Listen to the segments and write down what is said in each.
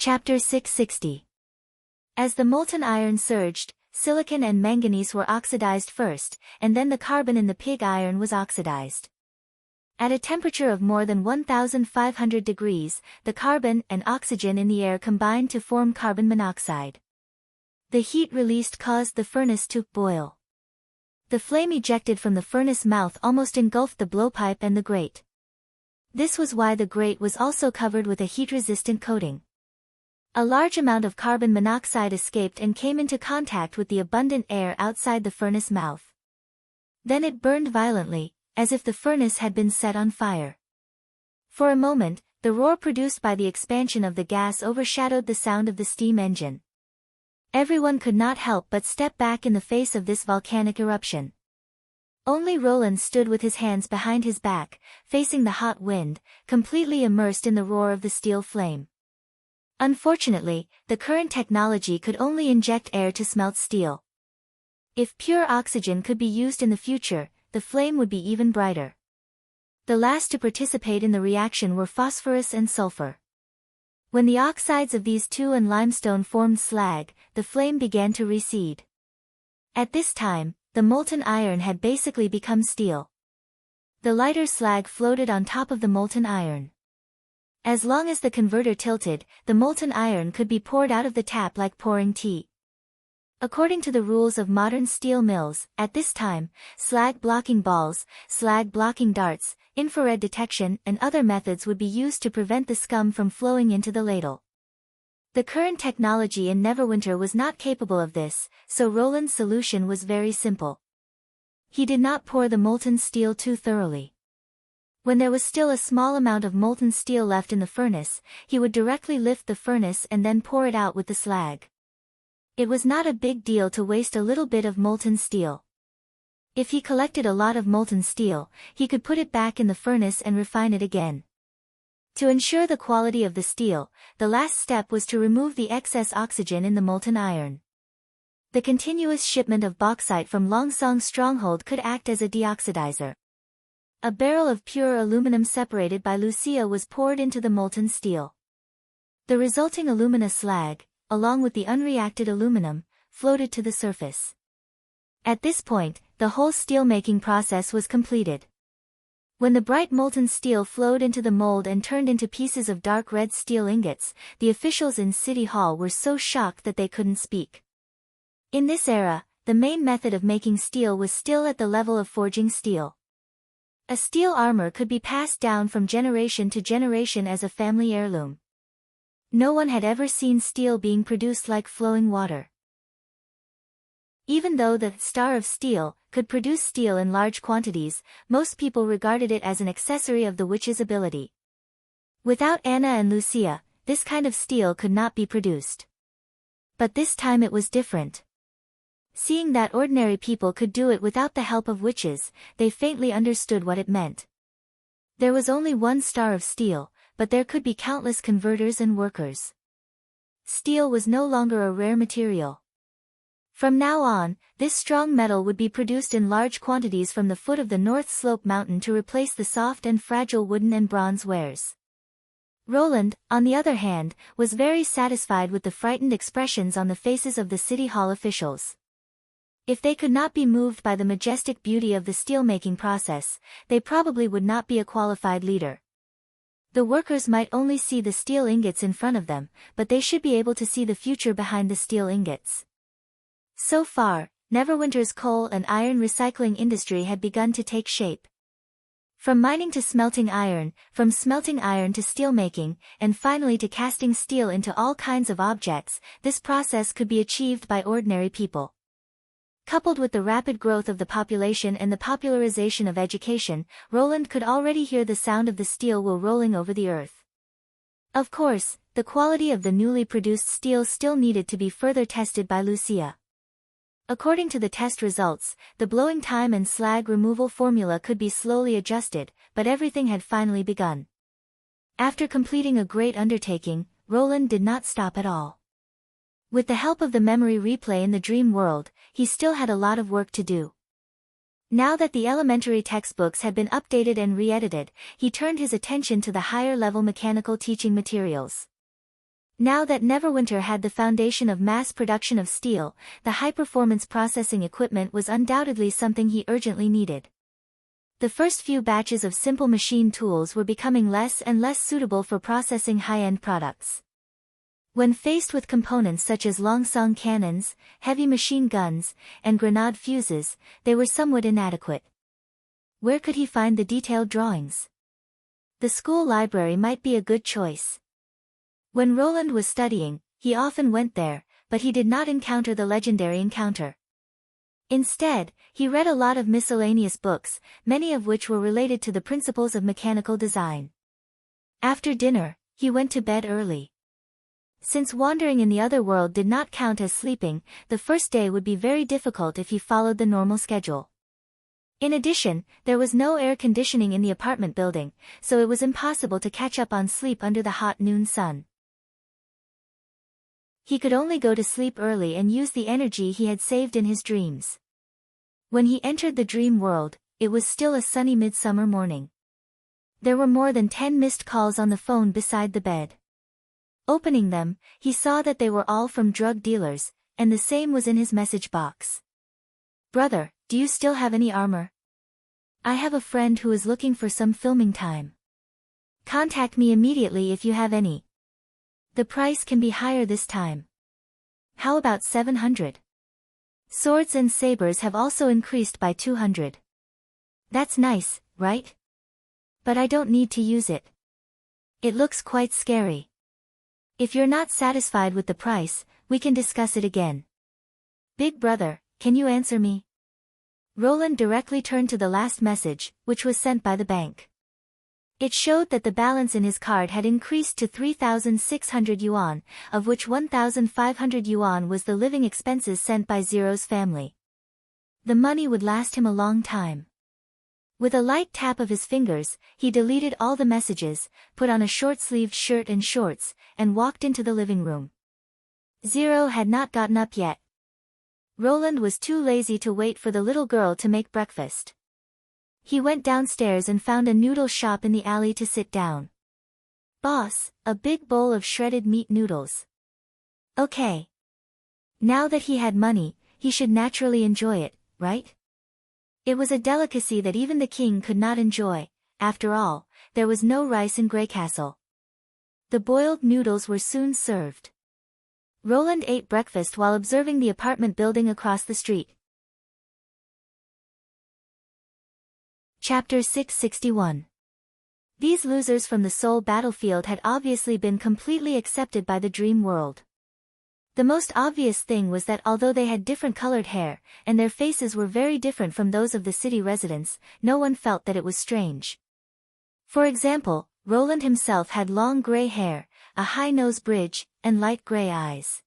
Chapter 660. As the molten iron surged, silicon and manganese were oxidized first, and then the carbon in the pig iron was oxidized. At a temperature of more than 1,500 degrees, the carbon and oxygen in the air combined to form carbon monoxide. The heat released caused the furnace to boil. The flame ejected from the furnace mouth almost engulfed the blowpipe and the grate. This was why the grate was also covered with a heat-resistant coating. A large amount of carbon monoxide escaped and came into contact with the abundant air outside the furnace mouth. Then it burned violently, as if the furnace had been set on fire. For a moment, the roar produced by the expansion of the gas overshadowed the sound of the steam engine. Everyone could not help but step back in the face of this volcanic eruption. Only Roland stood with his hands behind his back, facing the hot wind, completely immersed in the roar of the steel flame. Unfortunately, the current technology could only inject air to smelt steel. If pure oxygen could be used in the future, the flame would be even brighter. The last to participate in the reaction were phosphorus and sulfur. When the oxides of these two and limestone formed slag, the flame began to recede. At this time, the molten iron had basically become steel. The lighter slag floated on top of the molten iron. As long as the converter tilted, the molten iron could be poured out of the tap like pouring tea. According to the rules of modern steel mills, at this time, slag-blocking balls, slag-blocking darts, infrared detection and other methods would be used to prevent the scum from flowing into the ladle. The current technology in Neverwinter was not capable of this, so Roland's solution was very simple. He did not pour the molten steel too thoroughly. When there was still a small amount of molten steel left in the furnace, he would directly lift the furnace and then pour it out with the slag. It was not a big deal to waste a little bit of molten steel. If he collected a lot of molten steel, he could put it back in the furnace and refine it again. To ensure the quality of the steel, the last step was to remove the excess oxygen in the molten iron. The continuous shipment of bauxite from Longsong's stronghold could act as a deoxidizer. A barrel of pure aluminum separated by Lucia was poured into the molten steel. The resulting alumina slag, along with the unreacted aluminum, floated to the surface. At this point, the whole steel-making process was completed. When the bright molten steel flowed into the mold and turned into pieces of dark red steel ingots, the officials in City Hall were so shocked that they couldn't speak. In this era, the main method of making steel was still at the level of forging steel. A steel armor could be passed down from generation to generation as a family heirloom. No one had ever seen steel being produced like flowing water. Even though the Star of Steel could produce steel in large quantities, most people regarded it as an accessory of the witch's ability. Without Anna and Lucia, this kind of steel could not be produced. But this time it was different. Seeing that ordinary people could do it without the help of witches, they faintly understood what it meant. There was only one Star of Steel, but there could be countless converters and workers. Steel was no longer a rare material. From now on, this strong metal would be produced in large quantities from the foot of the North Slope Mountain to replace the soft and fragile wooden and bronze wares. Roland, on the other hand, was very satisfied with the frightened expressions on the faces of the City Hall officials. If they could not be moved by the majestic beauty of the steelmaking process, they probably would not be a qualified leader. The workers might only see the steel ingots in front of them, but they should be able to see the future behind the steel ingots. So far, Neverwinter's coal and iron recycling industry had begun to take shape. From mining to smelting iron, from smelting iron to steelmaking, and finally to casting steel into all kinds of objects, this process could be achieved by ordinary people. Coupled with the rapid growth of the population and the popularization of education, Roland could already hear the sound of the steel wheel rolling over the earth. Of course, the quality of the newly produced steel still needed to be further tested by Lucia. According to the test results, the blowing time and slag removal formula could be slowly adjusted, but everything had finally begun. After completing a great undertaking, Roland did not stop at all. With the help of the memory replay in the dream world, he still had a lot of work to do. Now that the elementary textbooks had been updated and re-edited, he turned his attention to the higher-level mechanical teaching materials. Now that Neverwinter had the foundation of mass production of steel, the high-performance processing equipment was undoubtedly something he urgently needed. The first few batches of simple machine tools were becoming less and less suitable for processing high-end products. When faced with components such as Longsong cannons, heavy machine guns, and grenade fuses, they were somewhat inadequate. Where could he find the detailed drawings? The school library might be a good choice. When Roland was studying, he often went there, but he did not encounter the legendary encounter. Instead, he read a lot of miscellaneous books, many of which were related to the principles of mechanical design. After dinner, he went to bed early. Since wandering in the other world did not count as sleeping, the first day would be very difficult if he followed the normal schedule. In addition, there was no air conditioning in the apartment building, so it was impossible to catch up on sleep under the hot noon sun. He could only go to sleep early and use the energy he had saved in his dreams. When he entered the dream world, it was still a sunny midsummer morning. There were more than 10 missed calls on the phone beside the bed. Opening them, he saw that they were all from drug dealers, and the same was in his message box. "Brother, do you still have any armor? I have a friend who is looking for some filming time. Contact me immediately if you have any. The price can be higher this time. How about 700? Swords and sabers have also increased by 200. That's nice, right? But I don't need to use it. It looks quite scary. If you're not satisfied with the price, we can discuss it again. Big brother, can you answer me?" Roland directly turned to the last message, which was sent by the bank. It showed that the balance in his card had increased to 3,600 yuan, of which 1,500 yuan was the living expenses sent by Zero's family. The money would last him a long time. With a light tap of his fingers, he deleted all the messages, put on a short-sleeved shirt and shorts, and walked into the living room. Zero had not gotten up yet. Roland was too lazy to wait for the little girl to make breakfast. He went downstairs and found a noodle shop in the alley to sit down. "Boss, a big bowl of shredded meat noodles." Okay. Now that he had money, he should naturally enjoy it, right? It was a delicacy that even the king could not enjoy. After all, there was no rice in Greycastle. The boiled noodles were soon served. Roland ate breakfast while observing the apartment building across the street. Chapter 661. These losers from the Soul battlefield had obviously been completely accepted by the dream world. The most obvious thing was that although they had different colored hair, and their faces were very different from those of the city residents, no one felt that it was strange. For example, Roland himself had long gray hair, a high nose bridge, and light gray eyes.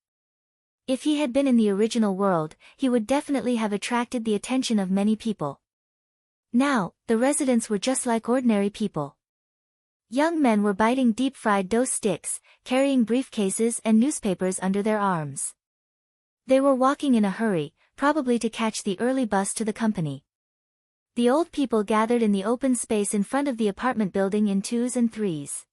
If he had been in the original world, he would definitely have attracted the attention of many people. Now, the residents were just like ordinary people. Young men were biting deep-fried dough sticks, carrying briefcases and newspapers under their arms. They were walking in a hurry, probably to catch the early bus to the company. The old people gathered in the open space in front of the apartment building in twos and threes.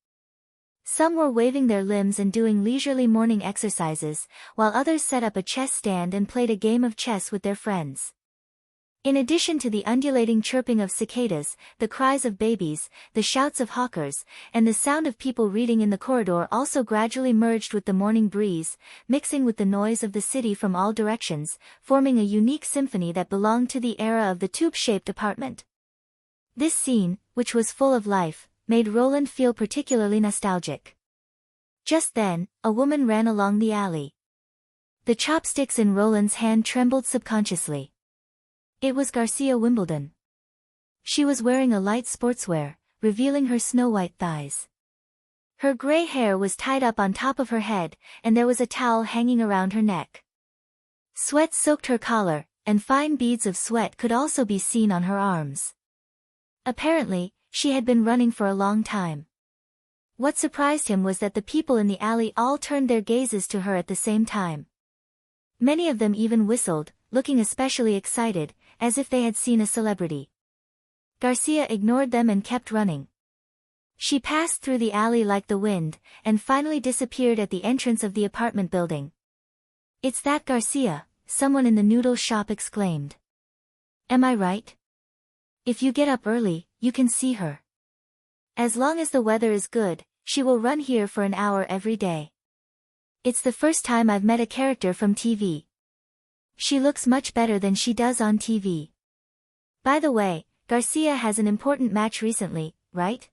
Some were waving their limbs and doing leisurely morning exercises, while others set up a chess stand and played a game of chess with their friends. In addition to the undulating chirping of cicadas, the cries of babies, the shouts of hawkers, and the sound of people reading in the corridor also gradually merged with the morning breeze, mixing with the noise of the city from all directions, forming a unique symphony that belonged to the era of the tube-shaped apartment. This scene, which was full of life, made Roland feel particularly nostalgic. Just then, a woman ran along the alley. The chopsticks in Roland's hand trembled subconsciously. It was Garcia Wimbledon. She was wearing a light sportswear, revealing her snow-white thighs. Her gray hair was tied up on top of her head, and there was a towel hanging around her neck. Sweat soaked her collar, and fine beads of sweat could also be seen on her arms. Apparently, she had been running for a long time. What surprised him was that the people in the alley all turned their gazes to her at the same time. Many of them even whistled, looking especially excited, as if they had seen a celebrity. Garcia ignored them and kept running. She passed through the alley like the wind, and finally disappeared at the entrance of the apartment building. "It's that Garcia," someone in the noodle shop exclaimed. "Am I right? If you get up early, you can see her. As long as the weather is good, she will run here for an hour every day. It's the first time I've met a character from TV. She looks much better than she does on TV. By the way, Garcia has an important match recently, right?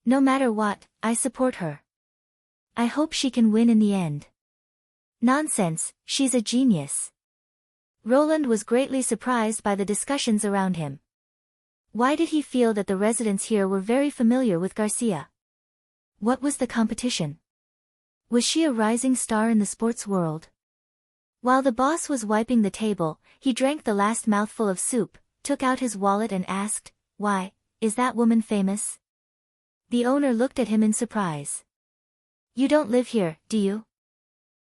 No matter what, I support her. I hope she can win in the end." "Nonsense, she's a genius." Roland was greatly surprised by the discussions around him. Why did he feel that the residents here were very familiar with Garcia? What was the competition? Was she a rising star in the sports world? While the boss was wiping the table, he drank the last mouthful of soup, took out his wallet and asked, "Why, is that woman famous?" The owner looked at him in surprise. "You don't live here, do you?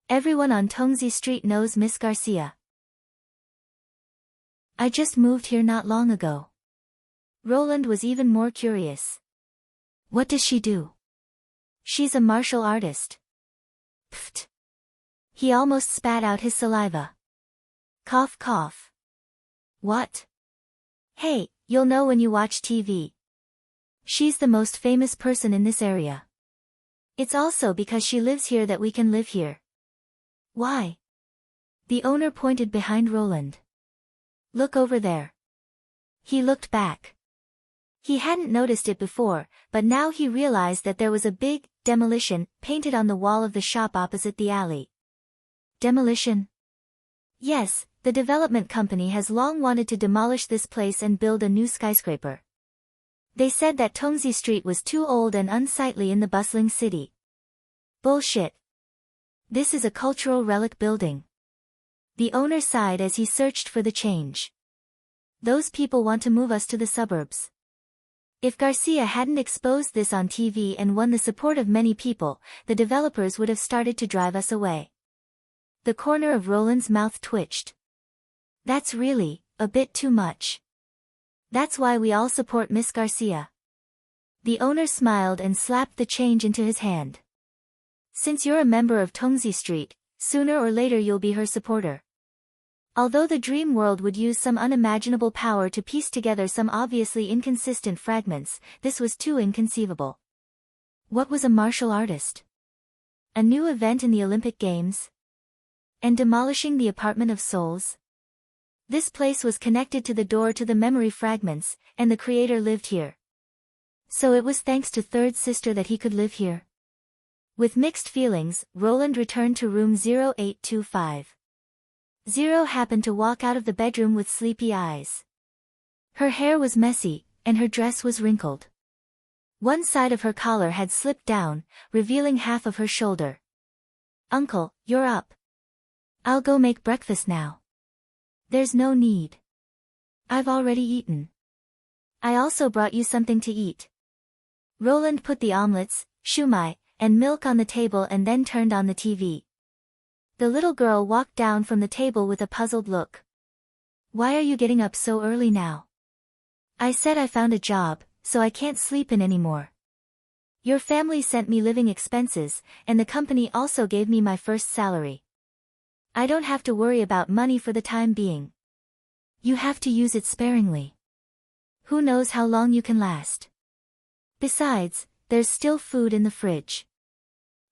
Everyone on Tongzi Street knows Miss Garcia." "I just moved here not long ago." Roland was even more curious. "What does she do?" "She's a martial artist." Pfft. He almost spat out his saliva. Cough cough. "What?" "Hey, you'll know when you watch TV. She's the most famous person in this area. It's also because she lives here that we can live here." "Why?" The owner pointed behind Roland. "Look over there." He looked back. He hadn't noticed it before, but now he realized that there was a big demolition painted on the wall of the shop opposite the alley. Demolition? Yes, the development company has long wanted to demolish this place and build a new skyscraper. They said that Tongzi Street was too old and unsightly in the bustling city. Bullshit. This is a cultural relic building. The owner sighed as he searched for the change. Those people want to move us to the suburbs. If Garcia hadn't exposed this on TV and won the support of many people, the developers would have started to drive us away. The corner of Roland's mouth twitched. That's really a bit too much. That's why we all support Miss Garcia. The owner smiled and slapped the change into his hand. Since you're a member of Tongzi Street, sooner or later you'll be her supporter. Although the dream world would use some unimaginable power to piece together some obviously inconsistent fragments, this was too inconceivable. What was a martial artist? A new event in the Olympic Games? And demolishing the apartment of souls? This place was connected to the door to the memory fragments, and the creator lived here. So it was thanks to Third Sister that he could live here. With mixed feelings, Roland returned to room 0825. Zero happened to walk out of the bedroom with sleepy eyes. Her hair was messy, and her dress was wrinkled. One side of her collar had slipped down, revealing half of her shoulder. "Uncle, you're up. I'll go make breakfast now." "There's no need. I've already eaten. I also brought you something to eat." Roland put the omelets, shumai, and milk on the table and then turned on the TV. The little girl walked down from the table with a puzzled look. "Why are you getting up so early now?" "I said I found a job, so I can't sleep in anymore. Your family sent me living expenses, and the company also gave me my first salary. I don't have to worry about money for the time being. You have to use it sparingly. Who knows how long you can last. Besides, there's still food in the fridge."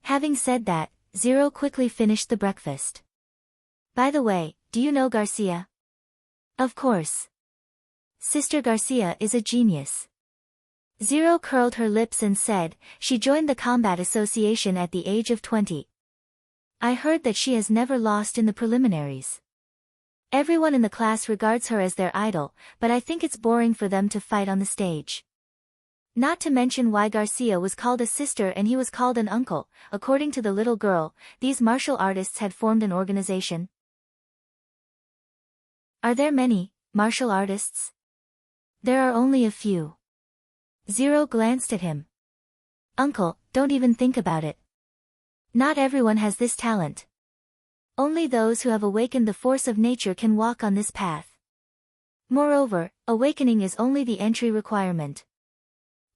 Having said that, Zero quickly finished the breakfast. "By the way, do you know Garcia?" "Of course. Sister Garcia is a genius." Zero curled her lips and said, "She joined the Combat Association at the age of 20. I heard that she has never lost in the preliminaries. Everyone in the class regards her as their idol, but I think it's boring for them to fight on the stage. Not to mention why Garcia was called a sister and he was called an uncle. According to the little girl, these martial artists had formed an organization." "Are there many martial artists?" "There are only a few." Zero glanced at him. "Uncle, don't even think about it. Not everyone has this talent. Only those who have awakened the force of nature can walk on this path. Moreover, awakening is only the entry requirement.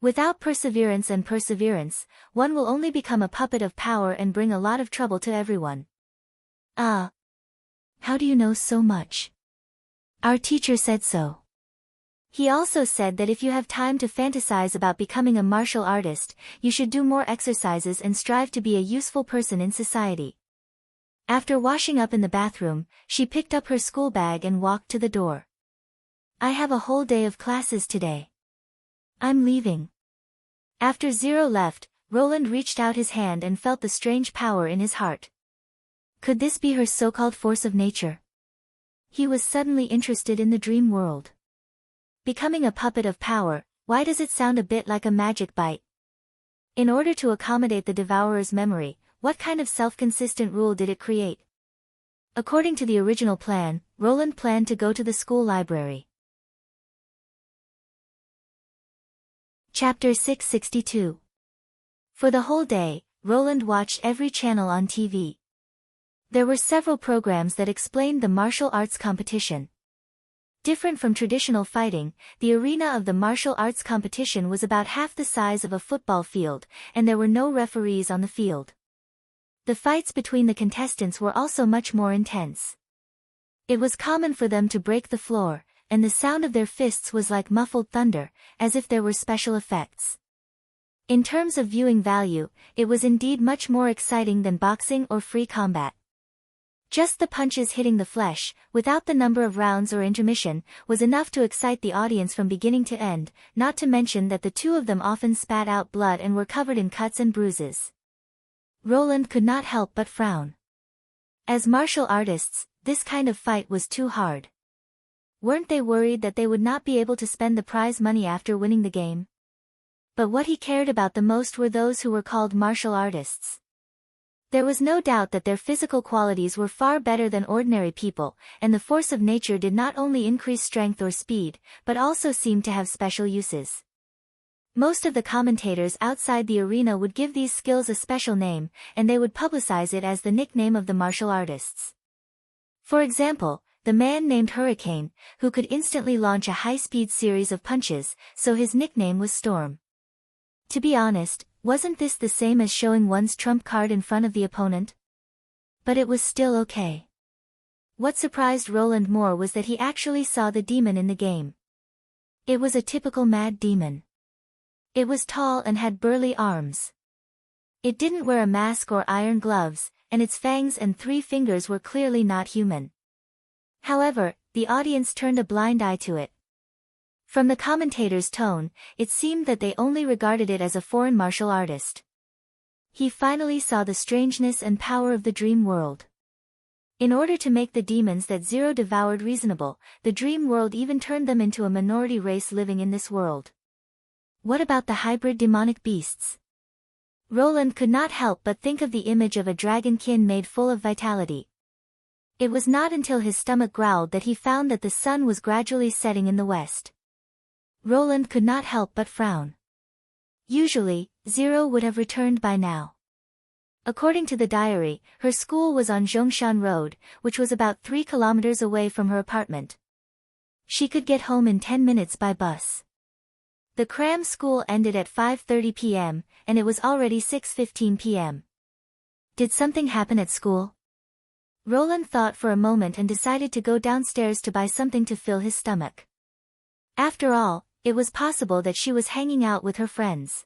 Without perseverance, one will only become a puppet of power and bring a lot of trouble to everyone. Ah. How do you know so much? Our teacher said so. He also said that if you have time to fantasize about becoming a martial artist, you should do more exercises and strive to be a useful person in society. After washing up in the bathroom, she picked up her school bag and walked to the door. I have a whole day of classes today. I'm leaving. After Zero left, Roland reached out his hand and felt the strange power in his heart. Could this be her so-called force of nature? He was suddenly interested in the dream world. Becoming a puppet of power, why does it sound a bit like a magic bite? In order to accommodate the devourer's memory, what kind of self-consistent rule did it create? According to the original plan, Roland planned to go to the school library. Chapter 662. For the whole day, Roland watched every channel on TV. There were several programs that explained the martial arts competition. Different from traditional fighting, the arena of the martial arts competition was about half the size of a football field, and there were no referees on the field. The fights between the contestants were also much more intense. It was common for them to break the floor, and the sound of their fists was like muffled thunder, as if there were special effects. In terms of viewing value, it was indeed much more exciting than boxing or free combat. Just the punches hitting the flesh, without the number of rounds or intermission, was enough to excite the audience from beginning to end, not to mention that the two of them often spat out blood and were covered in cuts and bruises. Roland could not help but frown. As martial artists, this kind of fight was too hard. Weren't they worried that they would not be able to spend the prize money after winning the game? But what he cared about the most were those who were called martial artists. There was no doubt that their physical qualities were far better than ordinary people, and the force of nature did not only increase strength or speed, but also seemed to have special uses. Most of the commentators outside the arena would give these skills a special name, and they would publicize it as the nickname of the martial artists. For example, the man named Hurricane, who could instantly launch a high-speed series of punches, so his nickname was Storm. To be honest, wasn't this the same as showing one's trump card in front of the opponent? But it was still okay. What surprised Roland more was that he actually saw the demon in the game. It was a typical mad demon. It was tall and had burly arms. It didn't wear a mask or iron gloves, and its fangs and 3 fingers were clearly not human. However, the audience turned a blind eye to it. From the commentator's tone, it seemed that they only regarded it as a foreign martial artist. He finally saw the strangeness and power of the dream world. In order to make the demons that Zero devoured reasonable, the dream world even turned them into a minority race living in this world. What about the hybrid demonic beasts? Roland could not help but think of the image of a dragonkin made full of vitality. It was not until his stomach growled that he found that the sun was gradually setting in the west. Roland could not help but frown. Usually, Zero would have returned by now. According to the diary, her school was on Zhongshan Road, which was about 3 kilometers away from her apartment. She could get home in 10 minutes by bus. The cram school ended at 5:30 p.m., and it was already 6:15 p.m. Did something happen at school? Roland thought for a moment and decided to go downstairs to buy something to fill his stomach. After all, it was possible that she was hanging out with her friends.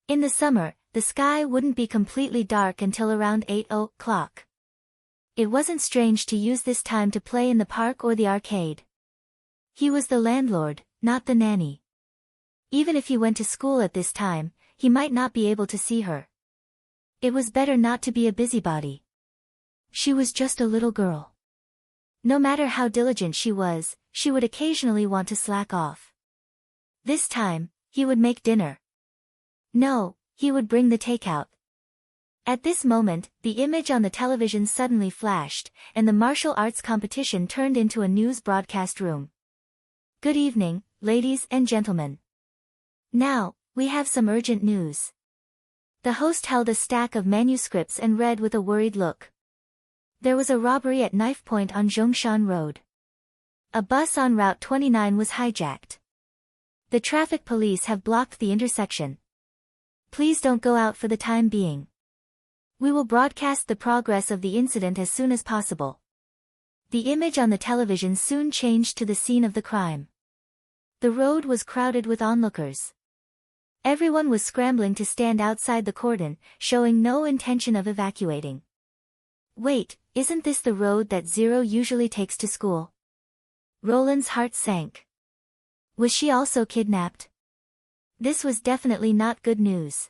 In the summer, the sky wouldn't be completely dark until around 8 o'clock. It wasn't strange to use this time to play in the park or the arcade. He was the landlord, not the nanny. Even if he went to school at this time, he might not be able to see her. It was better not to be a busybody. She was just a little girl. No matter how diligent she was, she would occasionally want to slack off. This time, he would make dinner. No, he would bring the takeout. At this moment, the image on the television suddenly flashed, and the martial arts competition turned into a news broadcast room. Good evening, ladies and gentlemen. Now, we have some urgent news. The host held a stack of manuscripts and read with a worried look. There was a robbery at knife point on Zhongshan Road. A bus on Route 29 was hijacked. The traffic police have blocked the intersection. Please don't go out for the time being. We will broadcast the progress of the incident as soon as possible. The image on the television soon changed to the scene of the crime. The road was crowded with onlookers. Everyone was scrambling to stand outside the cordon, showing no intention of evacuating. Wait, isn't this the road that Zero usually takes to school? Roland's heart sank. Was she also kidnapped? This was definitely not good news.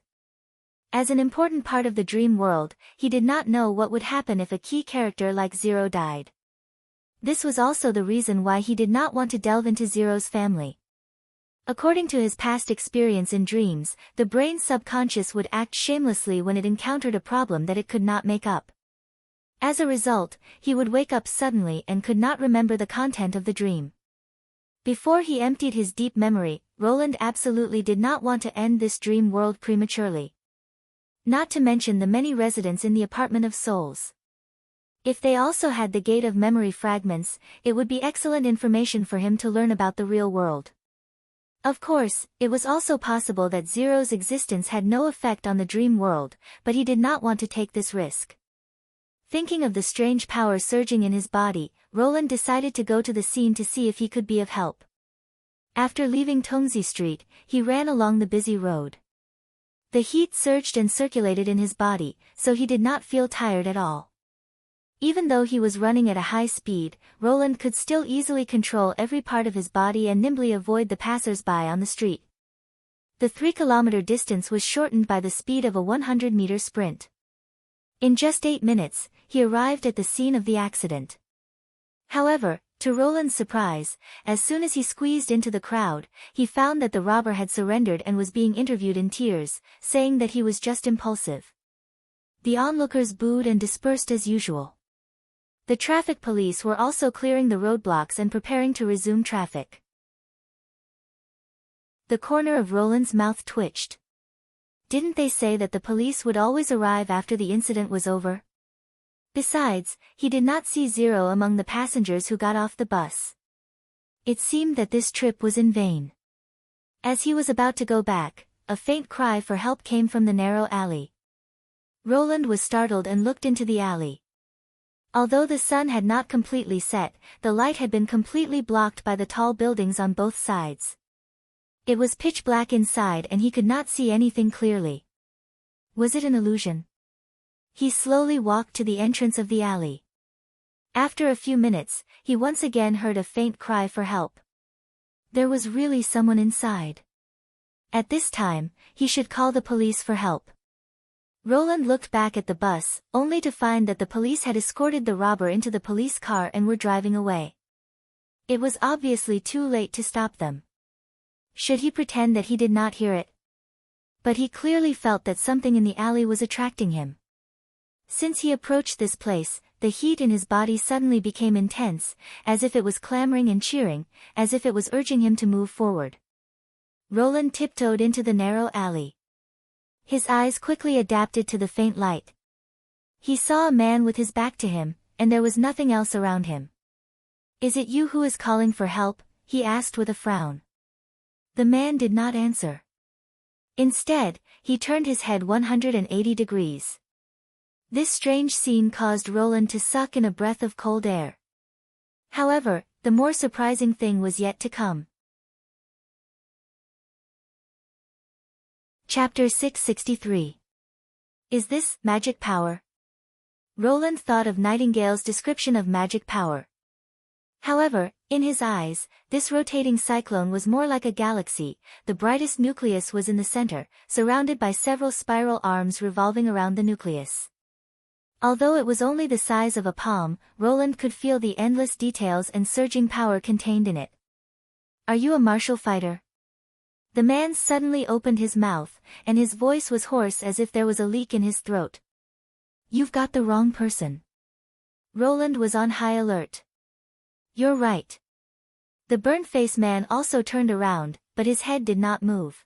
As an important part of the dream world, he did not know what would happen if a key character like Zero died. This was also the reason why he did not want to delve into Zero's family. According to his past experience in dreams, the brain's subconscious would act shamelessly when it encountered a problem that it could not make up. As a result, he would wake up suddenly and could not remember the content of the dream. Before he emptied his deep memory, Roland absolutely did not want to end this dream world prematurely. Not to mention the many residents in the apartment of souls. If they also had the gate of memory fragments, it would be excellent information for him to learn about the real world. Of course, it was also possible that Zero's existence had no effect on the dream world, but he did not want to take this risk. Thinking of the strange power surging in his body, Roland decided to go to the scene to see if he could be of help. After leaving Tongzi Street, he ran along the busy road. The heat surged and circulated in his body, so he did not feel tired at all. Even though he was running at a high speed, Roland could still easily control every part of his body and nimbly avoid the passers-by on the street. The 3-kilometer distance was shortened by the speed of a 100-meter sprint. In just 8 minutes, he arrived at the scene of the accident. However, to Roland's surprise, as soon as he squeezed into the crowd, he found that the robber had surrendered and was being interviewed in tears, saying that he was just impulsive. The onlookers booed and dispersed as usual. The traffic police were also clearing the roadblocks and preparing to resume traffic. The corner of Roland's mouth twitched. Didn't they say that the police would always arrive after the incident was over? Besides, he did not see Zero among the passengers who got off the bus. It seemed that this trip was in vain. As he was about to go back, a faint cry for help came from the narrow alley. Roland was startled and looked into the alley. Although the sun had not completely set, the light had been completely blocked by the tall buildings on both sides. It was pitch black inside and he could not see anything clearly. Was it an illusion? He slowly walked to the entrance of the alley. After a few minutes, he once again heard a faint cry for help. There was really someone inside. At this time, he should call the police for help. Roland looked back at the bus, only to find that the police had escorted the robber into the police car and were driving away. It was obviously too late to stop them. Should he pretend that he did not hear it? But he clearly felt that something in the alley was attracting him. Since he approached this place, the heat in his body suddenly became intense, as if it was clamoring and cheering, as if it was urging him to move forward. Roland tiptoed into the narrow alley. His eyes quickly adapted to the faint light. He saw a man with his back to him, and there was nothing else around him. "Is it you who is calling for help?" he asked with a frown. The man did not answer. Instead, he turned his head 180 degrees. This strange scene caused Roland to suck in a breath of cold air. However, the more surprising thing was yet to come. Chapter 663. Is this magic power? Roland thought of Nightingale's description of magic power. However, in his eyes, this rotating cyclone was more like a galaxy. The brightest nucleus was in the center, surrounded by several spiral arms revolving around the nucleus. Although it was only the size of a palm, Roland could feel the endless details and surging power contained in it. "Are you a martial fighter?" The man suddenly opened his mouth, and his voice was hoarse as if there was a leak in his throat. "You've got the wrong person." Roland was on high alert. "You're right." The burnt-faced man also turned around, but his head did not move.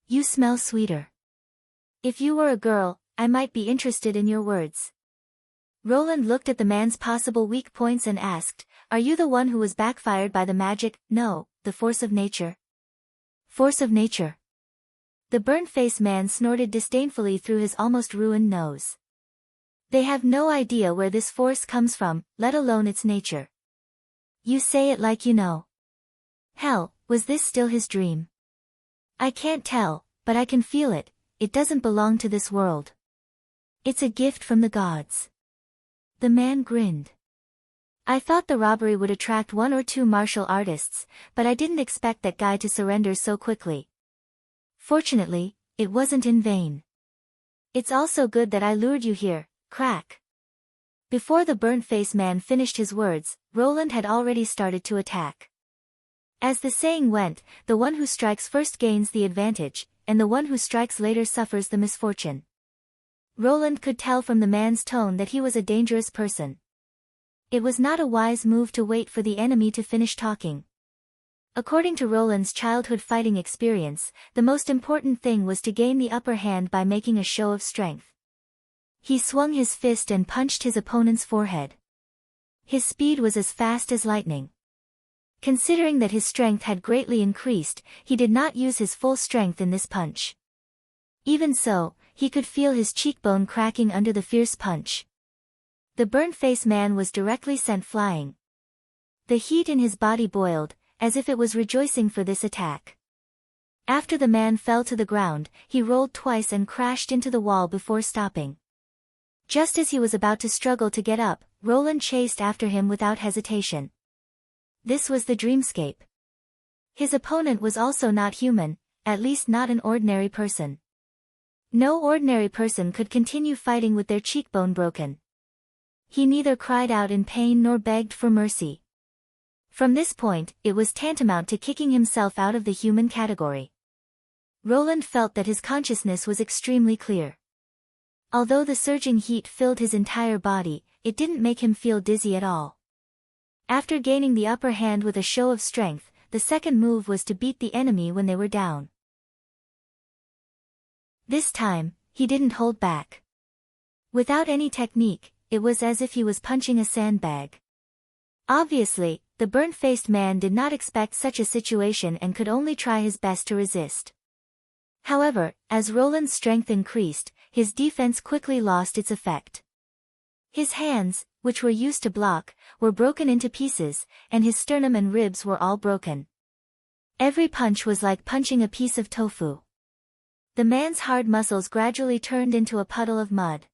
"You smell sweeter. If you were a girl, I might be interested in your words." Roland looked at the man's possible weak points and asked, "Are you the one who was backfired by the magic, no, the force of nature?" Force of nature. The burnt-faced man snorted disdainfully through his almost ruined nose. They have no idea where this force comes from, let alone its nature. You say it like you know. Hell, was this still his dream? I can't tell, but I can feel it. It doesn't belong to this world. It's a gift from the gods. The man grinned. I thought the robbery would attract 1 or 2 martial artists, but I didn't expect that guy to surrender so quickly. Fortunately, it wasn't in vain. It's also good that I lured you here, crack. Before the burnt-faced man finished his words, Roland had already started to attack. As the saying went, the one who strikes first gains the advantage, and the one who strikes later suffers the misfortune. Roland could tell from the man's tone that he was a dangerous person. It was not a wise move to wait for the enemy to finish talking. According to Roland's childhood fighting experience, the most important thing was to gain the upper hand by making a show of strength. He swung his fist and punched his opponent's forehead. His speed was as fast as lightning. Considering that his strength had greatly increased, he did not use his full strength in this punch. Even so, he could feel his cheekbone cracking under the fierce punch. The burnt-faced man was directly sent flying. The heat in his body boiled, as if it was rejoicing for this attack. After the man fell to the ground, he rolled twice and crashed into the wall before stopping. Just as he was about to struggle to get up, Roland chased after him without hesitation. This was the dreamscape. His opponent was also not human, at least not an ordinary person. No ordinary person could continue fighting with their cheekbone broken. He neither cried out in pain nor begged for mercy. From this point, it was tantamount to kicking himself out of the human category. Roland felt that his consciousness was extremely clear. Although the surging heat filled his entire body, it didn't make him feel dizzy at all. After gaining the upper hand with a show of strength, the second move was to beat the enemy when they were down. This time, he didn't hold back. Without any technique, it was as if he was punching a sandbag. Obviously, the burnt-faced man did not expect such a situation and could only try his best to resist. However, as Roland's strength increased, his defense quickly lost its effect. His hands, which were used to block, were broken into pieces, and his sternum and ribs were all broken. Every punch was like punching a piece of tofu. The man's hard muscles gradually turned into a puddle of mud.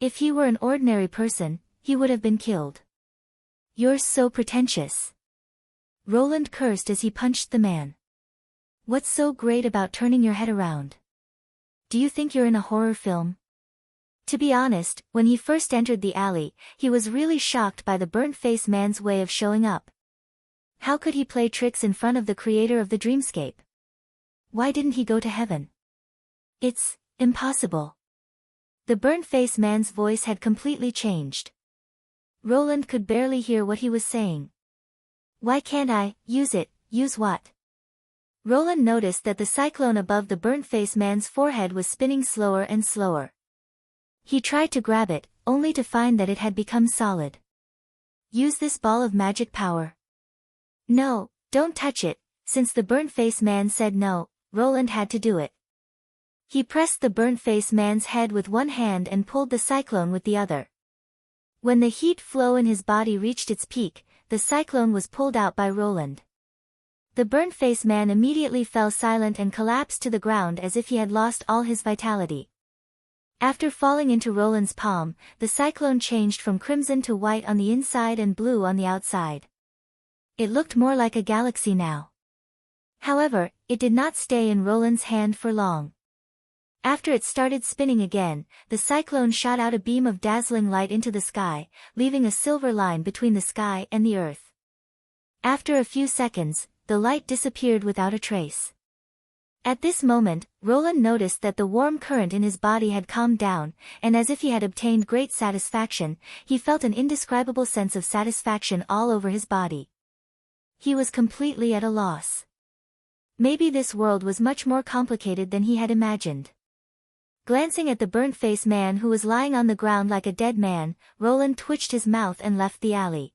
If he were an ordinary person, he would have been killed. You're so pretentious. Roland cursed as he punched the man. What's so great about turning your head around? Do you think you're in a horror film? To be honest, when he first entered the alley, he was really shocked by the burnt-faced man's way of showing up. How could he play tricks in front of the creator of the dreamscape? Why didn't he go to heaven? It's impossible. The burnt-faced man's voice had completely changed. Roland could barely hear what he was saying. Why can't I use it? Use what? Roland noticed that the cyclone above the burnt-faced man's forehead was spinning slower and slower. He tried to grab it, only to find that it had become solid. Use this ball of magic power. No, don't touch it. Since the burnt-faced man said no, Roland had to do it. He pressed the burnt-faced man's head with one hand and pulled the cyclone with the other. When the heat flow in his body reached its peak, the cyclone was pulled out by Roland. The burnt-faced man immediately fell silent and collapsed to the ground as if he had lost all his vitality. After falling into Roland's palm, the cyclone changed from crimson to white on the inside and blue on the outside. It looked more like a galaxy now. However, it did not stay in Roland's hand for long. After it started spinning again, the cyclone shot out a beam of dazzling light into the sky, leaving a silver line between the sky and the earth. After a few seconds, the light disappeared without a trace. At this moment, Roland noticed that the warm current in his body had calmed down, and as if he had obtained great satisfaction, he felt an indescribable sense of satisfaction all over his body. He was completely at a loss. Maybe this world was much more complicated than he had imagined. Glancing at the burnt-faced man who was lying on the ground like a dead man, Roland twitched his mouth and left the alley.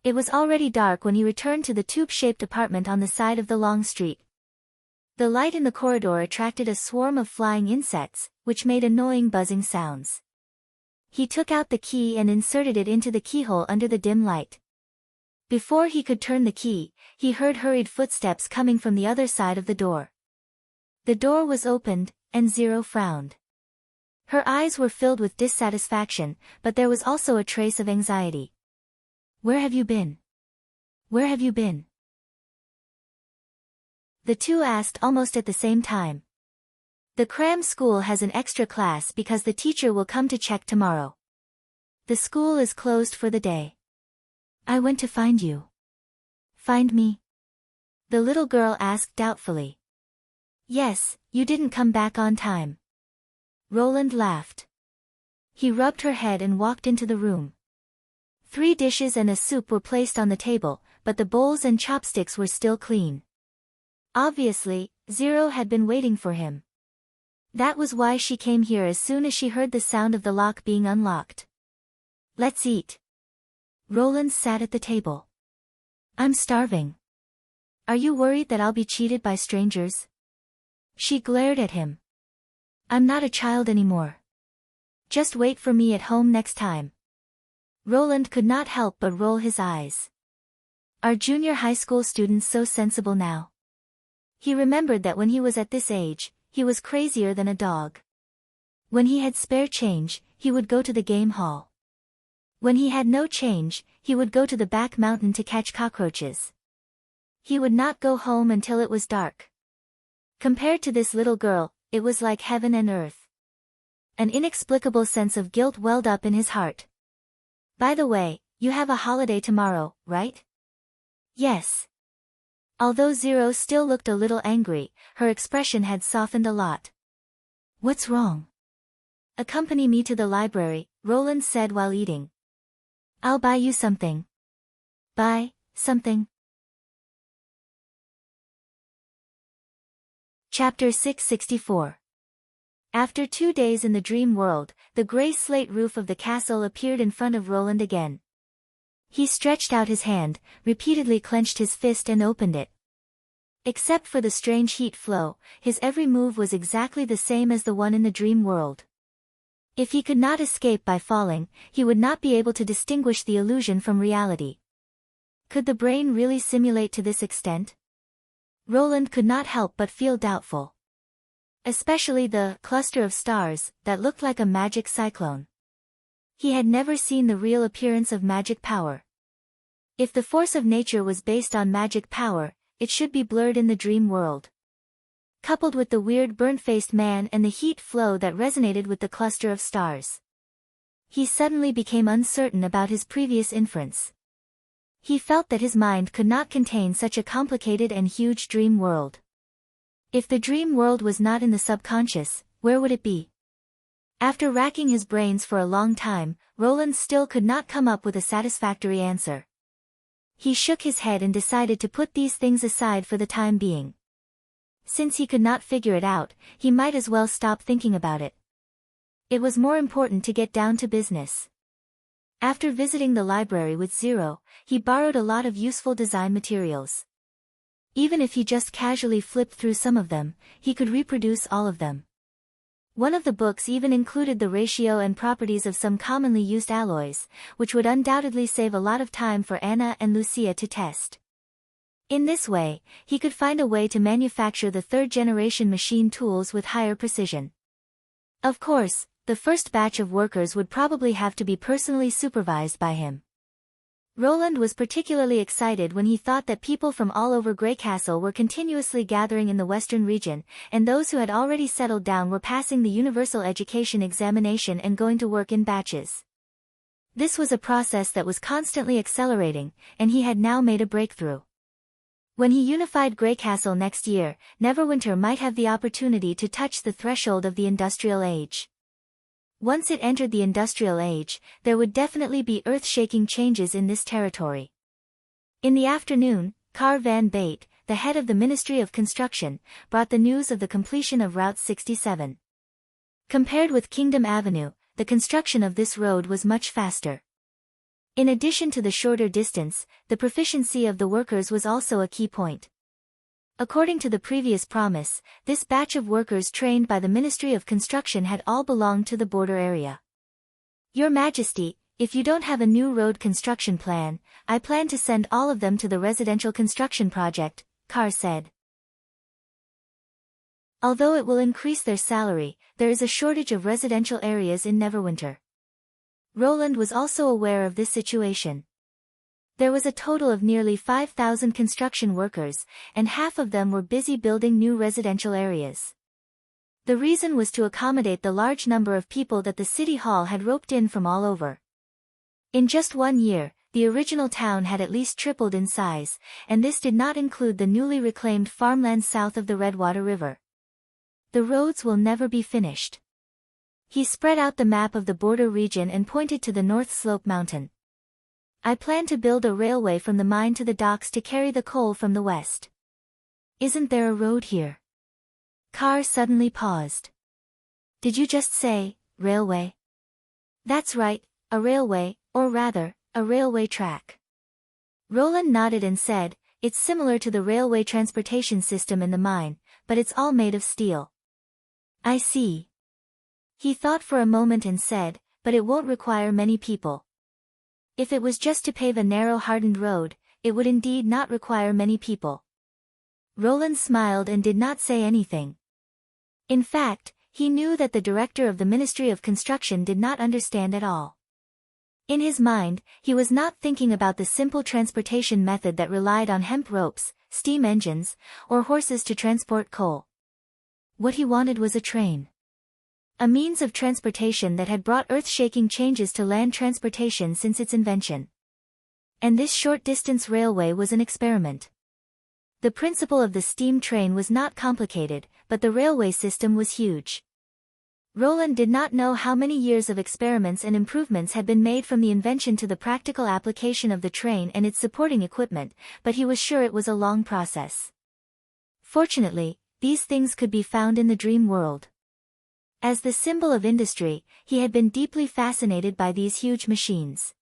It was already dark when he returned to the tube-shaped apartment on the side of the long street. The light in the corridor attracted a swarm of flying insects, which made annoying buzzing sounds. He took out the key and inserted it into the keyhole under the dim light. Before he could turn the key, he heard hurried footsteps coming from the other side of the door. The door was opened, and Zero frowned. Her eyes were filled with dissatisfaction, but there was also a trace of anxiety. "Where have you been? Where have you been?" The two asked almost at the same time. "The cram school has an extra class because the teacher will come to check tomorrow. The school is closed for the day." "I went to find you." "Find me?" The little girl asked doubtfully. "Yes, you didn't come back on time." Roland laughed. He rubbed her head and walked into the room. 3 dishes and a soup were placed on the table, but the bowls and chopsticks were still clean. Obviously, Zero had been waiting for him. That was why she came here as soon as she heard the sound of the lock being unlocked. "Let's eat." Roland sat at the table. "I'm starving." "Are you worried that I'll be cheated by strangers?" She glared at him. "I'm not a child anymore. Just wait for me at home next time." Roland could not help but roll his eyes. Are junior high school students so sensible now? He remembered that when he was at this age, he was crazier than a dog. When he had spare change, he would go to the game hall. When he had no change, he would go to the back mountain to catch cockroaches. He would not go home until it was dark. Compared to this little girl, it was like heaven and earth. An inexplicable sense of guilt welled up in his heart. "By the way, you have a holiday tomorrow, right?" "Yes." Although Zero still looked a little angry, her expression had softened a lot. "What's wrong?" "Accompany me to the library," Roland said while eating. "I'll buy you something." "Buy something?" Chapter 664. After 2 days in the dream world, the gray slate roof of the castle appeared in front of Roland again. He stretched out his hand, repeatedly clenched his fist and opened it. Except for the strange heat flow, his every move was exactly the same as the one in the dream world. If he could not escape by falling, he would not be able to distinguish the illusion from reality. Could the brain really simulate to this extent? Roland could not help but feel doubtful. Especially the cluster of stars that looked like a magic cyclone. He had never seen the real appearance of magic power. If the force of nature was based on magic power, it should be blurred in the dream world. Coupled with the weird burnt-faced man and the heat flow that resonated with the cluster of stars. He suddenly became uncertain about his previous inference. He felt that his mind could not contain such a complicated and huge dream world. If the dream world was not in the subconscious, where would it be? After racking his brains for a long time, Roland still could not come up with a satisfactory answer. He shook his head and decided to put these things aside for the time being. Since he could not figure it out, he might as well stop thinking about it. It was more important to get down to business. After visiting the library with Zero, he borrowed a lot of useful design materials. Even if he just casually flipped through some of them, he could reproduce all of them. One of the books even included the ratio and properties of some commonly used alloys, which would undoubtedly save a lot of time for Anna and Lucia to test. In this way, he could find a way to manufacture the 3rd-generation machine tools with higher precision. Of course, the first batch of workers would probably have to be personally supervised by him. Roland was particularly excited when he thought that people from all over Grey Castle were continuously gathering in the western region, and those who had already settled down were passing the universal education examination and going to work in batches. This was a process that was constantly accelerating, and he had now made a breakthrough. When he unified Grey Castle next year, Neverwinter might have the opportunity to touch the threshold of the Industrial Age. Once it entered the Industrial Age, there would definitely be earth-shaking changes in this territory. In the afternoon, Carl van Bate, the head of the Ministry of Construction, brought the news of the completion of Route 67. Compared with Kingdom Avenue, the construction of this road was much faster. In addition to the shorter distance, the proficiency of the workers was also a key point. According to the previous promise, this batch of workers trained by the Ministry of Construction had all belonged to the border area. Your Majesty, if you don't have a new road construction plan, I plan to send all of them to the residential construction project, Carr said. Although it will increase their salary, there is a shortage of residential areas in Neverwinter. Roland was also aware of this situation. There was a total of nearly 5,000 construction workers, and half of them were busy building new residential areas. The reason was to accommodate the large number of people that the city hall had roped in from all over. In just 1 year, the original town had at least tripled in size, and this did not include the newly reclaimed farmland south of the Redwater River. The roads will never be finished. He spread out the map of the border region and pointed to the North Slope Mountain. I plan to build a railway from the mine to the docks to carry the coal from the west. Isn't there a road here? Carr suddenly paused. Did you just say, railway? That's right, a railway, or rather, a railway track. Roland nodded and said, it's similar to the railway transportation system in the mine, but it's all made of steel. I see. He thought for a moment and said, but it won't require many people. If it was just to pave a narrow hardened road, it would indeed not require many people. Roland smiled and did not say anything. In fact, he knew that the director of the Ministry of Construction did not understand at all. In his mind, he was not thinking about the simple transportation method that relied on hemp ropes, steam engines, or horses to transport coal. What he wanted was a train. A means of transportation that had brought earth-shaking changes to land transportation since its invention. And this short-distance railway was an experiment. The principle of the steam train was not complicated, but the railway system was huge. Roland did not know how many years of experiments and improvements had been made from the invention to the practical application of the train and its supporting equipment, but he was sure it was a long process. Fortunately, these things could be found in the dream world. As the symbol of industry, he had been deeply fascinated by these huge machines.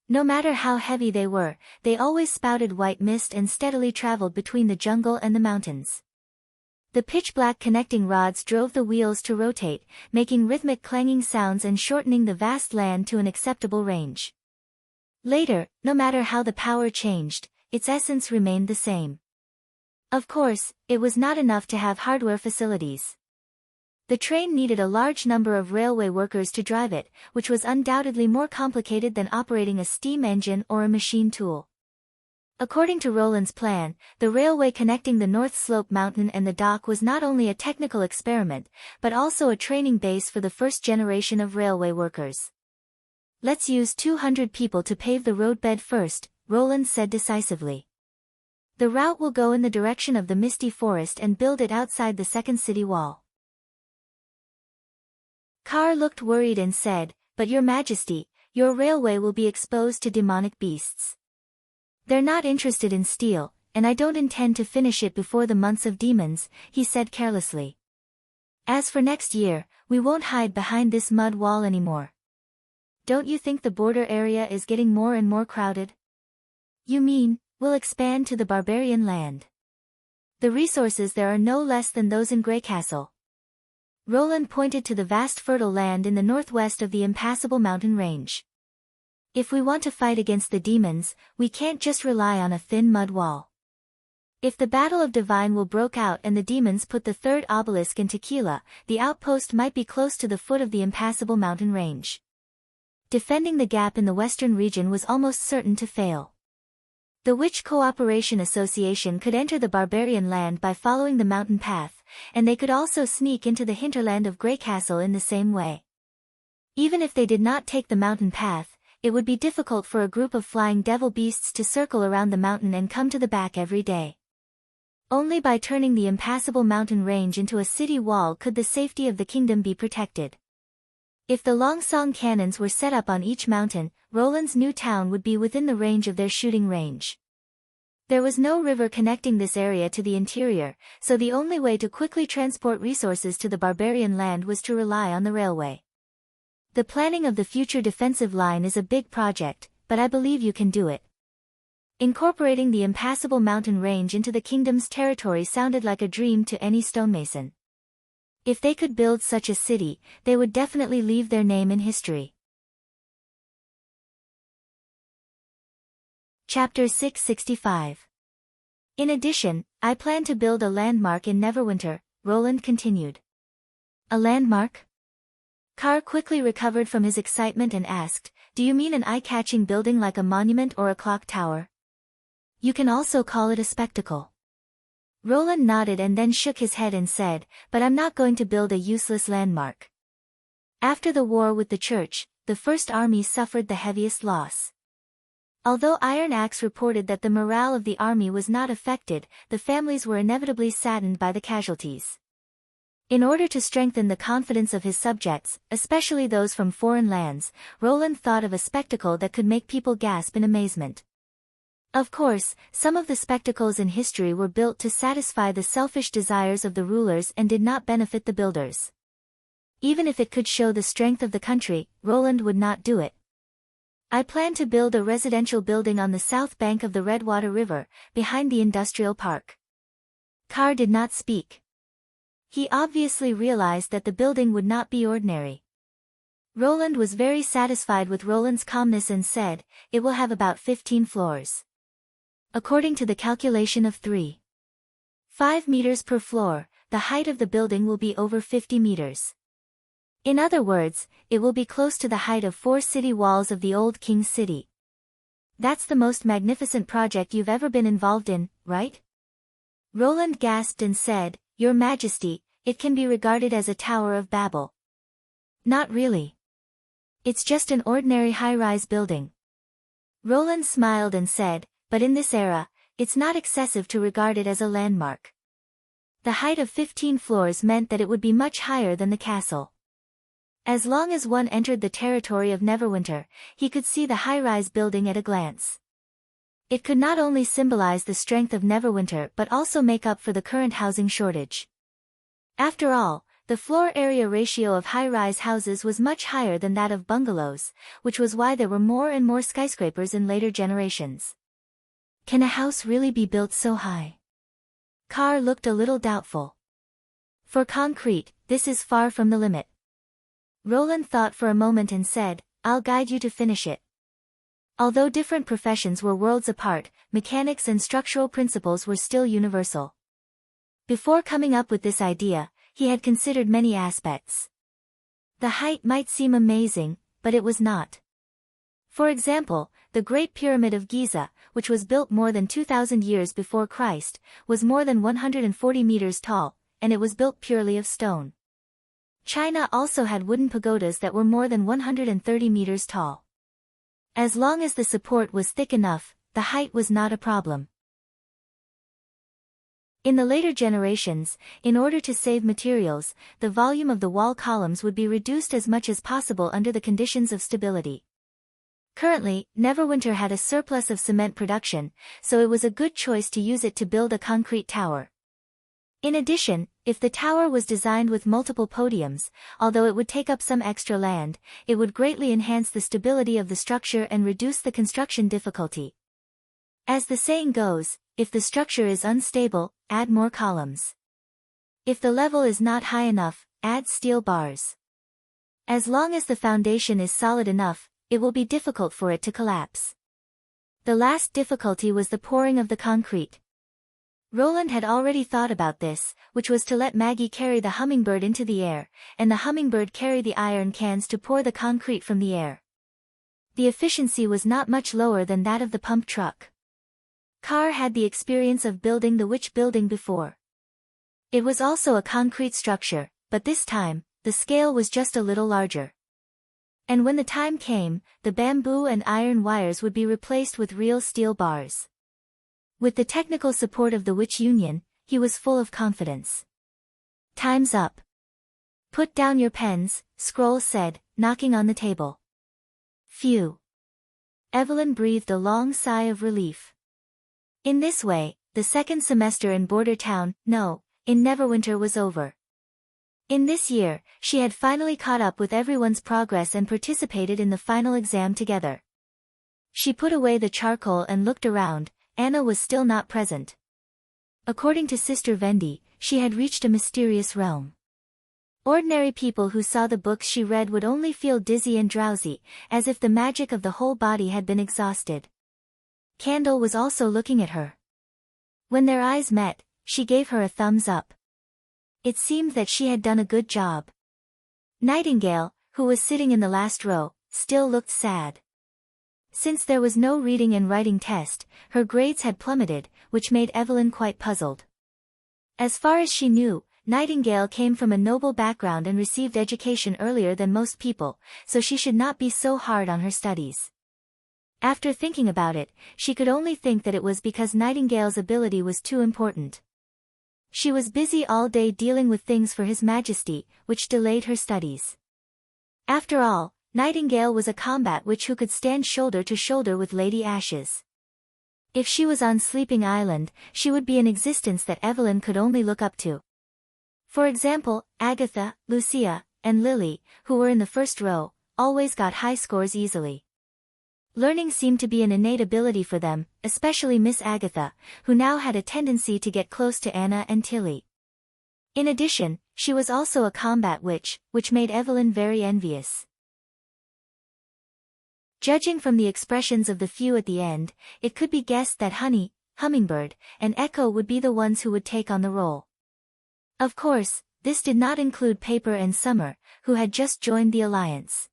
No matter how heavy they were, they always spouted white mist and steadily traveled between the jungle and the mountains. The pitch-black connecting rods drove the wheels to rotate, making rhythmic clanging sounds and shortening the vast land to an acceptable range. Later, no matter how the power changed, its essence remained the same. Of course, it was not enough to have hardware facilities. The train needed a large number of railway workers to drive it, which was undoubtedly more complicated than operating a steam engine or a machine tool. According to Roland's plan, the railway connecting the North Slope Mountain and the dock was not only a technical experiment, but also a training base for the first generation of railway workers. Let's use 200 people to pave the roadbed first, Roland said decisively. The route will go in the direction of the misty forest and build it outside the second city wall. Carr looked worried and said, but Your Majesty, your railway will be exposed to demonic beasts. They're not interested in steel, and I don't intend to finish it before the months of demons, he said carelessly. As for next year, we won't hide behind this mud wall anymore. Don't you think the border area is getting more and more crowded? You mean, we'll expand to the barbarian land. The resources there are no less than those in Greycastle. Roland pointed to the vast fertile land in the northwest of the impassable mountain range. If we want to fight against the demons, we can't just rely on a thin mud wall. If the Battle of Divine Will broke out and the demons put the third obelisk in Tequila, the outpost might be close to the foot of the impassable mountain range. Defending the gap in the western region was almost certain to fail. The Witch Cooperation Association could enter the barbarian land by following the mountain path, and they could also sneak into the hinterland of Greycastle in the same way. Even if they did not take the mountain path, it would be difficult for a group of flying devil beasts to circle around the mountain and come to the back every day. Only by turning the impassable mountain range into a city wall could the safety of the kingdom be protected. If the Longsong cannons were set up on each mountain, Roland's new town would be within the range of their shooting range. There was no river connecting this area to the interior, so the only way to quickly transport resources to the barbarian land was to rely on the railway. The planning of the future defensive line is a big project, but I believe you can do it. Incorporating the impassable mountain range into the kingdom's territory sounded like a dream to any stonemason. If they could build such a city, they would definitely leave their name in history. Chapter 665. In addition, I plan to build a landmark in Neverwinter, Roland continued. A landmark? Carr quickly recovered from his excitement and asked, do you mean an eye-catching building like a monument or a clock tower? You can also call it a spectacle. Roland nodded and then shook his head and said, but I'm not going to build a useless landmark. After the war with the church, the First Army suffered the heaviest loss. Although Iron Axe reported that the morale of the army was not affected, the families were inevitably saddened by the casualties. In order to strengthen the confidence of his subjects, especially those from foreign lands, Roland thought of a spectacle that could make people gasp in amazement. Of course, some of the spectacles in history were built to satisfy the selfish desires of the rulers and did not benefit the builders. Even if it could show the strength of the country, Roland would not do it. I plan to build a residential building on the south bank of the Redwater River, behind the industrial park. Carr did not speak. He obviously realized that the building would not be ordinary. Roland was very satisfied with Roland's calmness and said, it will have about 15 floors. According to the calculation of 3.5 meters per floor, the height of the building will be over 50 meters. In other words, it will be close to the height of 4 city walls of the old King's City. That's the most magnificent project you've ever been involved in, right? Roland gasped and said, Your Majesty, it can be regarded as a Tower of Babel. Not really. It's just an ordinary high-rise building. Roland smiled and said, but in this era, it's not excessive to regard it as a landmark. The height of 15 floors meant that it would be much higher than the castle. As long as one entered the territory of Neverwinter, he could see the high-rise building at a glance. It could not only symbolize the strength of Neverwinter but also make up for the current housing shortage. After all, the floor area ratio of high-rise houses was much higher than that of bungalows, which was why there were more and more skyscrapers in later generations. Can a house really be built so high? Carr looked a little doubtful. For concrete, this is far from the limit. Roland thought for a moment and said, I'll guide you to finish it. Although different professions were worlds apart, mechanics and structural principles were still universal. Before coming up with this idea, he had considered many aspects. The height might seem amazing, but it was not. For example, the Great Pyramid of Giza, which was built more than 2,000 years before Christ, was more than 140 meters tall, and it was built purely of stone. China also had wooden pagodas that were more than 130 meters tall. As long as the support was thick enough, the height was not a problem. In the later generations, in order to save materials, the volume of the wall columns would be reduced as much as possible under the conditions of stability. Currently, Neverwinter had a surplus of cement production, so it was a good choice to use it to build a concrete tower. In addition, if the tower was designed with multiple podiums, although it would take up some extra land, it would greatly enhance the stability of the structure and reduce the construction difficulty. As the saying goes, if the structure is unstable, add more columns. If the level is not high enough, add steel bars. As long as the foundation is solid enough, it will be difficult for it to collapse. The last difficulty was the pouring of the concrete. Roland had already thought about this, which was to let Maggie carry the hummingbird into the air, and the hummingbird carry the iron cans to pour the concrete from the air. The efficiency was not much lower than that of the pump truck. Carr had the experience of building the Witch Building before. It was also a concrete structure, but this time, the scale was just a little larger. And when the time came, the bamboo and iron wires would be replaced with real steel bars. With the technical support of the Witch Union, he was full of confidence. Time's up. Put down your pens, Scroll said, knocking on the table. Phew. Evelyn breathed a long sigh of relief. In this way, the second semester in Border Town, in Neverwinter was over. In this year, she had finally caught up with everyone's progress and participated in the final exam together. She put away the charcoal and looked around. Anna was still not present. According to Sister Vendi, she had reached a mysterious realm. Ordinary people who saw the books she read would only feel dizzy and drowsy, as if the magic of the whole body had been exhausted. Candle was also looking at her. When their eyes met, she gave her a thumbs up. It seemed that she had done a good job. Nightingale, who was sitting in the last row, still looked sad. Since there was no reading and writing test, her grades had plummeted, which made Evelyn quite puzzled. As far as she knew, Nightingale came from a noble background and received education earlier than most people, so she should not be so hard on her studies. After thinking about it, she could only think that it was because Nightingale's ability was too important. She was busy all day dealing with things for His Majesty, which delayed her studies. After all, Nightingale was a combat witch who could stand shoulder to shoulder with Lady Ashes. If she was on Sleeping Island, she would be an existence that Evelyn could only look up to. For example, Agatha, Lucia, and Lily, who were in the first row, always got high scores easily. Learning seemed to be an innate ability for them, especially Miss Agatha, who now had a tendency to get close to Anna and Tilly. In addition, she was also a combat witch, which made Evelyn very envious. Judging from the expressions of the few at the end, it could be guessed that Honey, Hummingbird, and Echo would be the ones who would take on the role. Of course, this did not include Paper and Summer, who had just joined the alliance.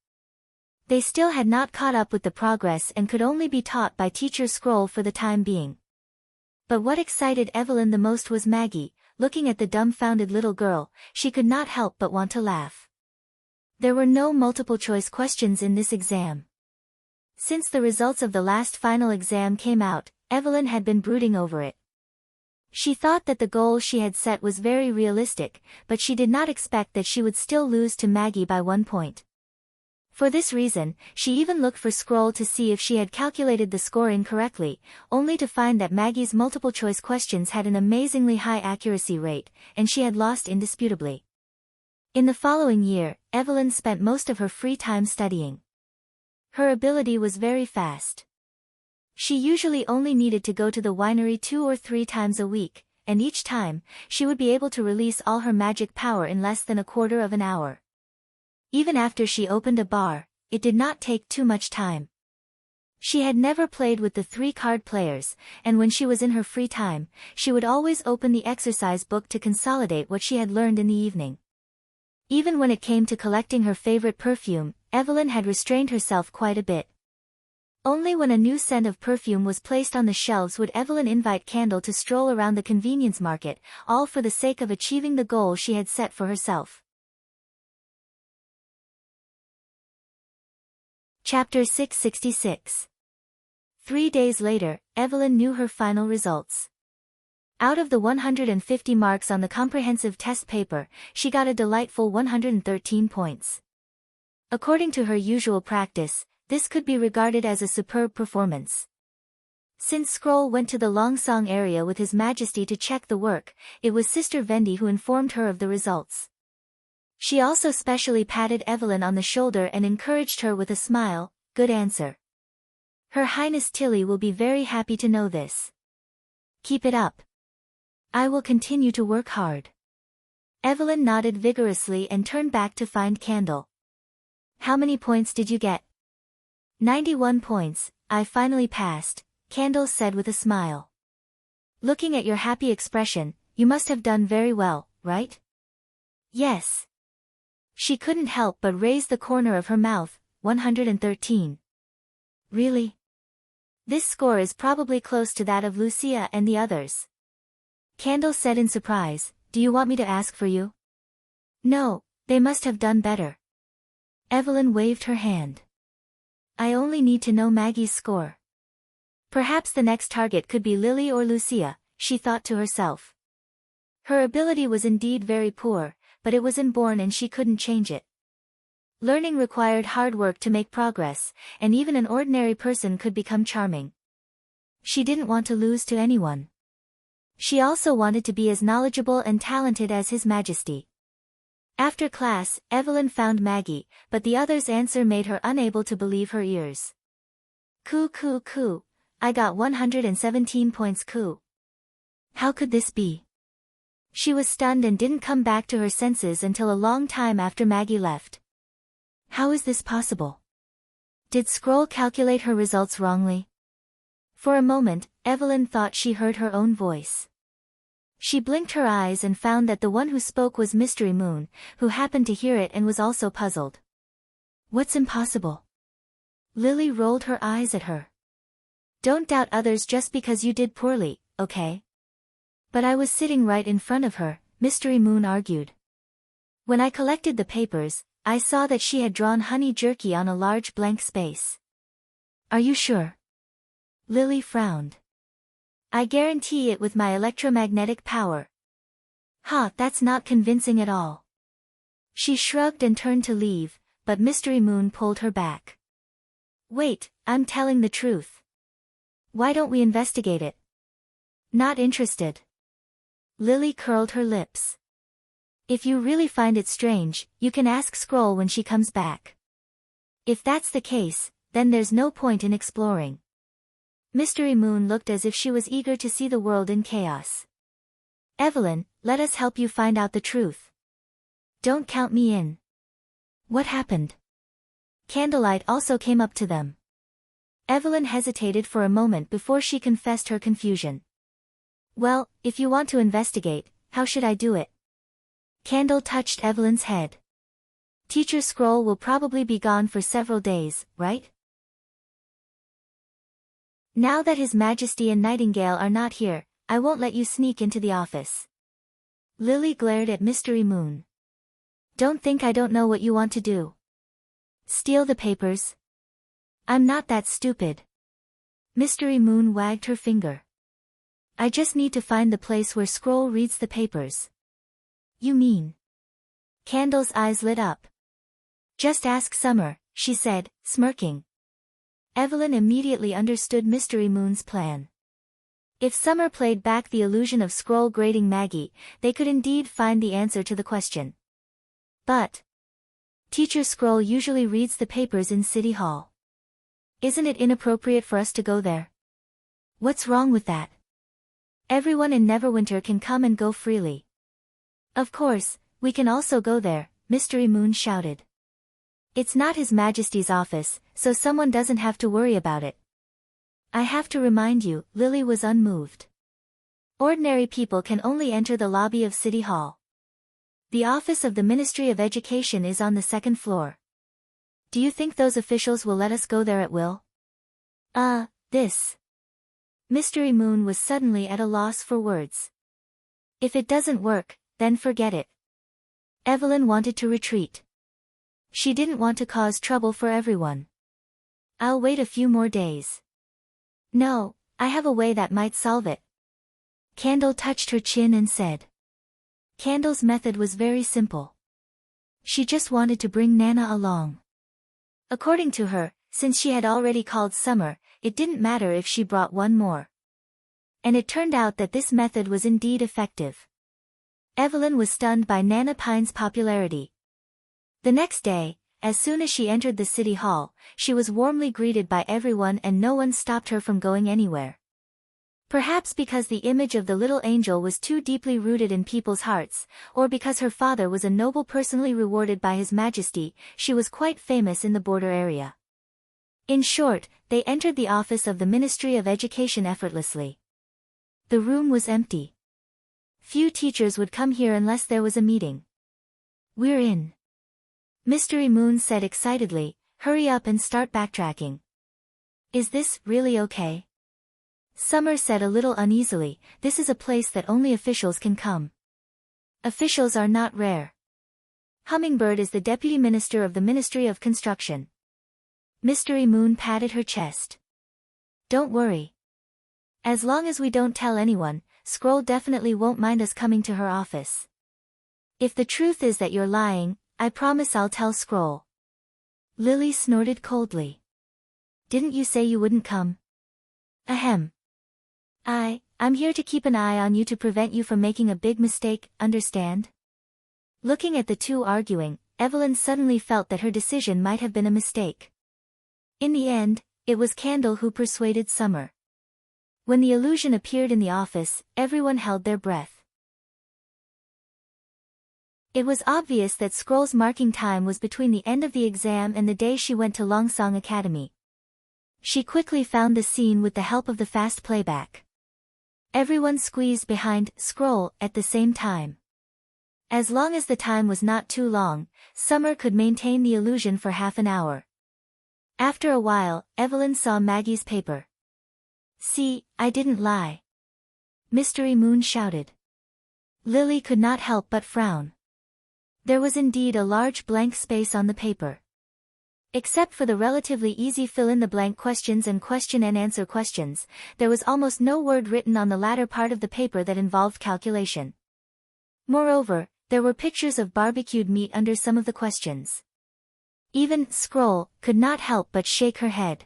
They still had not caught up with the progress and could only be taught by Teacher Scroll for the time being. But what excited Evelyn the most was Maggie. Looking at the dumbfounded little girl, she could not help but want to laugh. There were no multiple-choice questions in this exam. Since the results of the last final exam came out, Evelyn had been brooding over it. She thought that the goal she had set was very realistic, but she did not expect that she would still lose to Maggie by 1 point. For this reason, she even looked for Scroll to see if she had calculated the score incorrectly, only to find that Maggie's multiple-choice questions had an amazingly high accuracy rate, and she had lost indisputably. In the following year, Evelyn spent most of her free time studying. Her ability was very fast. She usually only needed to go to the winery 2 or 3 times a week, and each time, she would be able to release all her magic power in less than a quarter of an hour. Even after she opened a bar, it did not take too much time. She had never played with the 3-card players, and when she was in her free time, she would always open the exercise book to consolidate what she had learned in the evening. Even when it came to collecting her favorite perfume, Evelyn had restrained herself quite a bit. Only when a new scent of perfume was placed on the shelves would Evelyn invite Candle to stroll around the convenience market, all for the sake of achieving the goal she had set for herself. Chapter 666. 3 days later, Evelyn knew her final results. Out of the 150 marks on the comprehensive test paper, she got a delightful 113 points. According to her usual practice, this could be regarded as a superb performance. Since Scroll went to the Longsong area with His Majesty to check the work, it was Sister Vendi who informed her of the results. She also specially patted Evelyn on the shoulder and encouraged her with a smile. Good answer. Her Highness Tilly will be very happy to know this. Keep it up. I will continue to work hard. Evelyn nodded vigorously and turned back to find Candle. How many points did you get? 91 points, I finally passed, Candle said with a smile. Looking at your happy expression, you must have done very well, right? Yes. She couldn't help but raise the corner of her mouth. 113. Really? This score is probably close to that of Lucia and the others. Candle said in surprise, do you want me to ask for you? No, they must have done better. Evelyn waved her hand. I only need to know Maggie's score. Perhaps the next target could be Lily or Lucia, she thought to herself. Her ability was indeed very poor, but it was inborn and she couldn't change it. Learning required hard work to make progress, and even an ordinary person could become charming. She didn't want to lose to anyone. She also wanted to be as knowledgeable and talented as His Majesty. After class, Evelyn found Maggie, but the other's answer made her unable to believe her ears. Coo. I got 117 points coo. How could this be? She was stunned and didn't come back to her senses until a long time after Maggie left. How is this possible? Did Scroll calculate her results wrongly? For a moment, Evelyn thought she heard her own voice. She blinked her eyes and found that the one who spoke was Mystery Moon, who happened to hear it and was also puzzled. What's impossible? Lily rolled her eyes at her. Don't doubt others just because you did poorly, okay? But I was sitting right in front of her, Mystery Moon argued. When I collected the papers, I saw that she had drawn honey jerky on a large blank space. Are you sure? Lily frowned. I guarantee it with my electromagnetic power. That's not convincing at all. She shrugged and turned to leave, but Mystery Moon pulled her back. Wait, I'm telling the truth. Why don't we investigate it? Not interested. Lily curled her lips. If you really find it strange, you can ask Scroll when she comes back. If that's the case, then there's no point in exploring. Mystery Moon looked as if she was eager to see the world in chaos. Evelyn, let us help you find out the truth. Don't count me in. What happened? Candlelight also came up to them. Evelyn hesitated for a moment before she confessed her confusion. Well, if you want to investigate, how should I do it? Candle touched Evelyn's head. Teacher Scroll will probably be gone for several days, right? Now that His Majesty and Nightingale are not here, I won't let you sneak into the office. Lily glared at Mystery Moon. Don't think I don't know what you want to do. Steal the papers? I'm not that stupid. Mystery Moon wagged her finger. I just need to find the place where Scroll reads the papers. You mean? Candle's eyes lit up. Just ask Summer, she said, smirking. Evelyn immediately understood Mystery Moon's plan. If Summer played back the illusion of Scroll grading Maggie, they could indeed find the answer to the question. But Teacher Scroll usually reads the papers in City Hall. Isn't it inappropriate for us to go there? What's wrong with that? Everyone in Neverwinter can come and go freely. Of course, we can also go there, Mystery Moon shouted. It's not His Majesty's office, so someone doesn't have to worry about it. I have to remind you, Lily was unmoved. Ordinary people can only enter the lobby of City Hall. The office of the Ministry of Education is on the second floor. Do you think those officials will let us go there at will? This. Mystery Moon was suddenly at a loss for words. If it doesn't work, then forget it. Evelyn wanted to retreat. She didn't want to cause trouble for everyone. I'll wait a few more days. No, I have a way that might solve it. Candle touched her chin and said. Candle's method was very simple. She just wanted to bring Nana along. According to her, since she had already called Summer, it didn't matter if she brought one more. And it turned out that this method was indeed effective. Evelyn was stunned by Nana Pine's popularity. The next day, as soon as she entered the City Hall, she was warmly greeted by everyone and no one stopped her from going anywhere. Perhaps because the image of the little angel was too deeply rooted in people's hearts, or because her father was a noble personally rewarded by His Majesty, she was quite famous in the border area. In short, they entered the office of the Ministry of Education effortlessly. The room was empty. Few teachers would come here unless there was a meeting. We're in. Mystery Moon said excitedly, hurry up and start backtracking. Is this really okay? Summer said a little uneasily, this is a place that only officials can come. Officials are not rare. Hummingbird is the Deputy Minister of the Ministry of Construction. Mystery Moon patted her chest. Don't worry. As long as we don't tell anyone, Scroll definitely won't mind us coming to her office. If the truth is that you're lying, I promise I'll tell Scroll. Lily snorted coldly. Didn't you say you wouldn't come? Ahem. I'm here to keep an eye on you to prevent you from making a big mistake, understand? Looking at the two arguing, Evelyn suddenly felt that her decision might have been a mistake. In the end, it was Candle who persuaded Summer. When the illusion appeared in the office, everyone held their breath. It was obvious that Scroll's marking time was between the end of the exam and the day she went to Longsong Academy. She quickly found the scene with the help of the fast playback. Everyone squeezed behind Scroll at the same time. As long as the time was not too long, Summer could maintain the illusion for half an hour. After a while, Evelyn saw Maggie's paper. "See, I didn't lie," Mystery Moon shouted. Lily could not help but frown. There was indeed a large blank space on the paper. Except for the relatively easy fill-in-the-blank questions and question-and-answer questions, there was almost no word written on the latter part of the paper that involved calculation. Moreover, there were pictures of barbecued meat under some of the questions. Even Scroll could not help but shake her head.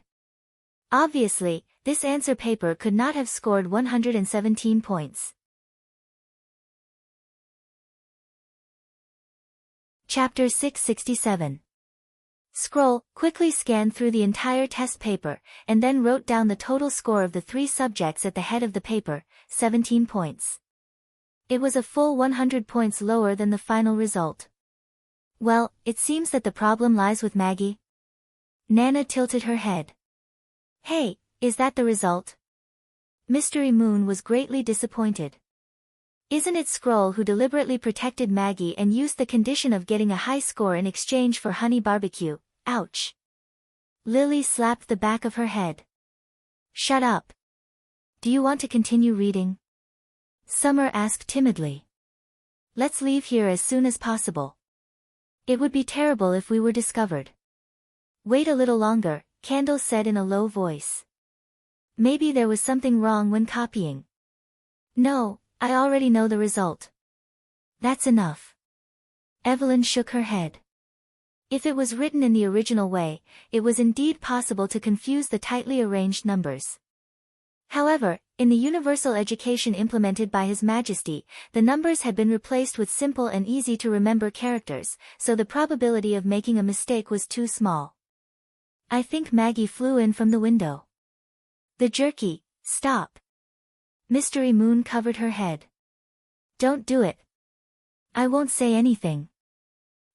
Obviously, this answer paper could not have scored 117 points. Chapter 667. Scroll quickly scanned through the entire test paper, and then wrote down the total score of the 3 subjects at the head of the paper, 17 points. It was a full 100 points lower than the final result. Well, it seems that the problem lies with Maggie. Nana tilted her head. Hey, is that the result? Mystery Moon was greatly disappointed. Isn't it Scroll who deliberately protected Maggie and used the condition of getting a high score in exchange for honey barbecue? Ouch. Lily slapped the back of her head. Shut up. Do you want to continue reading? Summer asked timidly. Let's leave here as soon as possible. It would be terrible if we were discovered. Wait a little longer, Candle said in a low voice. Maybe there was something wrong when copying. No, I already know the result. That's enough. Evelyn shook her head. If it was written in the original way, it was indeed possible to confuse the tightly arranged numbers. However, in the universal education implemented by His Majesty, the numbers had been replaced with simple and easy-to-remember characters, so the probability of making a mistake was too small. I think Maggie flew in from the window. The jerky, stop. Mystery Moon covered her head. Don't do it. I won't say anything.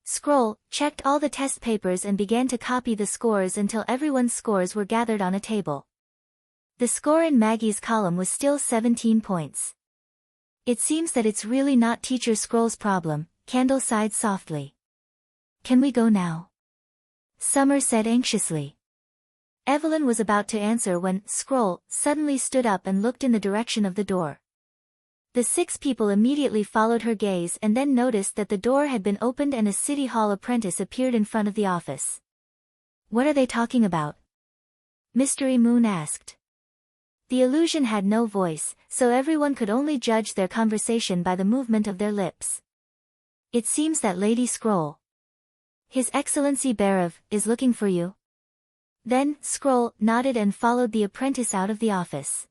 Scroll checked all the test papers and began to copy the scores until everyone's scores were gathered on a table. The score in Maggie's column was still 17 points. It seems that it's really not Teacher Scroll's problem, Candle sighed softly. Can we go now? Summer said anxiously. Evelyn was about to answer when Scroll suddenly stood up and looked in the direction of the door. The 6 people immediately followed her gaze and then noticed that the door had been opened and a City Hall apprentice appeared in front of the office. What are they talking about? Mystery Moon asked. The illusion had no voice, so everyone could only judge their conversation by the movement of their lips. It seems that Lady Scroll, His Excellency Barev, is looking for you. Then Scroll nodded and followed the apprentice out of the office.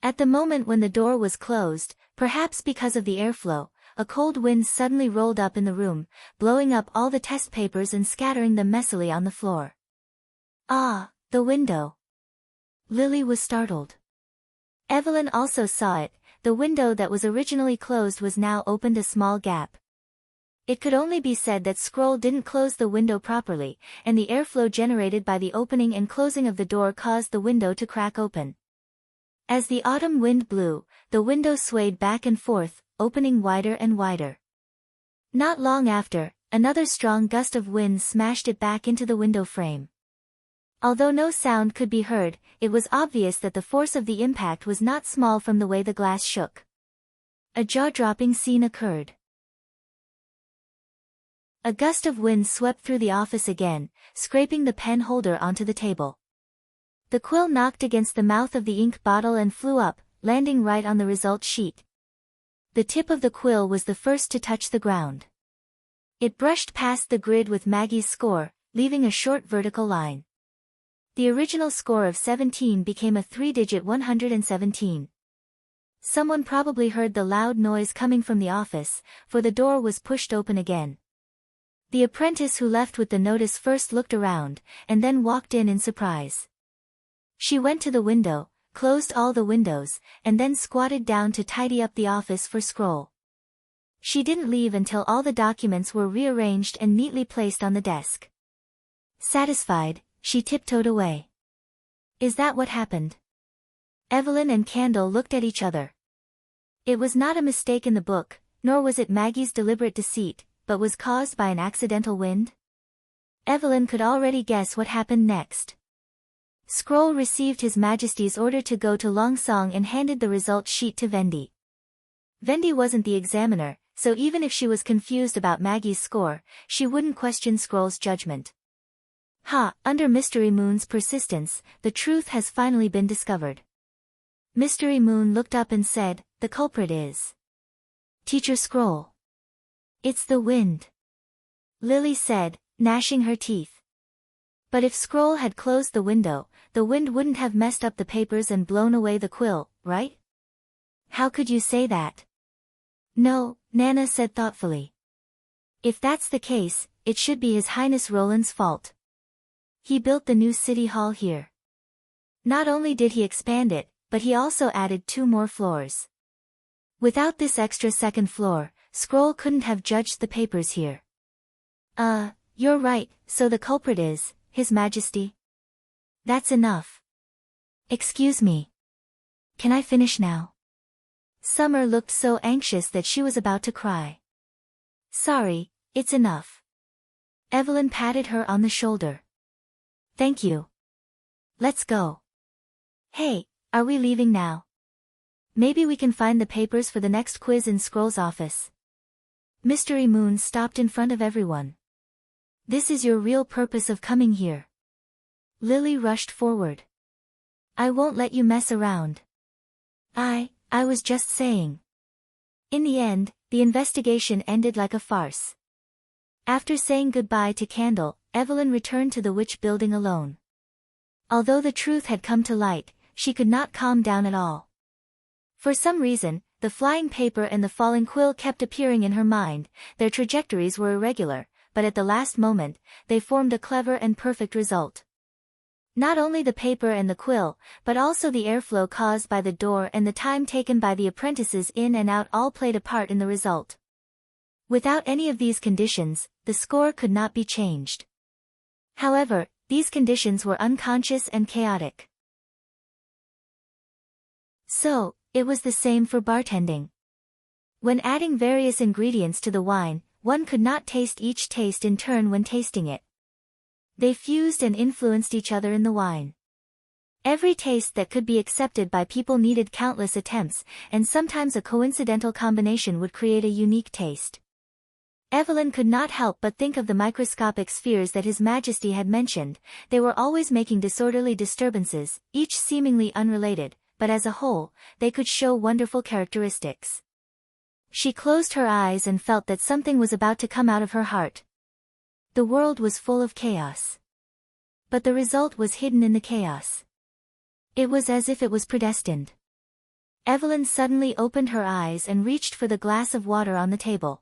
At the moment when the door was closed, perhaps because of the airflow, a cold wind suddenly rolled up in the room, blowing up all the test papers and scattering them messily on the floor. Ah, the window. Lily was startled. Evelyn also saw it. The window that was originally closed was now opened a small gap. It could only be said that Scroll didn't close the window properly, and the airflow generated by the opening and closing of the door caused the window to crack open. As the autumn wind blew, the window swayed back and forth, opening wider and wider. Not long after, another strong gust of wind smashed it back into the window frame. Although no sound could be heard, it was obvious that the force of the impact was not small from the way the glass shook. A jaw-dropping scene occurred. A gust of wind swept through the office again, scraping the pen holder onto the table. The quill knocked against the mouth of the ink bottle and flew up, landing right on the result sheet. The tip of the quill was the first to touch the ground. It brushed past the grid with Maggie's score, leaving a short vertical line. The original score of 17 became a 3-digit 117. Someone probably heard the loud noise coming from the office, for the door was pushed open again. The apprentice who left with the notice first looked around, and then walked in surprise. She went to the window, closed all the windows, and then squatted down to tidy up the office for Scroll. She didn't leave until all the documents were rearranged and neatly placed on the desk. Satisfied, she tiptoed away. Is that what happened? Evelyn and Candle looked at each other. It was not a mistake in the book, nor was it Maggie's deliberate deceit, but was caused by an accidental wind? Evelyn could already guess what happened next. Scroll received His Majesty's order to go to Longsong and handed the result sheet to Vendi. Vendi wasn't the examiner, so even if she was confused about Maggie's score, she wouldn't question Scroll's judgment. Under Mystery Moon's persistence, the truth has finally been discovered. Mystery Moon looked up and said, the culprit is Teacher Scroll. It's the wind. Lily said, gnashing her teeth. But if Scroll had closed the window, the wind wouldn't have messed up the papers and blown away the quill, right? How could you say that? No, Nana said thoughtfully. If that's the case, it should be His Highness Roland's fault. He built the new city hall here. Not only did he expand it, but he also added 2 more floors. Without this extra second floor, Scroll couldn't have judged the papers here. You're right, so the culprit is His Majesty? That's enough. Excuse me. Can I finish now? Summer looked so anxious that she was about to cry. Sorry, it's enough. Evelyn patted her on the shoulder. Thank you. Let's go. Hey, are we leaving now? Maybe we can find the papers for the next quiz in Scroll's office. Mystery Moon stopped in front of everyone. This is your real purpose of coming here. Lily rushed forward. I won't let you mess around. I was just saying. In the end, the investigation ended like a farce. After saying goodbye to Candle, Evelyn returned to the witch building alone. Although the truth had come to light, she could not calm down at all. For some reason, the flying paper and the falling quill kept appearing in her mind. Their trajectories were irregular, but at the last moment, they formed a clever and perfect result. Not only the paper and the quill, but also the airflow caused by the door and the time taken by the apprentices in and out all played a part in the result. Without any of these conditions, the score could not be changed. However, these conditions were unconscious and chaotic. So, it was the same for bartending. When adding various ingredients to the wine, one could not taste each taste in turn when tasting it. They fused and influenced each other in the wine. Every taste that could be accepted by people needed countless attempts, and sometimes a coincidental combination would create a unique taste. Evelyn could not help but think of the microscopic spheres that His Majesty had mentioned. They were always making disorderly disturbances, each seemingly unrelated, but as a whole, they could show wonderful characteristics. She closed her eyes and felt that something was about to come out of her heart. The world was full of chaos. But the result was hidden in the chaos. It was as if it was predestined. Evelyn suddenly opened her eyes and reached for the glass of water on the table.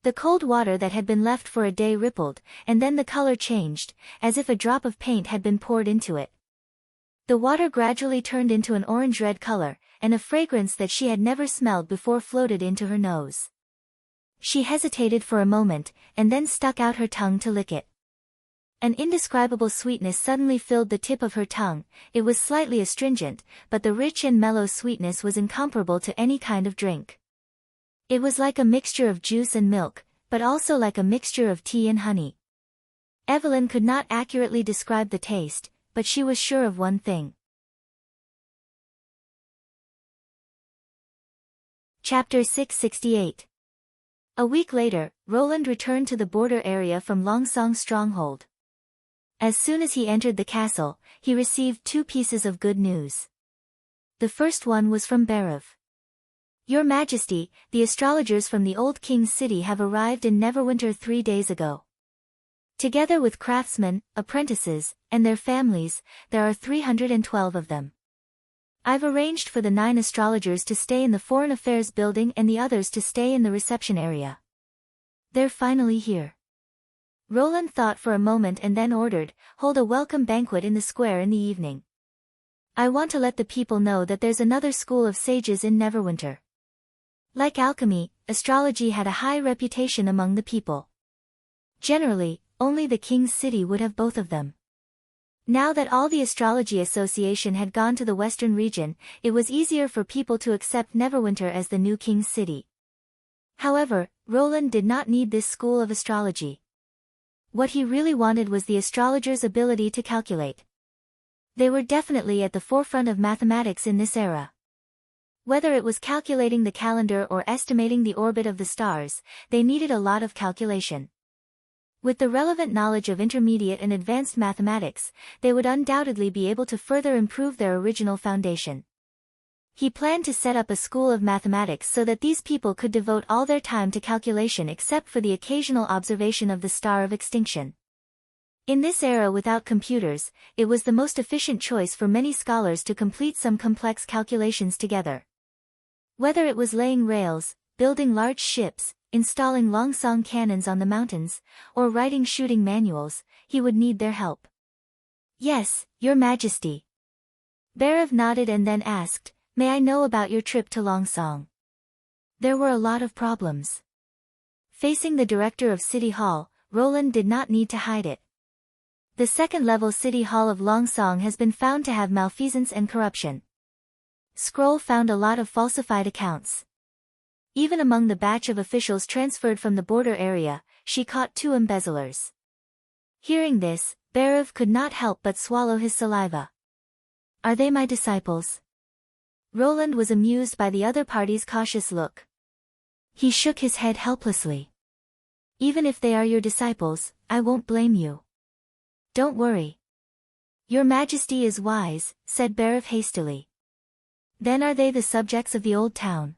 The cold water that had been left for a day rippled, and then the color changed, as if a drop of paint had been poured into it. The water gradually turned into an orange-red color, and a fragrance that she had never smelled before floated into her nose. She hesitated for a moment, and then stuck out her tongue to lick it. An indescribable sweetness suddenly filled the tip of her tongue. It was slightly astringent, but the rich and mellow sweetness was incomparable to any kind of drink. It was like a mixture of juice and milk, but also like a mixture of tea and honey. Evelyn could not accurately describe the taste, but she was sure of one thing. Chapter 668. A week later, Roland returned to the border area from Longsong's stronghold. As soon as he entered the castle, he received 2 pieces of good news. The first one was from Berev. Your Majesty, the astrologers from the Old King's City have arrived in Neverwinter 3 days ago. Together with craftsmen, apprentices, and their families, there are 312 of them. I've arranged for the 9 astrologers to stay in the Foreign Affairs building and the others to stay in the reception area. They're finally here. Roland thought for a moment and then ordered, hold a welcome banquet in the square in the evening. I want to let the people know that there's another school of sages in Neverwinter. Like alchemy, astrology had a high reputation among the people. Generally, only the king's city would have both of them. Now that all the astrology association had gone to the western region, it was easier for people to accept Neverwinter as the new king's city. However, Roland did not need this school of astrology. What he really wanted was the astrologer's ability to calculate. They were definitely at the forefront of mathematics in this era. Whether it was calculating the calendar or estimating the orbit of the stars, they needed a lot of calculation. With the relevant knowledge of intermediate and advanced mathematics, they would undoubtedly be able to further improve their original foundation. He planned to set up a school of mathematics so that these people could devote all their time to calculation except for the occasional observation of the star of extinction. In this era without computers, it was the most efficient choice for many scholars to complete some complex calculations together. Whether it was laying rails, building large ships, installing long-song cannons on the mountains, or writing shooting manuals, he would need their help. Yes, Your Majesty. Berev nodded and then asked, "May I know about your trip to Longsong?" There were a lot of problems. Facing the director of City Hall, Roland did not need to hide it. The second-level City Hall of Longsong has been found to have malfeasance and corruption. Scroll found a lot of falsified accounts. Even among the batch of officials transferred from the border area, she caught 2 embezzlers. Hearing this, Berev could not help but swallow his saliva. Are they my disciples? Roland was amused by the other party's cautious look. He shook his head helplessly. Even if they are your disciples, I won't blame you. Don't worry. Your Majesty is wise, said Berev hastily. Then are they the subjects of the old town?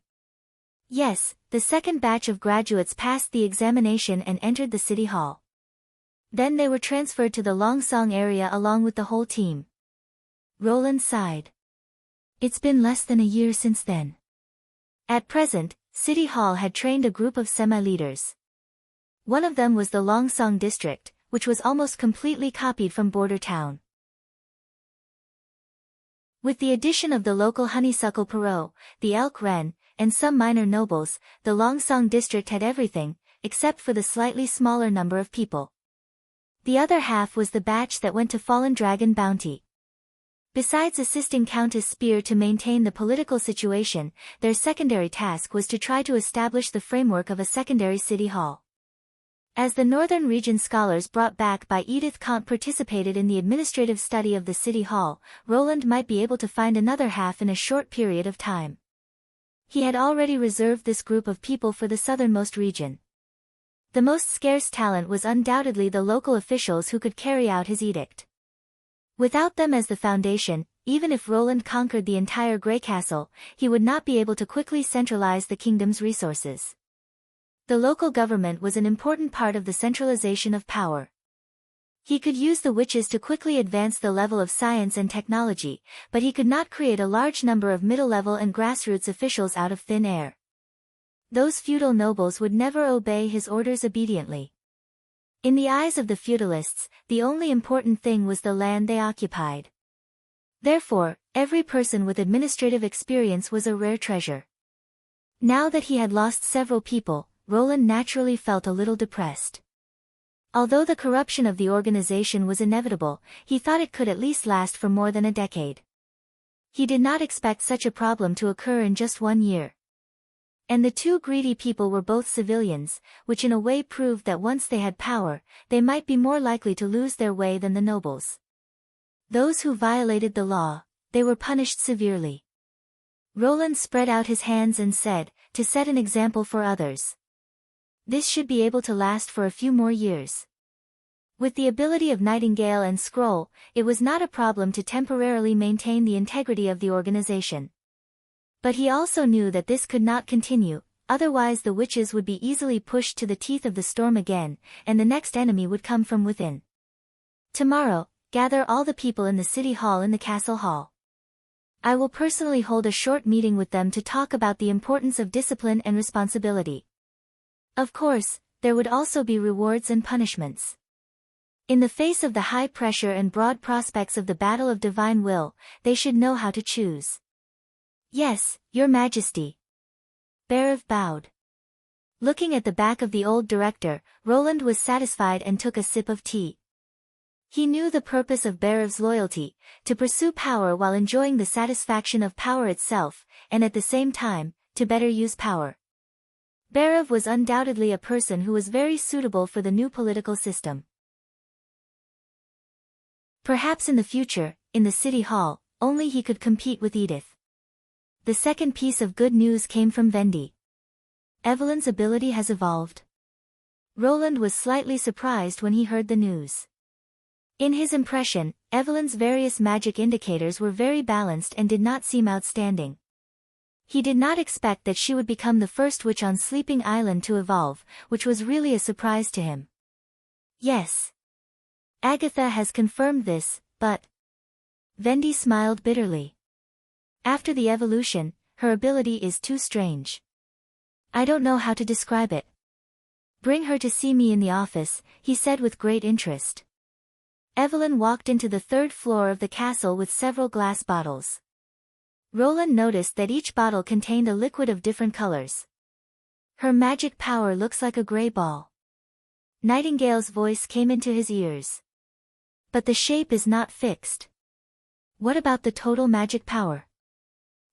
Yes, the second batch of graduates passed the examination and entered the city hall. Then they were transferred to the Longsong area along with the whole team. Roland sighed. It's been less than a year since then. At present, City Hall had trained a group of semi-leaders. One of them was the Longsong district, which was almost completely copied from Border Town. With the addition of the local honeysuckle Perot, the elk wren, and some minor nobles, the Longsong district had everything, except for the slightly smaller number of people. The other half was the batch that went to Fallen Dragon Bounty. Besides assisting Countess Spear to maintain the political situation, their secondary task was to try to establish the framework of a secondary city hall. As the Northern Region scholars brought back by Edith Comte participated in the administrative study of the city hall, Roland might be able to find another half in a short period of time. He had already reserved this group of people for the southernmost region. The most scarce talent was undoubtedly the local officials who could carry out his edict. Without them as the foundation, even if Roland conquered the entire Grey Castle, he would not be able to quickly centralize the kingdom's resources. The local government was an important part of the centralization of power. He could use the witches to quickly advance the level of science and technology, but he could not create a large number of middle-level and grassroots officials out of thin air. Those feudal nobles would never obey his orders obediently. In the eyes of the feudalists, the only important thing was the land they occupied. Therefore, every person with administrative experience was a rare treasure. Now that he had lost several people, Roland naturally felt a little depressed. Although the corruption of the organization was inevitable, he thought it could at least last for more than a decade. He did not expect such a problem to occur in just 1 year. And the 2 greedy people were both civilians, which in a way proved that once they had power, they might be more likely to lose their way than the nobles. Those who violated the law, they were punished severely. Roland spread out his hands and said, to set an example for others. This should be able to last for a few more years. With the ability of Nightingale and Scroll, it was not a problem to temporarily maintain the integrity of the organization. But he also knew that this could not continue, otherwise the witches would be easily pushed to the teeth of the storm again, and the next enemy would come from within. Tomorrow, gather all the people in the city hall in the castle hall. I will personally hold a short meeting with them to talk about the importance of discipline and responsibility. Of course, there would also be rewards and punishments. In the face of the high pressure and broad prospects of the battle of divine will, they should know how to choose. Yes, Your Majesty. Berev bowed. Looking at the back of the old director, Roland was satisfied and took a sip of tea. He knew the purpose of Berev's loyalty, to pursue power while enjoying the satisfaction of power itself, and at the same time, to better use power. Berev was undoubtedly a person who was very suitable for the new political system. Perhaps in the future, in the city hall, only he could compete with Edith. The second piece of good news came from Vendi. Evelyn's ability has evolved. Roland was slightly surprised when he heard the news. In his impression, Evelyn's various magic indicators were very balanced and did not seem outstanding. He did not expect that she would become the first witch on Sleeping Island to evolve, which was really a surprise to him. Yes. Agatha has confirmed this, but... Vendi smiled bitterly. After the evolution, her ability is too strange. I don't know how to describe it. Bring her to see me in the office, he said with great interest. Evelyn walked into the third floor of the castle with several glass bottles. Roland noticed that each bottle contained a liquid of different colors. Her magic power looks like a gray ball. Nightingale's voice came into his ears. But the shape is not fixed. What about the total magic power?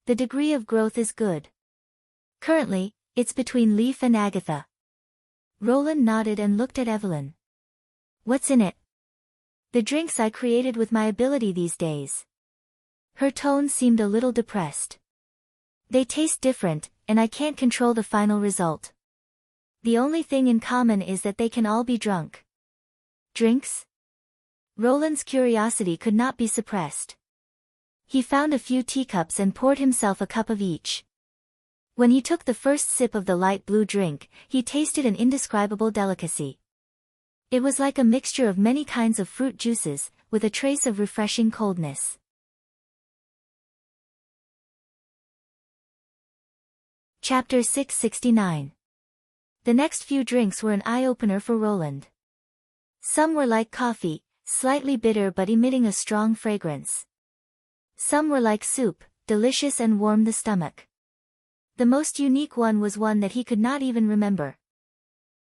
The degree of growth is good. Currently, it's between Leaf and Agatha. Roland nodded and looked at Evelyn. What's in it? The drinks I created with my ability these days. Her tone seemed a little depressed. They taste different, and I can't control the final result. The only thing in common is that they can all be drunk. Drinks? Roland's curiosity could not be suppressed. He found a few teacups and poured himself a cup of each. When he took the first sip of the light blue drink, he tasted an indescribable delicacy. It was like a mixture of many kinds of fruit juices, with a trace of refreshing coldness. Chapter 669. The next few drinks were an eye-opener for Roland. Some were like coffee, slightly bitter but emitting a strong fragrance. Some were like soup, delicious and warmed the stomach. The most unique one was one that he could not even remember.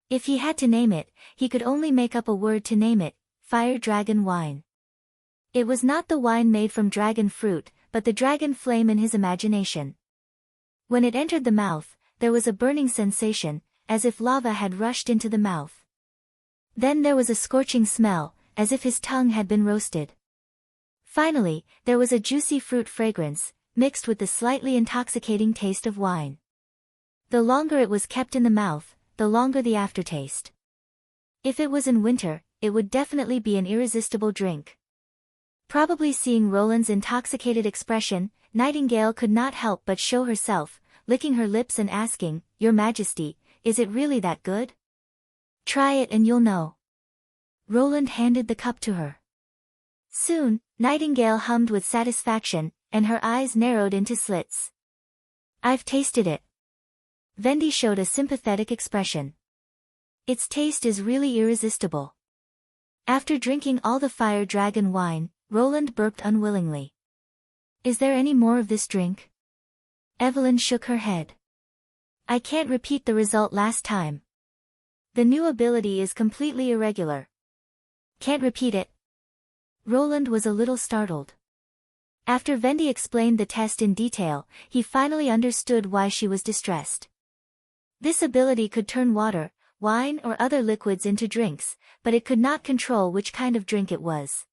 If he had to name it, he could only make up a word to name it: Fire Dragon Wine. It was not the wine made from dragon fruit, but the dragon flame in his imagination. When it entered the mouth, there was a burning sensation, as if lava had rushed into the mouth. Then there was a scorching smell, as if his tongue had been roasted. Finally, there was a juicy fruit fragrance, mixed with the slightly intoxicating taste of wine. The longer it was kept in the mouth, the longer the aftertaste. If it was in winter, it would definitely be an irresistible drink. Probably seeing Roland's intoxicated expression, Nightingale could not help but show herself, licking her lips and asking, "Your Majesty, is it really that good? Try it and you'll know." Roland handed the cup to her. Soon, Nightingale hummed with satisfaction, and her eyes narrowed into slits. "I've tasted it." Vendi showed a sympathetic expression. "Its taste is really irresistible." After drinking all the Fire Dragon wine, Roland burped unwillingly. "Is there any more of this drink?" Evelyn shook her head. "I can't repeat the result last time. The new ability is completely irregular." "Can't repeat it?" Roland was a little startled. After Vendi explained the test in detail, he finally understood why she was distressed. This ability could turn water, wine or other liquids into drinks, but it could not control which kind of drink it was.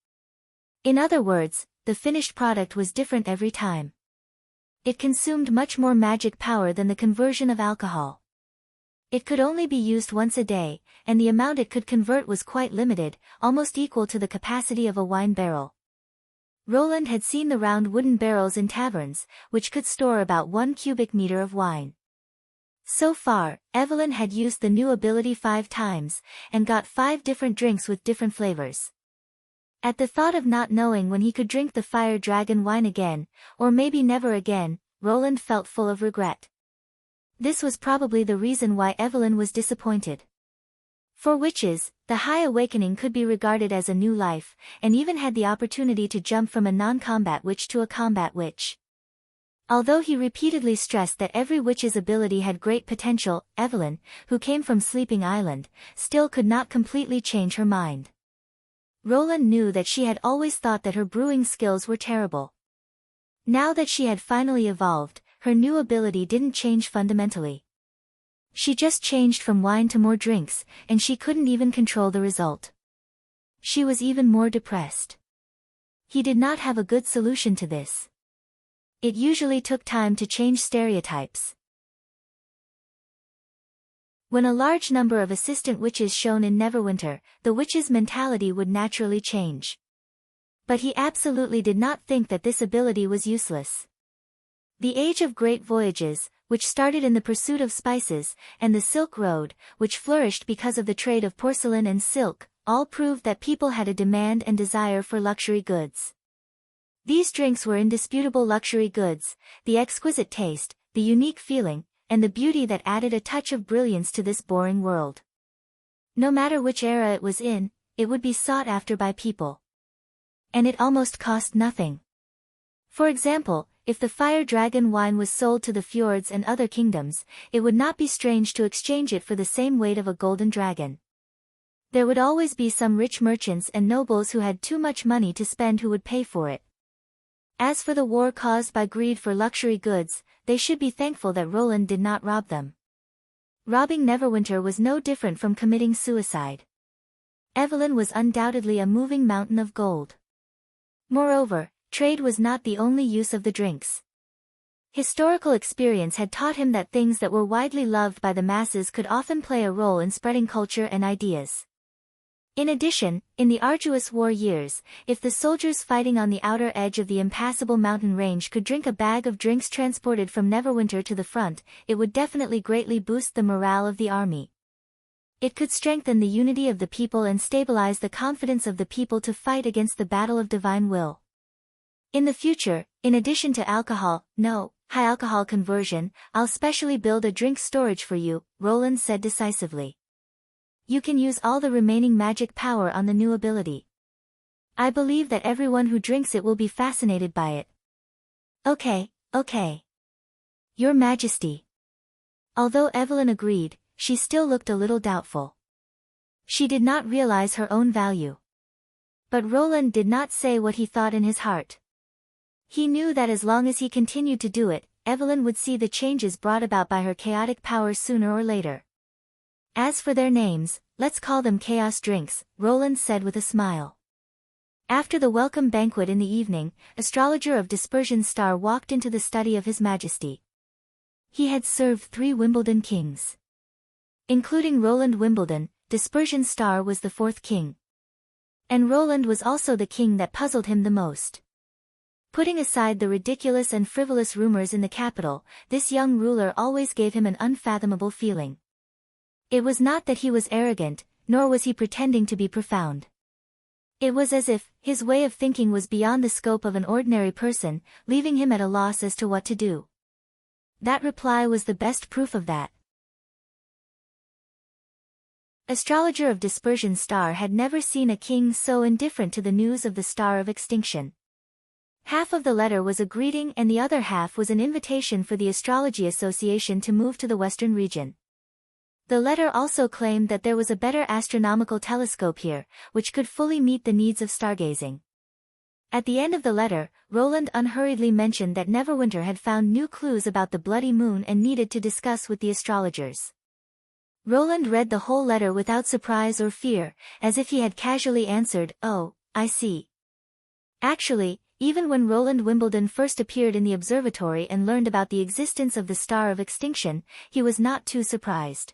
In other words, the finished product was different every time. It consumed much more magic power than the conversion of alcohol. It could only be used once a day, and the amount it could convert was quite limited, almost equal to the capacity of a wine barrel. Roland had seen the round wooden barrels in taverns, which could store about 1 cubic meter of wine. So far, Evelyn had used the new ability 5 times, and got 5 different drinks with different flavors. At the thought of not knowing when he could drink the Fire Dragon wine again, or maybe never again, Roland felt full of regret. This was probably the reason why Evelyn was disappointed. For witches, the High Awakening could be regarded as a new life, and even had the opportunity to jump from a non-combat witch to a combat witch. Although he repeatedly stressed that every witch's ability had great potential, Evelyn, who came from Sleeping Island, still could not completely change her mind. Roland knew that she had always thought that her brewing skills were terrible. Now that she had finally evolved, her new ability didn't change fundamentally. She just changed from wine to more drinks, and she couldn't even control the result. She was even more depressed. He did not have a good solution to this. It usually took time to change stereotypes. When a large number of assistant witches shone in Neverwinter, the witch's mentality would naturally change. But he absolutely did not think that this ability was useless. The Age of Great Voyages, which started in the pursuit of spices, and the Silk Road, which flourished because of the trade of porcelain and silk, all proved that people had a demand and desire for luxury goods. These drinks were indisputable luxury goods, the exquisite taste, the unique feeling, and the beauty that added a touch of brilliance to this boring world. No matter which era it was in, it would be sought after by people. And it almost cost nothing. For example, if the Fire Dragon wine was sold to the fjords and other kingdoms, it would not be strange to exchange it for the same weight of a golden dragon. There would always be some rich merchants and nobles who had too much money to spend who would pay for it. As for the war caused by greed for luxury goods, they should be thankful that Roland did not rob them. Robbing Neverwinter was no different from committing suicide. Evelyn was undoubtedly a moving mountain of gold. Moreover, trade was not the only use of the drinks. Historical experience had taught him that things that were widely loved by the masses could often play a role in spreading culture and ideas. In addition, in the arduous war years, if the soldiers fighting on the outer edge of the impassable mountain range could drink a bag of drinks transported from Neverwinter to the front, it would definitely greatly boost the morale of the army. It could strengthen the unity of the people and stabilize the confidence of the people to fight against the battle of divine will. In the future, in addition to high alcohol conversion, I'll specially build a drink storage for you, Roland said decisively. You can use all the remaining magic power on the new ability. I believe that everyone who drinks it will be fascinated by it. Okay. Your Majesty. Although Evelyn agreed, she still looked a little doubtful. She did not realize her own value. But Roland did not say what he thought in his heart. He knew that as long as he continued to do it, Evelyn would see the changes brought about by her chaotic power sooner or later. As for their names, let's call them Chaos Drinks, Roland said with a smile. After the welcome banquet in the evening, Astrologer of Dispersion Star walked into the study of His Majesty. He had served 3 Wimbledon kings. Including Roland Wimbledon, Dispersion Star was the 4th king. And Roland was also the king that puzzled him the most. Putting aside the ridiculous and frivolous rumors in the capital, this young ruler always gave him an unfathomable feeling. It was not that he was arrogant, nor was he pretending to be profound. It was as if his way of thinking was beyond the scope of an ordinary person, leaving him at a loss as to what to do. That reply was the best proof of that. Astrologer of Dispersion Star had never seen a king so indifferent to the news of the Star of Extinction. Half of the letter was a greeting and the other half was an invitation for the Astrology Association to move to the Western region. The letter also claimed that there was a better astronomical telescope here, which could fully meet the needs of stargazing. At the end of the letter, Roland unhurriedly mentioned that Neverwinter had found new clues about the bloody moon and needed to discuss with the astrologers. Roland read the whole letter without surprise or fear, as if he had casually answered, "Oh, I see." Actually, even when Roland Wimbledon first appeared in the observatory and learned about the existence of the Star of Extinction, he was not too surprised.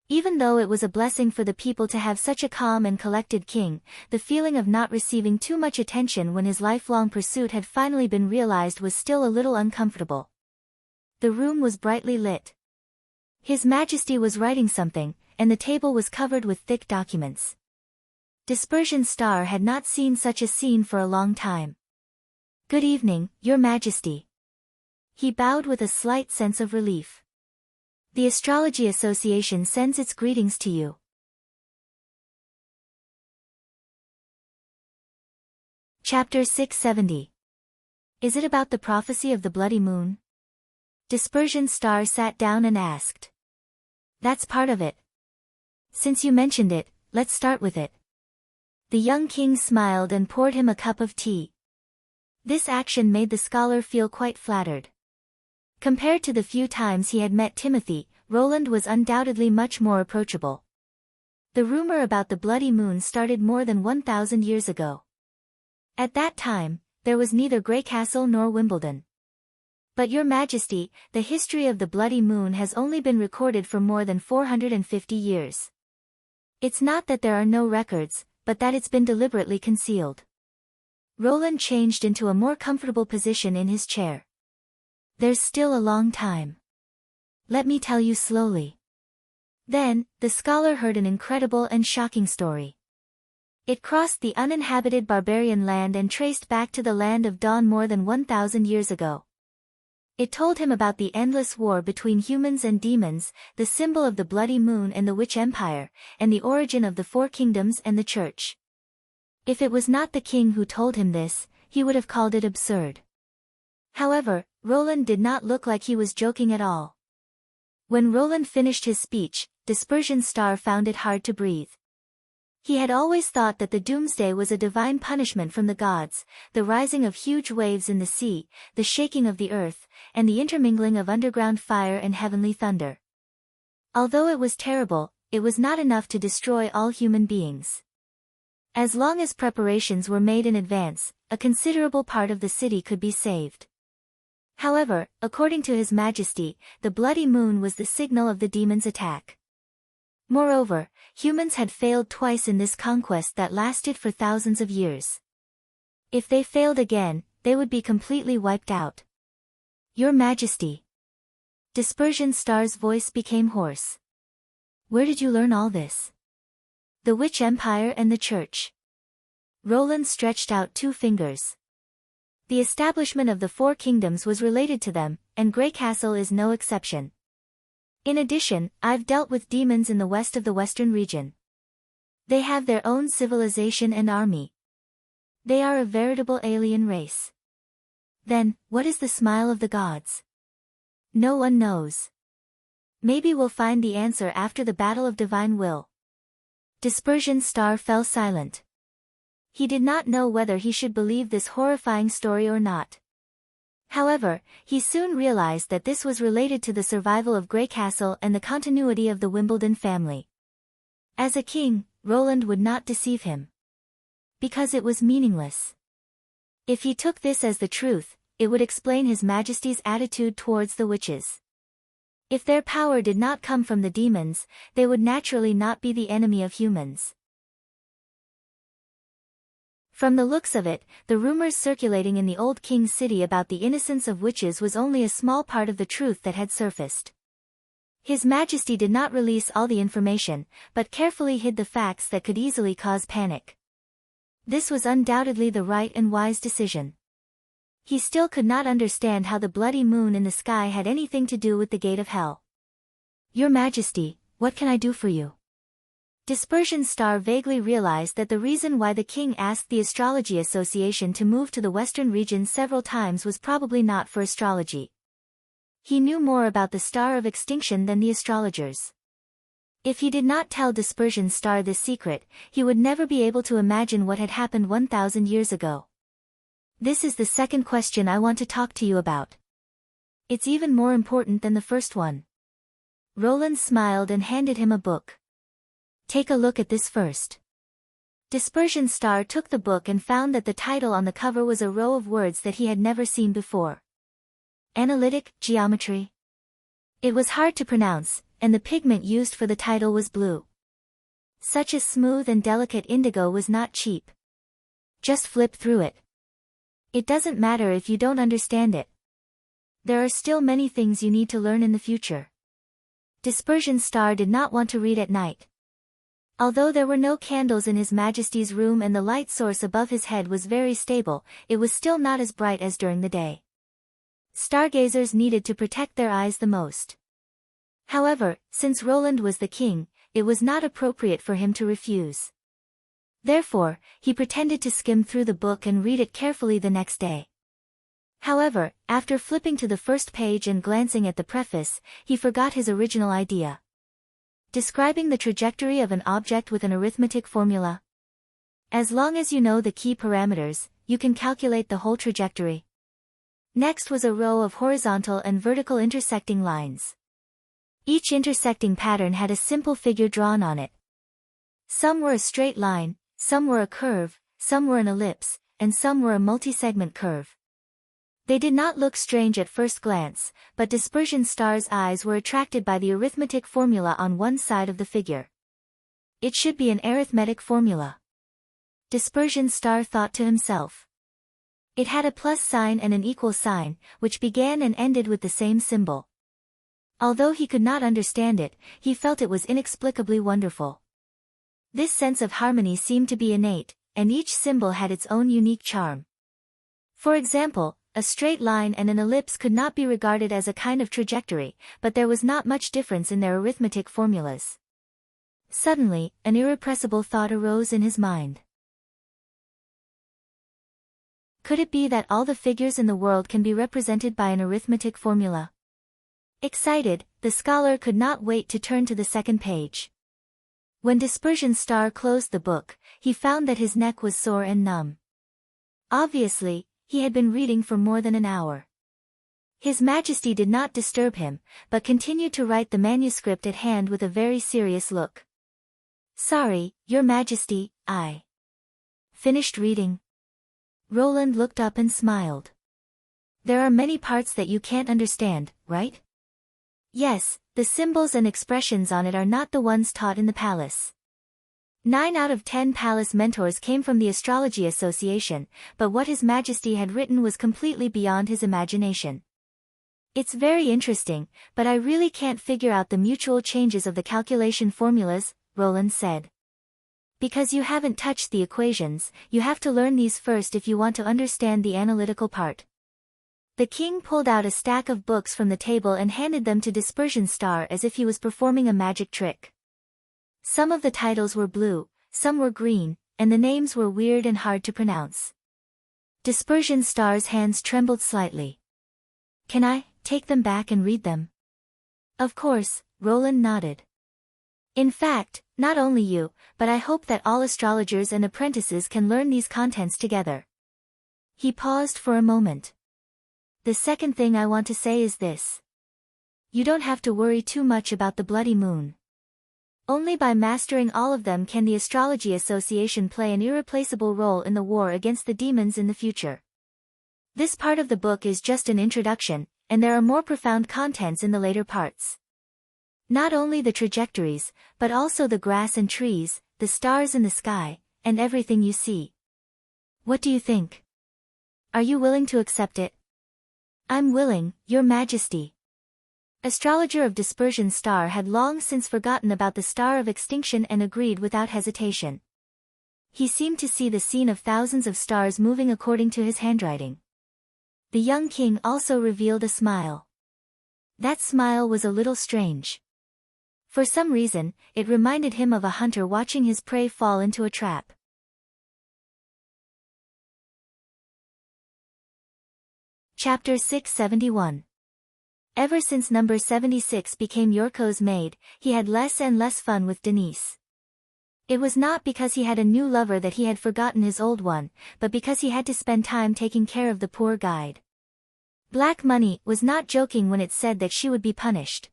Even though it was a blessing for the people to have such a calm and collected king, the feeling of not receiving too much attention when his lifelong pursuit had finally been realized was still a little uncomfortable. The room was brightly lit. His Majesty was writing something, and the table was covered with thick documents. Dispersion Star had not seen such a scene for a long time. "Good evening, Your Majesty." He bowed with a slight sense of relief. "The Astrology Association sends its greetings to you." Chapter 670. Is it about the prophecy of the bloody moon? Dispersion Star sat down and asked. That's part of it. Since you mentioned it, let's start with it. The young king smiled and poured him a cup of tea. This action made the scholar feel quite flattered. Compared to the few times he had met Timothy, Roland was undoubtedly much more approachable. The rumor about the bloody moon started more than 1,000 years ago. At that time, there was neither Grey Castle nor Wimbledon. But your majesty, the history of the bloody moon has only been recorded for more than 450 years. It's not that there are no records, but that it's been deliberately concealed. Roland changed into a more comfortable position in his chair. There's still a long time. Let me tell you slowly. Then, the scholar heard an incredible and shocking story. It crossed the uninhabited barbarian land and traced back to the land of Dawn more than 1,000 years ago. It told him about the endless war between humans and demons, the symbol of the bloody moon and the witch empire, and the origin of the four kingdoms and the church. If it was not the king who told him this, he would have called it absurd. However, Roland did not look like he was joking at all. When Roland finished his speech, Dispersion Star found it hard to breathe. He had always thought that the doomsday was a divine punishment from the gods, the rising of huge waves in the sea, the shaking of the earth, and the intermingling of underground fire and heavenly thunder. Although it was terrible, it was not enough to destroy all human beings. As long as preparations were made in advance, a considerable part of the city could be saved. However, according to His Majesty, the bloody moon was the signal of the demon's attack. Moreover, humans had failed twice in this conquest that lasted for thousands of years. If they failed again, they would be completely wiped out. Your Majesty. Dispersion Star's voice became hoarse. Where did you learn all this? The Witch Empire and the Church. Roland stretched out 2 fingers. The establishment of the four kingdoms was related to them, and Grey Castle is no exception. In addition, I've dealt with demons in the west of the Western region. They have their own civilization and army. They are a veritable alien race. Then, what is the smile of the gods? No one knows. Maybe we'll find the answer after the Battle of Divine Will. Dispersion Star fell silent. He did not know whether he should believe this horrifying story or not. However, he soon realized that this was related to the survival of Grey Castle and the continuity of the Wimbledon family. As a king, Roland would not deceive him. Because it was meaningless. If he took this as the truth, it would explain His Majesty's attitude towards the witches. If their power did not come from the demons, they would naturally not be the enemy of humans. From the looks of it, the rumors circulating in the old king's city about the innocence of witches was only a small part of the truth that had surfaced. His Majesty did not release all the information, but carefully hid the facts that could easily cause panic. This was undoubtedly the right and wise decision. He still could not understand how the bloody moon in the sky had anything to do with the gate of hell. Your Majesty, what can I do for you? Dispersion Star vaguely realized that the reason why the king asked the Astrology Association to move to the western region several times was probably not for astrology. He knew more about the Star of Extinction than the astrologers. If he did not tell Dispersion Star this secret, he would never be able to imagine what had happened 1,000 years ago. This is the second question I want to talk to you about. It's even more important than the first one. Roland smiled and handed him a book. Take a look at this first. Dispersion Star took the book and found that the title on the cover was a row of words that he had never seen before. Analytic Geometry. It was hard to pronounce, and the pigment used for the title was blue. Such a smooth and delicate indigo was not cheap. Just flip through it. It doesn't matter if you don't understand it. There are still many things you need to learn in the future. Dispersion Star did not want to read at night. Although there were no candles in His Majesty's room and the light source above his head was very stable, it was still not as bright as during the day. Stargazers needed to protect their eyes the most. However, since Roland was the king, it was not appropriate for him to refuse. Therefore, he pretended to skim through the book and read it carefully the next day. However, after flipping to the first page and glancing at the preface, he forgot his original idea. Describing the trajectory of an object with an arithmetic formula. As long as you know the key parameters, you can calculate the whole trajectory. Next was a row of horizontal and vertical intersecting lines. Each intersecting pattern had a simple figure drawn on it. Some were a straight line, some were a curve, some were an ellipse, and some were a multi-segment curve. They did not look strange at first glance, but Dispersion Star's eyes were attracted by the arithmetic formula on one side of the figure. It should be an arithmetic formula. Dispersion Star thought to himself. It had a plus sign and an equal sign, which began and ended with the same symbol. Although he could not understand it, he felt it was inexplicably wonderful. This sense of harmony seemed to be innate, and each symbol had its own unique charm. For example, a straight line and an ellipse could not be regarded as a kind of trajectory, but there was not much difference in their arithmetic formulas. Suddenly, an irrepressible thought arose in his mind. Could it be that all the figures in the world can be represented by an arithmetic formula? Excited, the scholar could not wait to turn to the second page. When Dispersion Star closed the book, he found that his neck was sore and numb. Obviously, he had been reading for more than an hour. His Majesty did not disturb him, but continued to write the manuscript at hand with a very serious look. Sorry, Your Majesty, I finished reading. Roland looked up and smiled. There are many parts that you can't understand, right? Yes, the symbols and expressions on it are not the ones taught in the palace. 9 out of 10 palace mentors came from the Astrology Association, but what His Majesty had written was completely beyond his imagination. It's very interesting, but I really can't figure out the mutual changes of the calculation formulas, Roland said. Because you haven't touched the equations, you have to learn these first if you want to understand the analytical part. The king pulled out a stack of books from the table and handed them to Dispersion Star as if he was performing a magic trick. Some of the titles were blue, some were green, and the names were weird and hard to pronounce. Dispersion Star's hands trembled slightly. Can I take them back and read them? Of course, Roland nodded. In fact, not only you, but I hope that all astrologers and apprentices can learn these contents together. He paused for a moment. The second thing I want to say is this. You don't have to worry too much about the bloody moon. Only by mastering all of them can the Astrology Association play an irreplaceable role in the war against the demons in the future. This part of the book is just an introduction, and there are more profound contents in the later parts. Not only the trajectories, but also the grass and trees, the stars in the sky, and everything you see. What do you think? Are you willing to accept it? I'm willing, Your Majesty. Astrologer of Dispersion Star had long since forgotten about the Star of Extinction and agreed without hesitation. He seemed to see the scene of thousands of stars moving according to his handwriting. The young king also revealed a smile. That smile was a little strange. For some reason, it reminded him of a hunter watching his prey fall into a trap. Chapter 671. Ever since number 76 became Yorko's maid, he had less and less fun with Denise. It was not because he had a new lover that he had forgotten his old one, but because he had to spend time taking care of the poor guide. Black Money was not joking when it said that she would be punished.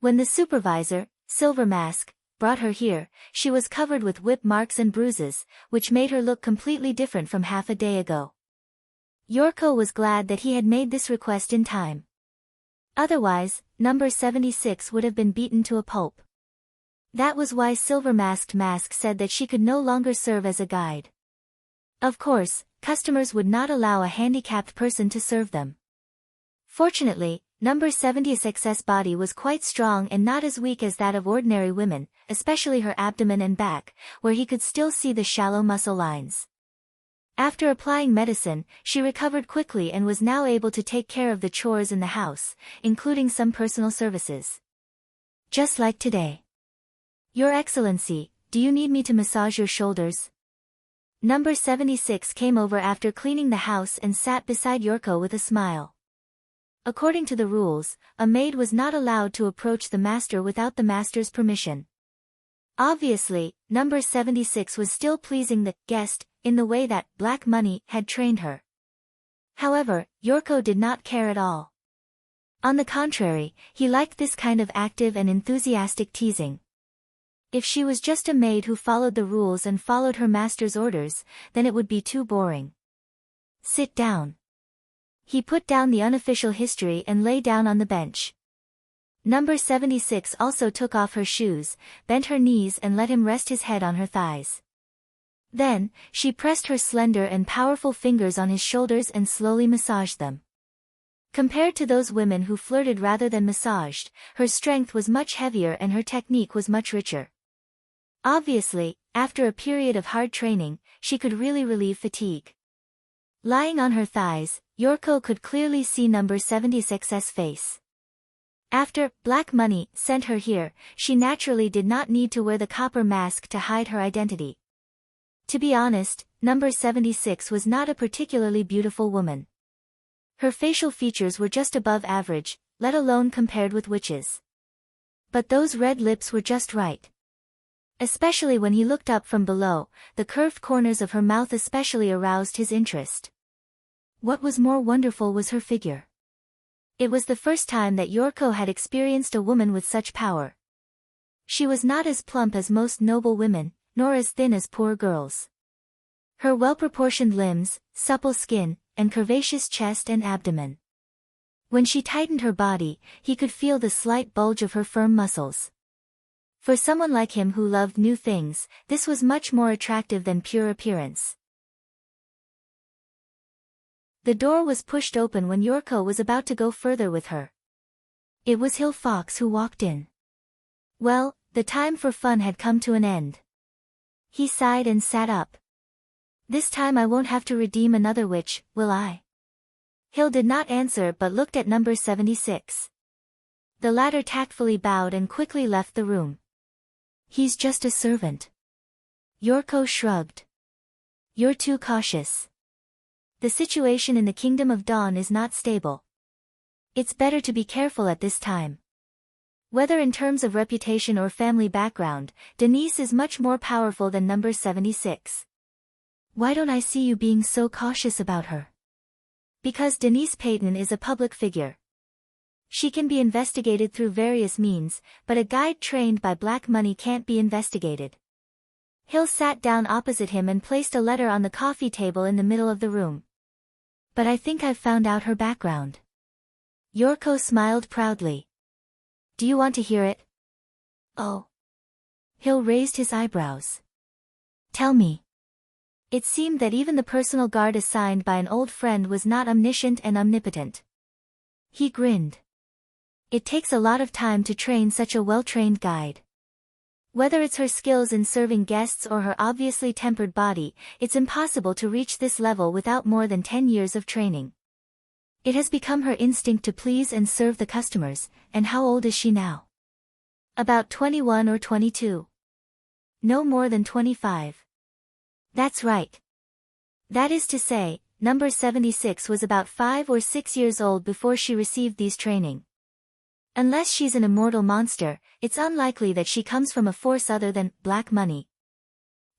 When the supervisor, Silver Mask, brought her here, she was covered with whip marks and bruises, which made her look completely different from half a day ago. Yorko was glad that he had made this request in time. Otherwise, number 76 would have been beaten to a pulp. That was why Silver Masked Mask said that she could no longer serve as a guide. Of course, customers would not allow a handicapped person to serve them. Fortunately, number 76's body was quite strong and not as weak as that of ordinary women, especially her abdomen and back, where he could still see the shallow muscle lines. After applying medicine, she recovered quickly and was now able to take care of the chores in the house, including some personal services. Just like today. Your Excellency, do you need me to massage your shoulders? Number 76 came over after cleaning the house and sat beside Yorko with a smile. According to the rules, a maid was not allowed to approach the master without the master's permission. Obviously, number 76 was still pleasing the guest in the way that Black Money had trained her. However, Yorko did not care at all. On the contrary, he liked this kind of active and enthusiastic teasing. If she was just a maid who followed the rules and followed her master's orders, then it would be too boring. Sit down. He put down the unofficial history and lay down on the bench. Number 76 also took off her shoes, bent her knees and let him rest his head on her thighs. Then, she pressed her slender and powerful fingers on his shoulders and slowly massaged them. Compared to those women who flirted rather than massaged, her strength was much heavier and her technique was much richer. Obviously, after a period of hard training, she could really relieve fatigue. Lying on her thighs, Yorko could clearly see number 76's face. After Black Money sent her here, she naturally did not need to wear the copper mask to hide her identity. To be honest, number 76 was not a particularly beautiful woman. Her facial features were just above average, let alone compared with witches. But those red lips were just right. Especially when he looked up from below, the curved corners of her mouth especially aroused his interest. What was more wonderful was her figure. It was the first time that Yorko had experienced a woman with such power. She was not as plump as most noble women, nor as thin as poor girls. Her well-proportioned limbs, supple skin, and curvaceous chest and abdomen. When she tightened her body, he could feel the slight bulge of her firm muscles. For someone like him who loved new things, this was much more attractive than pure appearance. The door was pushed open when Yorko was about to go further with her. It was Hill Fox who walked in. Well, the time for fun had come to an end. He sighed and sat up. This time I won't have to redeem another witch, will I? Hill did not answer but looked at number 76. The latter tactfully bowed and quickly left the room. He's just a servant. Yorko shrugged. You're too cautious. The situation in the Kingdom of Dawn is not stable. It's better to be careful at this time. Whether in terms of reputation or family background, Denise is much more powerful than number 76. Why don't I see you being so cautious about her? Because Denise Payton is a public figure. She can be investigated through various means, but a guide trained by Black Money can't be investigated. Hill sat down opposite him and placed a letter on the coffee table in the middle of the room. But I think I've found out her background. Yorko smiled proudly. Do you want to hear it? Oh. Hill raised his eyebrows. Tell me. It seemed that even the personal guard assigned by an old friend was not omniscient and omnipotent. He grinned. It takes a lot of time to train such a well-trained guide. Whether it's her skills in serving guests or her obviously tempered body, it's impossible to reach this level without more than 10 years of training. It has become her instinct to please and serve the customers, and how old is she now? About 21 or 22. No more than 25. That's right. That is to say, number 76 was about 5 or 6 years old before she received these training. Unless she's an immortal monster, it's unlikely that she comes from a force other than Black Money.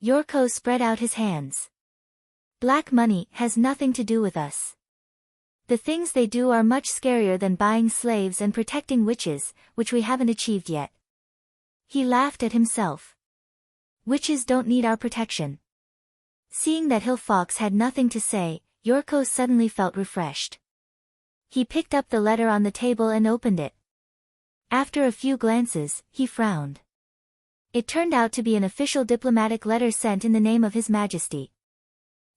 Yorko spread out his hands. Black Money has nothing to do with us. The things they do are much scarier than buying slaves and protecting witches, which we haven't achieved yet. He laughed at himself. Witches don't need our protection. Seeing that Hill Fox had nothing to say, Yorko suddenly felt refreshed. He picked up the letter on the table and opened it. After a few glances, he frowned. It turned out to be an official diplomatic letter sent in the name of His Majesty.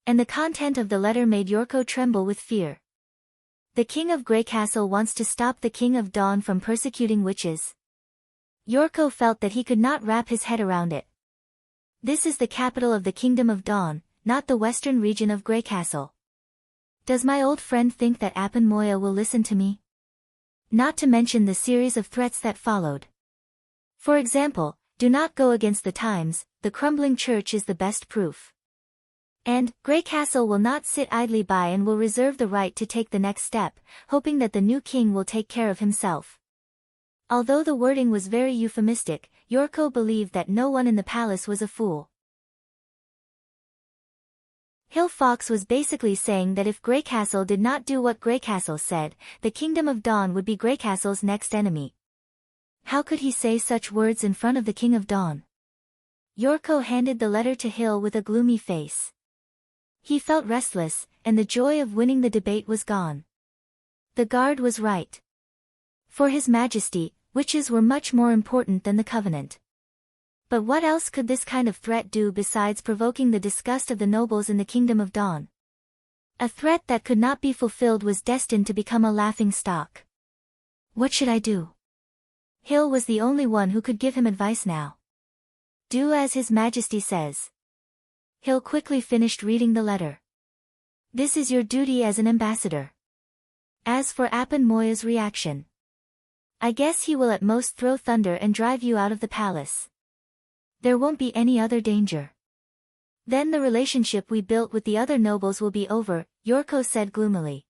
And the content of the letter made Yorko tremble with fear. The King of Grey Castle wants to stop the King of Dawn from persecuting witches. Yorko felt that he could not wrap his head around it. This is the capital of the Kingdom of Dawn, not the western region of Grey Castle. Does my old friend think that Apan Moya will listen to me? Not to mention the series of threats that followed. For example, do not go against the times, the crumbling church is the best proof. And, Grey Castle will not sit idly by and will reserve the right to take the next step, hoping that the new king will take care of himself. Although the wording was very euphemistic, Yorko believed that no one in the palace was a fool. Hill Fox was basically saying that if Grey Castle did not do what Grey Castle said, the Kingdom of Dawn would be Grey Castle's next enemy. How could he say such words in front of the King of Dawn? Yorko handed the letter to Hill with a gloomy face. He felt restless, and the joy of winning the debate was gone. The guard was right. For His Majesty, witches were much more important than the Covenant. But what else could this kind of threat do besides provoking the disgust of the nobles in the Kingdom of Dawn? A threat that could not be fulfilled was destined to become a laughing stock. What should I do? Hill was the only one who could give him advice now. Do as His Majesty says. Hill quickly finished reading the letter. This is your duty as an ambassador. As for Apan Moya's reaction, I guess he will at most throw thunder and drive you out of the palace. There won't be any other danger. Then the relationship we built with the other nobles will be over, Yorko said gloomily.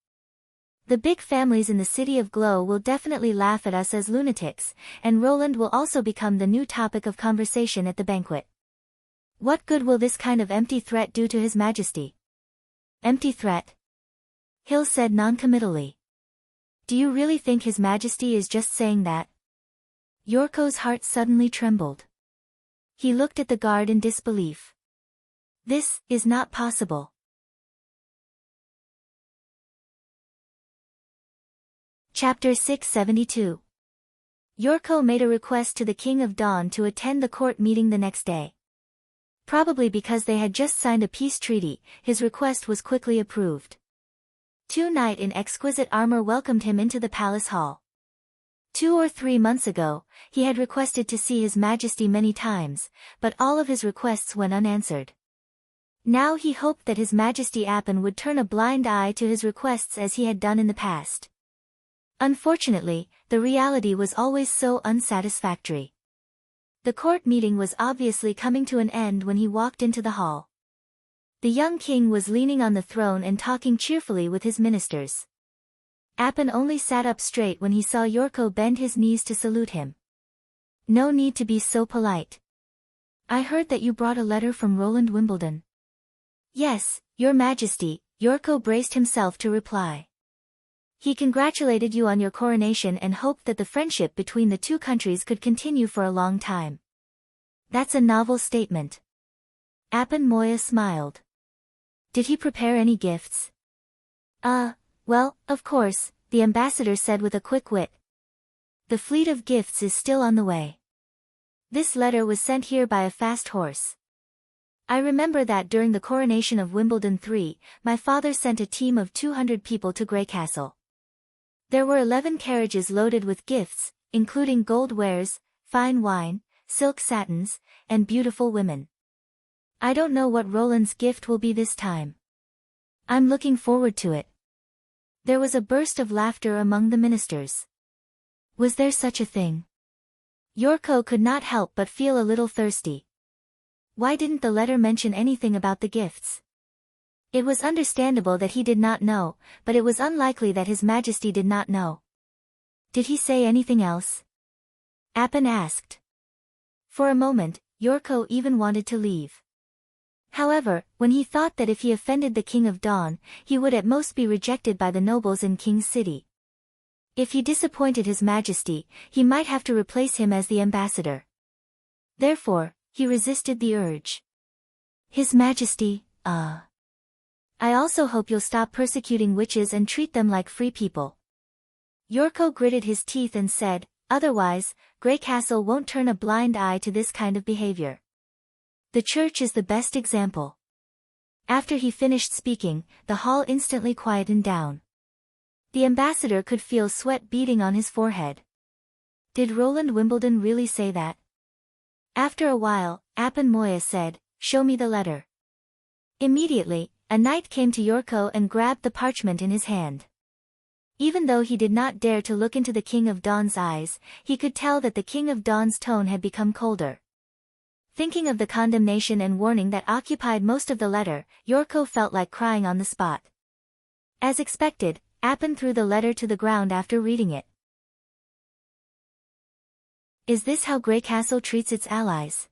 The big families in the city of Glow will definitely laugh at us as lunatics, and Roland will also become the new topic of conversation at the banquet. What good will this kind of empty threat do to His Majesty? Empty threat? Hill said noncommittally. Do you really think His Majesty is just saying that? Yorko's heart suddenly trembled. He looked at the guard in disbelief. This is not possible. Chapter 672. Yorko made a request to the King of Dawn to attend the court meeting the next day. Probably because they had just signed a peace treaty, his request was quickly approved. Two knights in exquisite armor welcomed him into the palace hall. 2 or 3 months ago, he had requested to see His Majesty many times, but all of his requests went unanswered. Now he hoped that His Majesty Apan would turn a blind eye to his requests as he had done in the past. Unfortunately, the reality was always so unsatisfactory. The court meeting was obviously coming to an end when he walked into the hall. The young king was leaning on the throne and talking cheerfully with his ministers. Apan only sat up straight when he saw Yorko bend his knees to salute him. No need to be so polite. I heard that you brought a letter from Roland Wimbledon. Yes, Your Majesty, Yorko braced himself to reply. He congratulated you on your coronation and hoped that the friendship between the two countries could continue for a long time. That's a novel statement. Apan Moya smiled. Did he prepare any gifts? Well, of course, the ambassador said with a quick wit. The fleet of gifts is still on the way. This letter was sent here by a fast horse. I remember that during the coronation of Wimbledon III, my father sent a team of 200 people to Grey Castle. There were 11 carriages loaded with gifts, including gold wares, fine wine, silk satins, and beautiful women. I don't know what Roland's gift will be this time. I'm looking forward to it. There was a burst of laughter among the ministers. Was there such a thing? Yorko could not help but feel a little thirsty. Why didn't the letter mention anything about the gifts? It was understandable that he did not know, but it was unlikely that His Majesty did not know. Did he say anything else? Apan asked. For a moment, Yorko even wanted to leave. However, when he thought that if he offended the King of Dawn, he would at most be rejected by the nobles in King's City. If he disappointed His Majesty, he might have to replace him as the ambassador. Therefore, he resisted the urge. His Majesty, I also hope you'll stop persecuting witches and treat them like free people. Yorko gritted his teeth and said, otherwise, Grey Castle won't turn a blind eye to this kind of behavior. The church is the best example. After he finished speaking, the hall instantly quietened down. The ambassador could feel sweat beading on his forehead. Did Roland Wimbledon really say that? After a while, Apan Moya said, show me the letter. Immediately, a knight came to Yorko and grabbed the parchment in his hand. Even though he did not dare to look into the King of Dawn's eyes, he could tell that the King of Dawn's tone had become colder. Thinking of the condemnation and warning that occupied most of the letter, Yorko felt like crying on the spot. As expected, Appin threw the letter to the ground after reading it. Is this how Grey Castle treats its allies?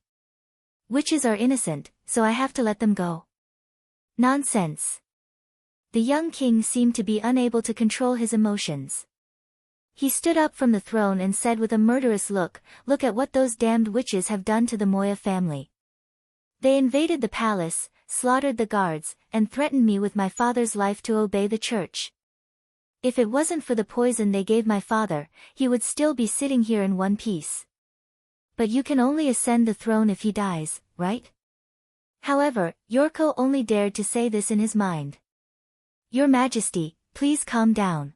Witches are innocent, so I have to let them go. Nonsense. The young king seemed to be unable to control his emotions. He stood up from the throne and said with a murderous look, "Look at what those damned witches have done to the Moya family. They invaded the palace, slaughtered the guards, and threatened me with my father's life to obey the church. If it wasn't for the poison they gave my father, he would still be sitting here in one piece. But you can only ascend the throne if he dies, right?" However, Yorko only dared to say this in his mind. "Your Majesty, please calm down.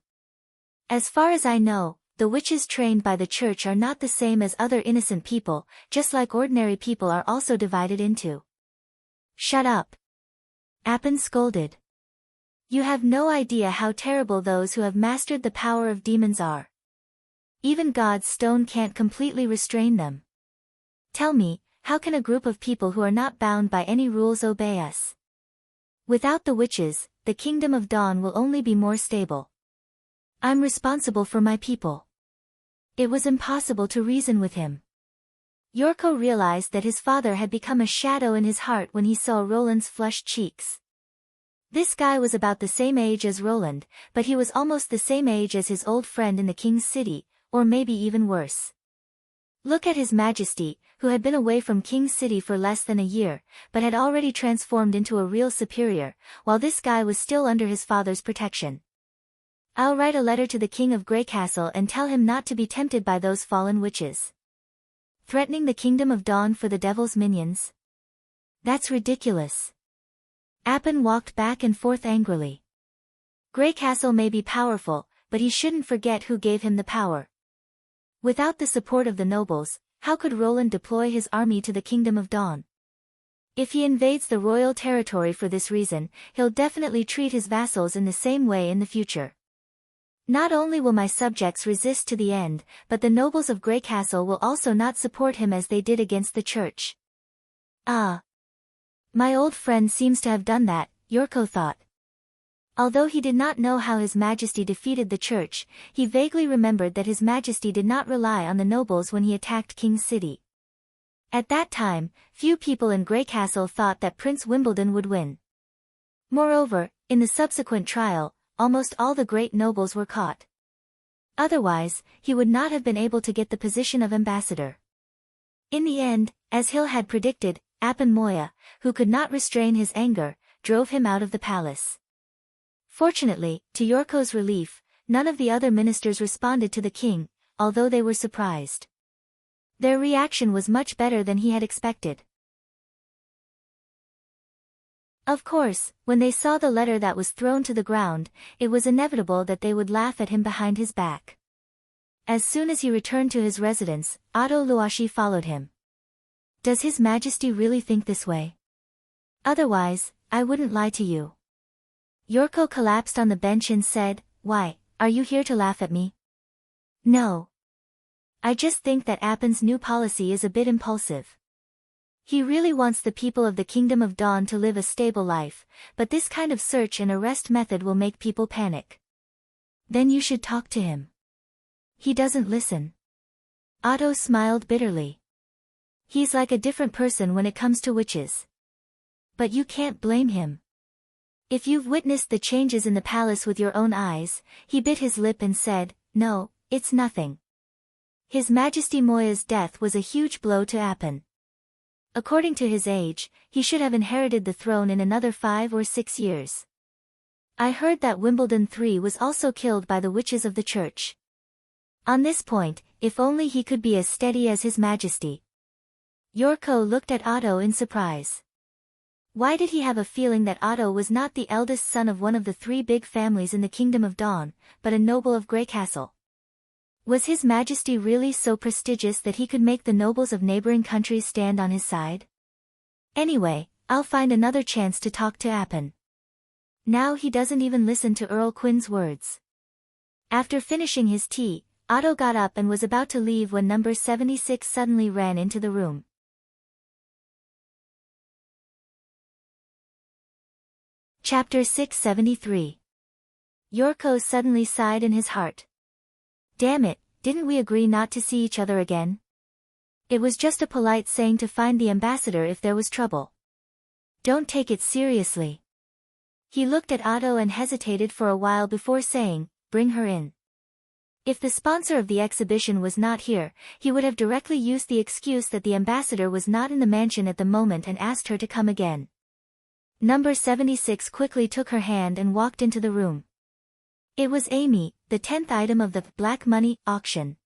As far as I know, the witches trained by the church are not the same as other innocent people, just like ordinary people are also divided into." "Shut up!" Appin scolded. "You have no idea how terrible those who have mastered the power of demons are. Even God's stone can't completely restrain them. Tell me, how can a group of people who are not bound by any rules obey us? Without the witches, the Kingdom of Dawn will only be more stable. I'm responsible for my people." It was impossible to reason with him. Yorko realized that his father had become a shadow in his heart when he saw Roland's flushed cheeks. This guy was about the same age as Roland, but he was almost the same age as his old friend in the King's City, or maybe even worse. Look at His Majesty, who had been away from King's City for less than a year, but had already transformed into a real superior, while this guy was still under his father's protection. "I'll write a letter to the King of Grey Castle and tell him not to be tempted by those fallen witches. Threatening the Kingdom of Dawn for the devil's minions? That's ridiculous." Appin walked back and forth angrily. Grey Castle may be powerful, but he shouldn't forget who gave him the power. Without the support of the nobles, how could Roland deploy his army to the Kingdom of Dawn? If he invades the royal territory for this reason, he'll definitely treat his vassals in the same way in the future. Not only will my subjects resist to the end, but the nobles of Grey Castle will also not support him as they did against the church. "Ah. My old friend seems to have done that," Yorko thought. Although he did not know how His Majesty defeated the church, he vaguely remembered that His Majesty did not rely on the nobles when he attacked King's City. At that time, few people in Grey Castle thought that Prince Wimbledon would win. Moreover, in the subsequent trial, almost all the great nobles were caught. Otherwise, he would not have been able to get the position of ambassador. In the end, as Hill had predicted, Appin Moya, who could not restrain his anger, drove him out of the palace. Fortunately, to Yorko's relief, none of the other ministers responded to the king, although they were surprised. Their reaction was much better than he had expected. Of course, when they saw the letter that was thrown to the ground, it was inevitable that they would laugh at him behind his back. As soon as he returned to his residence, Otto Luashi followed him. "Does His Majesty really think this way? Otherwise, I wouldn't lie to you." Yorko collapsed on the bench and said, "Why, are you here to laugh at me?" "No. I just think that Appin's new policy is a bit impulsive. He really wants the people of the Kingdom of Dawn to live a stable life, but this kind of search and arrest method will make people panic. Then you should talk to him. He doesn't listen." Otto smiled bitterly. "He's like a different person when it comes to witches. But you can't blame him. If you've witnessed the changes in the palace with your own eyes," he bit his lip and said, "No, it's nothing." His Majesty Moya's death was a huge blow to Appin. According to his age, he should have inherited the throne in another 5 or 6 years. "I heard that Wimbledon III was also killed by the witches of the church." On this point, if only he could be as steady as His Majesty. Yorko looked at Otto in surprise. Why did he have a feeling that Otto was not the eldest son of one of the 3 big families in the Kingdom of Dawn, but a noble of Grey Castle? Was His Majesty really so prestigious that he could make the nobles of neighboring countries stand on his side? Anyway, I'll find another chance to talk to Appin. Now he doesn't even listen to Earl Quinn's words. After finishing his tea, Otto got up and was about to leave when number 76 suddenly ran into the room. Chapter 673. Yorko suddenly sighed in his heart. Damn it, didn't we agree not to see each other again? It was just a polite saying to find the ambassador if there was trouble. Don't take it seriously. He looked at Otto and hesitated for a while before saying, bring her in. If the sponsor of the exhibition was not here, he would have directly used the excuse that the ambassador was not in the mansion at the moment and asked her to come again. Number 76 quickly took her hand and walked into the room. It was Amy, the 10th item of the black money auction.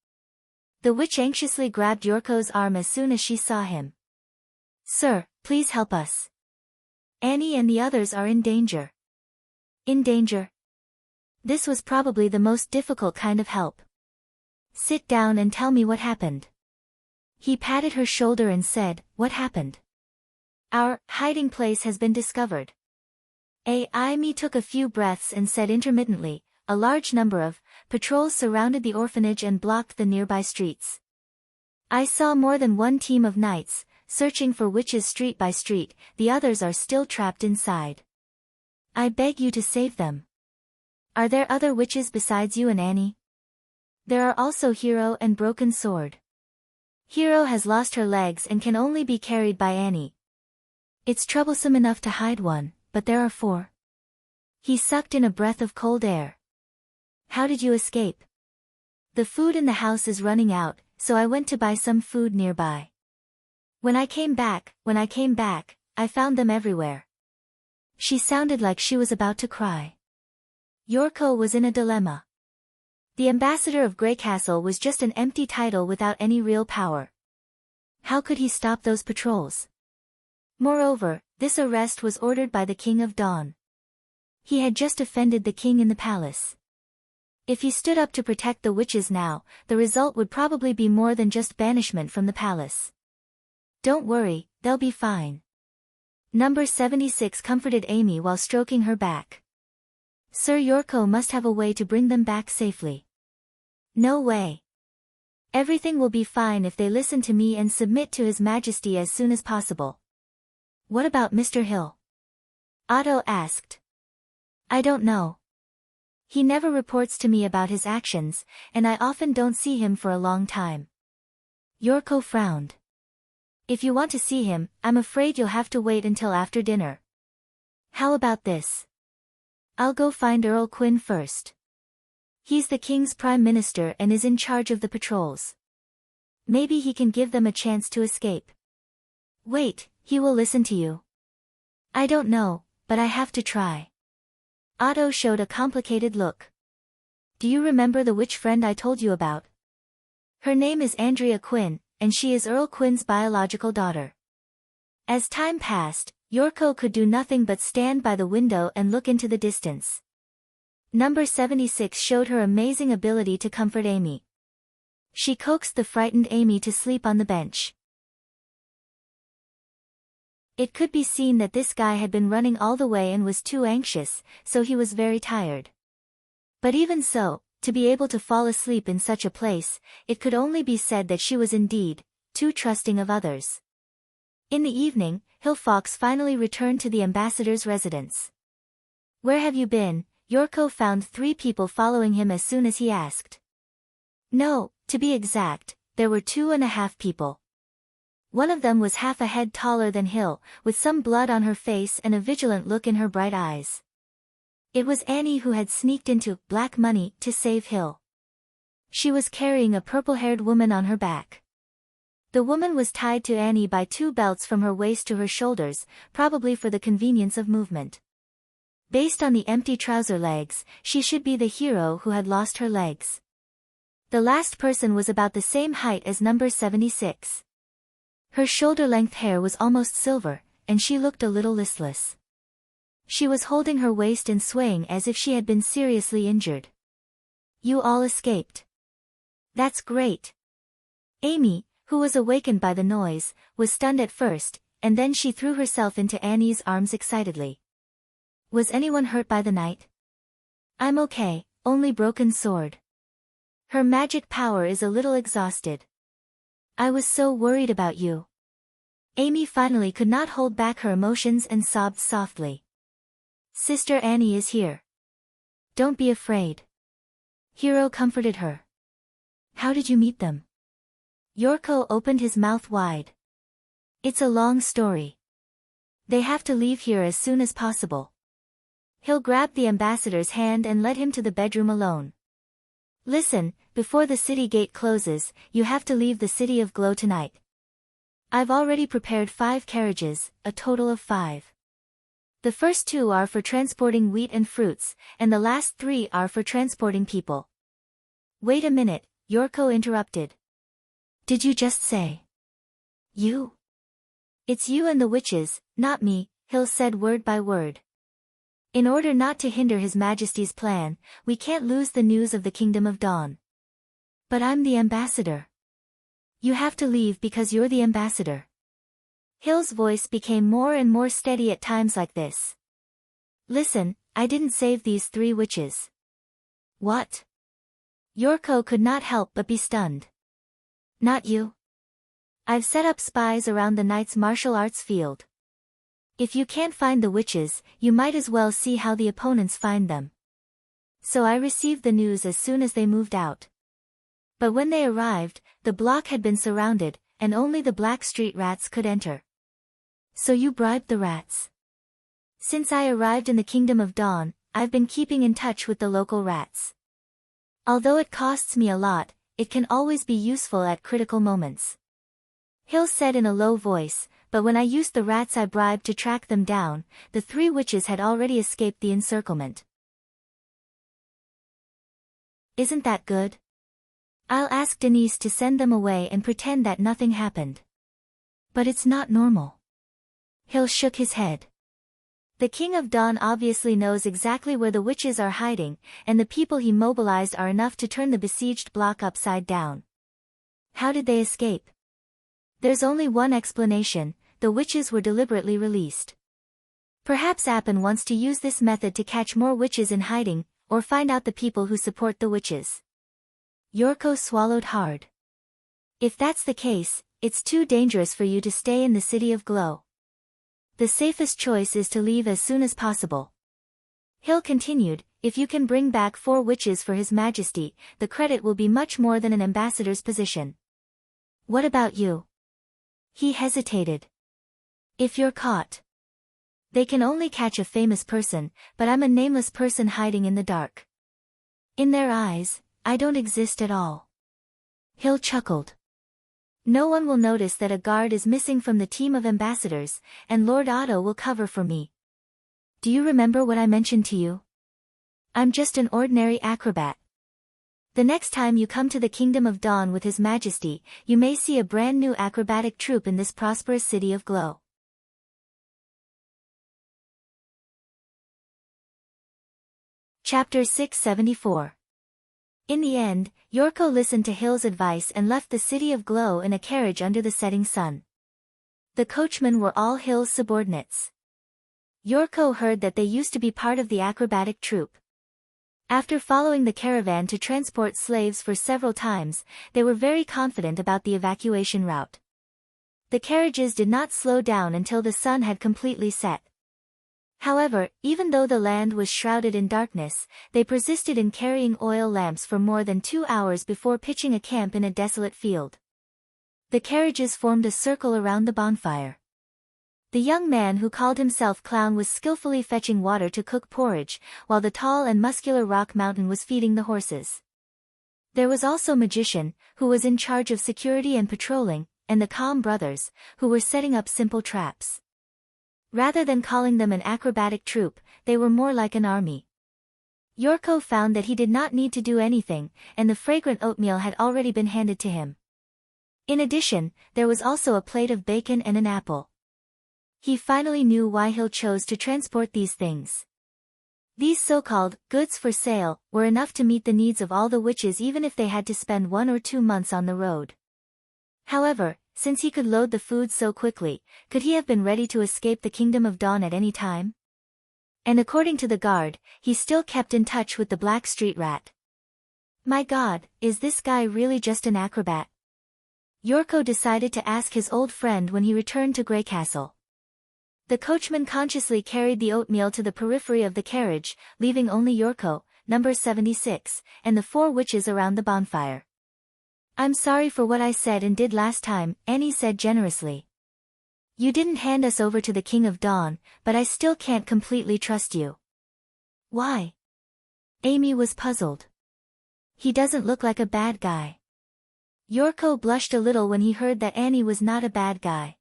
The witch anxiously grabbed Yorko's arm as soon as she saw him. Sir, please help us. Annie and the others are in danger. In danger? This was probably the most difficult kind of help. Sit down and tell me what happened. He patted her shoulder and said, what happened? Our hiding place has been discovered. Amy took a few breaths and said intermittently, a large number of patrols surrounded the orphanage and blocked the nearby streets. I saw more than one team of knights, searching for witches street by street. The others are still trapped inside. I beg you to save them. Are there other witches besides you and Annie? There are also Hero and Broken Sword. Hero has lost her legs and can only be carried by Annie. It's troublesome enough to hide one, but there are 4. He sucked in a breath of cold air. How did you escape? The food in the house is running out, so I went to buy some food nearby. When I came back, I found them everywhere. She sounded like she was about to cry. Yorko was in a dilemma. The ambassador of Grey Castle was just an empty title without any real power. How could he stop those patrols? Moreover, this arrest was ordered by the King of Dawn. He had just offended the king in the palace. If he stood up to protect the witches now, the result would probably be more than just banishment from the palace. Don't worry, they'll be fine. Number 76 comforted Amy while stroking her back. Sir Yorko must have a way to bring them back safely. No way. Everything will be fine if they listen to me and submit to His Majesty as soon as possible. What about Mr. Hill? Otto asked. I don't know. He never reports to me about his actions, and I often don't see him for a long time. Yorko frowned. If you want to see him, I'm afraid you'll have to wait until after dinner. How about this? I'll go find Earl Quinn first. He's the king's prime minister and is in charge of the patrols. Maybe he can give them a chance to escape. Wait, he will listen to you. I don't know, but I have to try. Otto showed a complicated look. Do you remember the witch friend I told you about? Her name is Andrea Quinn, and she is Earl Quinn's biological daughter. As time passed, Yorko could do nothing but stand by the window and look into the distance. Number 76 showed her amazing ability to comfort Amy. She coaxed the frightened Amy to sleep on the bench. It could be seen that this guy had been running all the way and was too anxious, so he was very tired. But even so, to be able to fall asleep in such a place, it could only be said that she was indeed too trusting of others. In the evening, Hill Fox finally returned to the ambassador's residence. Where have you been? Yorko found 3 people following him as soon as he asked. No, to be exact, there were 2.5 people. One of them was half a head taller than Hill, with some blood on her face and a vigilant look in her bright eyes. It was Annie who had sneaked into black money to save Hill. She was carrying a purple-haired woman on her back. The woman was tied to Annie by 2 belts from her waist to her shoulders, probably for the convenience of movement. Based on the empty trouser legs, she should be the hero who had lost her legs. The last person was about the same height as number 76. Her shoulder-length hair was almost silver, and she looked a little listless. She was holding her waist and swaying as if she had been seriously injured. You all escaped. That's great. Amy, who was awakened by the noise, was stunned at first, and then she threw herself into Annie's arms excitedly. Was anyone hurt by the night? I'm okay, only broken sword. Her magic power is a little exhausted. I was so worried about you. Amy finally could not hold back her emotions and sobbed softly. Sister Annie is here. Don't be afraid. Hiro comforted her. How did you meet them? Yorko opened his mouth wide. It's a long story. They have to leave here as soon as possible. He'll grab the ambassador's hand and led him to the bedroom alone. Listen, before the city gate closes, you have to leave the city of Glow tonight. I've already prepared 5 carriages, a total of 5. The first 2 are for transporting wheat and fruits, and the last 3 are for transporting people. Wait a minute, Yorko interrupted. Did you just say? You? It's you and the witches, not me, Hill said word by word. In order not to hinder His Majesty's plan, we can't lose the news of the Kingdom of Dawn. But I'm the ambassador. You have to leave because you're the ambassador. Hill's voice became more and more steady at times like this. Listen, I didn't save these 3 witches. What? Yorko could not help but be stunned. Not you. I've set up spies around the knight's martial arts field. If you can't find the witches, you might as well see how the opponents find them. So I received the news as soon as they moved out. But when they arrived, the block had been surrounded, and only the black street rats could enter. So you bribed the rats. Since I arrived in the Kingdom of Dawn, I've been keeping in touch with the local rats. Although it costs me a lot, it can always be useful at critical moments. Hill said in a low voice, but when I used the rats I bribed to track them down, the 3 witches had already escaped the encirclement. Isn't that good? I'll ask Denise to send them away and pretend that nothing happened. But it's not normal. Hill shook his head. The King of Dawn obviously knows exactly where the witches are hiding, and the people he mobilized are enough to turn the besieged block upside down. How did they escape? There's only one explanation: the witches were deliberately released. Perhaps Appin wants to use this method to catch more witches in hiding, or find out the people who support the witches. Yorko swallowed hard. If that's the case, it's too dangerous for you to stay in the City of Glow. The safest choice is to leave as soon as possible. Hill continued, if you can bring back 4 witches for His Majesty, the credit will be much more than an ambassador's position. What about you? He hesitated. If you're caught. They can only catch a famous person, but I'm a nameless person hiding in the dark. In their eyes, I don't exist at all. Hill chuckled. No one will notice that a guard is missing from the team of ambassadors, and Lord Otto will cover for me. Do you remember what I mentioned to you? I'm just an ordinary acrobat. The next time you come to the Kingdom of Dawn with His Majesty, you may see a brand new acrobatic troupe in this prosperous City of Glow. Chapter 674. In the end, Yorko listened to Hill's advice and left the City of Glow in a carriage under the setting sun. The coachmen were all Hill's subordinates. Yorko heard that they used to be part of the acrobatic troupe. After following the caravan to transport slaves for several times, they were very confident about the evacuation route. The carriages did not slow down until the sun had completely set. However, even though the land was shrouded in darkness, they persisted in carrying oil lamps for more than 2 hours before pitching a camp in a desolate field. The carriages formed a circle around the bonfire. The young man who called himself Clown was skillfully fetching water to cook porridge, while the tall and muscular Rock Mountain was feeding the horses. There was also Magician, who was in charge of security and patrolling, and the Calm brothers, who were setting up simple traps. Rather than calling them an acrobatic troupe, they were more like an army. Yorko found that he did not need to do anything, and the fragrant oatmeal had already been handed to him. In addition, there was also a plate of bacon and an apple. He finally knew why Hill chose to transport these things. These so-called goods for sale were enough to meet the needs of all the witches even if they had to spend 1 or 2 months on the road. However, since he could load the food so quickly, could he have been ready to escape the Kingdom of Dawn at any time? And according to the guard, he still kept in touch with the Black Street Rat. My God, is this guy really just an acrobat? Yorko decided to ask his old friend when he returned to Grey Castle. The coachman consciously carried the oatmeal to the periphery of the carriage, leaving only Yorko, number 76, and the 4 witches around the bonfire. "I'm sorry for what I said and did last time," Annie said generously. "You didn't hand us over to the King of Dawn, but I still can't completely trust you." "Why?" Amy was puzzled. "He doesn't look like a bad guy." Yorko blushed a little when he heard that Annie was not a bad guy.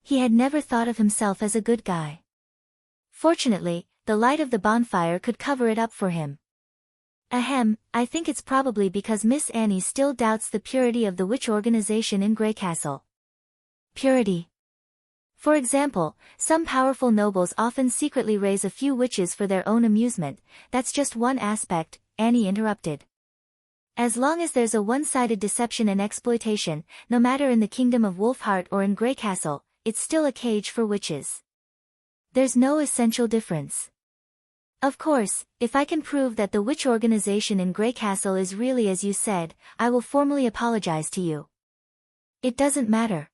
He had never thought of himself as a good guy. Fortunately, the light of the bonfire could cover it up for him. "Ahem, I think it's probably because Miss Annie still doubts the purity of the witch organization in Greycastle." Purity. For example, some powerful nobles often secretly raise a few witches for their own amusement. "That's just one aspect," Annie interrupted. "As long as there's a one-sided deception and exploitation, no matter in the Kingdom of Wolfheart or in Greycastle, it's still a cage for witches. There's no essential difference. Of course, if I can prove that the witch organization in Greycastle is really as you said, I will formally apologize to you." "It doesn't matter."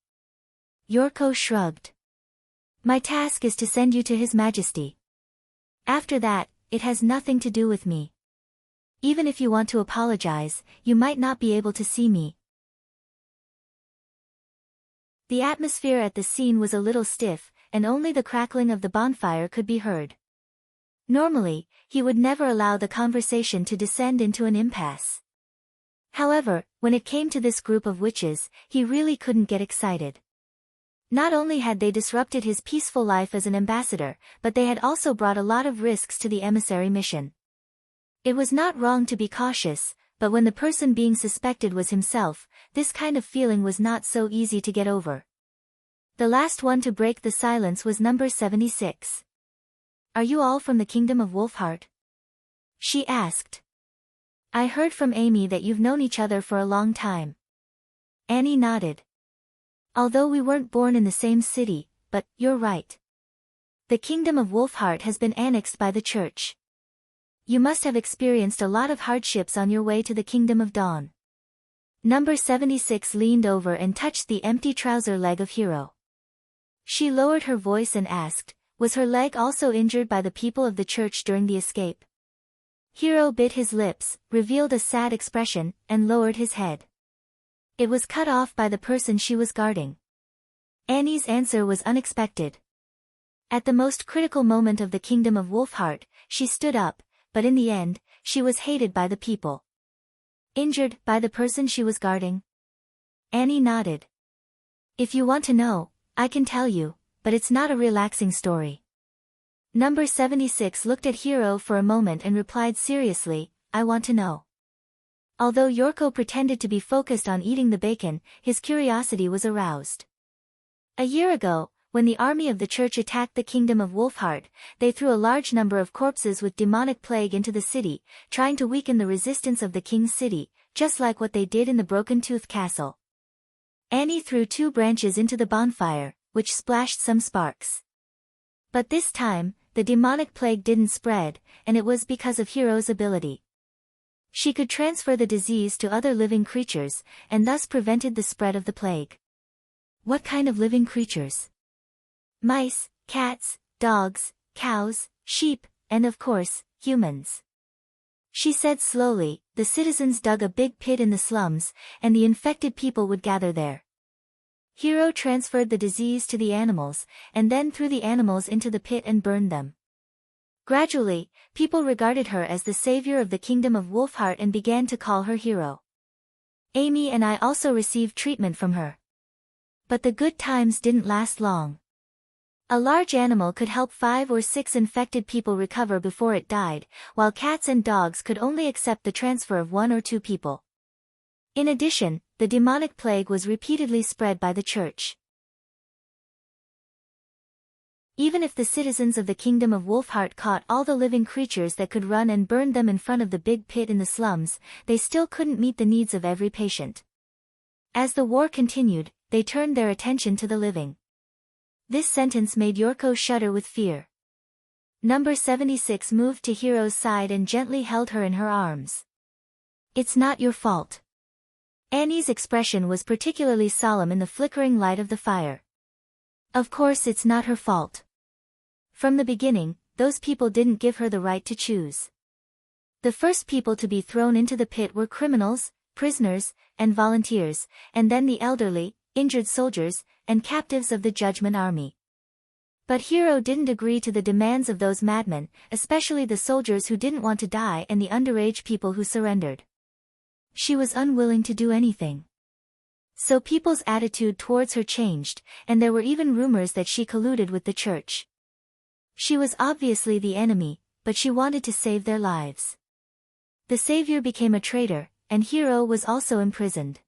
Yorko shrugged. "My task is to send you to His Majesty. After that, it has nothing to do with me. Even if you want to apologize, you might not be able to see me." The atmosphere at the scene was a little stiff, and only the crackling of the bonfire could be heard. Normally, he would never allow the conversation to descend into an impasse. However, when it came to this group of witches, he really couldn't get excited. Not only had they disrupted his peaceful life as an ambassador, but they had also brought a lot of risks to the emissary mission. It was not wrong to be cautious, but when the person being suspected was himself, this kind of feeling was not so easy to get over. The last one to break the silence was number 76. "Are you all from the Kingdom of Wolfheart?" she asked. "I heard from Amy that you've known each other for a long time." Annie nodded. "Although we weren't born in the same city, but, you're right. The Kingdom of Wolfheart has been annexed by the Church. You must have experienced a lot of hardships on your way to the Kingdom of Dawn." Number 76 leaned over and touched the empty trouser leg of Hiro. She lowered her voice and asked, "Was her leg also injured by the people of the church during the escape?" Hiro bit his lips, revealed a sad expression, and lowered his head. "It was cut off by the person she was guarding." Annie's answer was unexpected. At the most critical moment of the Kingdom of Wolfheart, she stood up, but in the end, she was hated by the people. "Injured by the person she was guarding?" Annie nodded. "If you want to know, I can tell you, but it's not a relaxing story." Number 76 looked at Hiro for a moment and replied seriously, "I want to know." Although Yorko pretended to be focused on eating the bacon, his curiosity was aroused. A year ago, when the army of the church attacked the Kingdom of Wolfheart, they threw a large number of corpses with demonic plague into the city, trying to weaken the resistance of the king's city, just like what they did in the Broken Tooth Castle. Annie threw 2 branches into the bonfire, which splashed some sparks. But this time, the demonic plague didn't spread, and it was because of Hiro's ability. She could transfer the disease to other living creatures, and thus prevented the spread of the plague. "What kind of living creatures?" "Mice, cats, dogs, cows, sheep, and of course, humans." She said slowly. "The citizens dug a big pit in the slums, and the infected people would gather there. Hiro transferred the disease to the animals, and then threw the animals into the pit and burned them. Gradually, people regarded her as the savior of the Kingdom of Wolfheart and began to call her Hiro. Amy and I also received treatment from her. But the good times didn't last long. A large animal could help 5 or 6 infected people recover before it died, while cats and dogs could only accept the transfer of 1 or 2 people. In addition, the demonic plague was repeatedly spread by the church. Even if the citizens of the Kingdom of Wolfheart caught all the living creatures that could run and burned them in front of the big pit in the slums, they still couldn't meet the needs of every patient. As the war continued, they turned their attention to the living. This sentence made Yorko shudder with fear. Number 76 moved to Hiro's side and gently held her in her arms. "It's not your fault." Annie's expression was particularly solemn in the flickering light of the fire. Of course it's not her fault. From the beginning, those people didn't give her the right to choose. The first people to be thrown into the pit were criminals, prisoners, and volunteers, and then the elderly, injured soldiers, and captives of the Judgment Army. But Hero didn't agree to the demands of those madmen, especially the soldiers who didn't want to die and the underage people who surrendered. She was unwilling to do anything. So people's attitude towards her changed, and there were even rumors that she colluded with the church. She was obviously the enemy, but she wanted to save their lives. The savior became a traitor, and Hero was also imprisoned.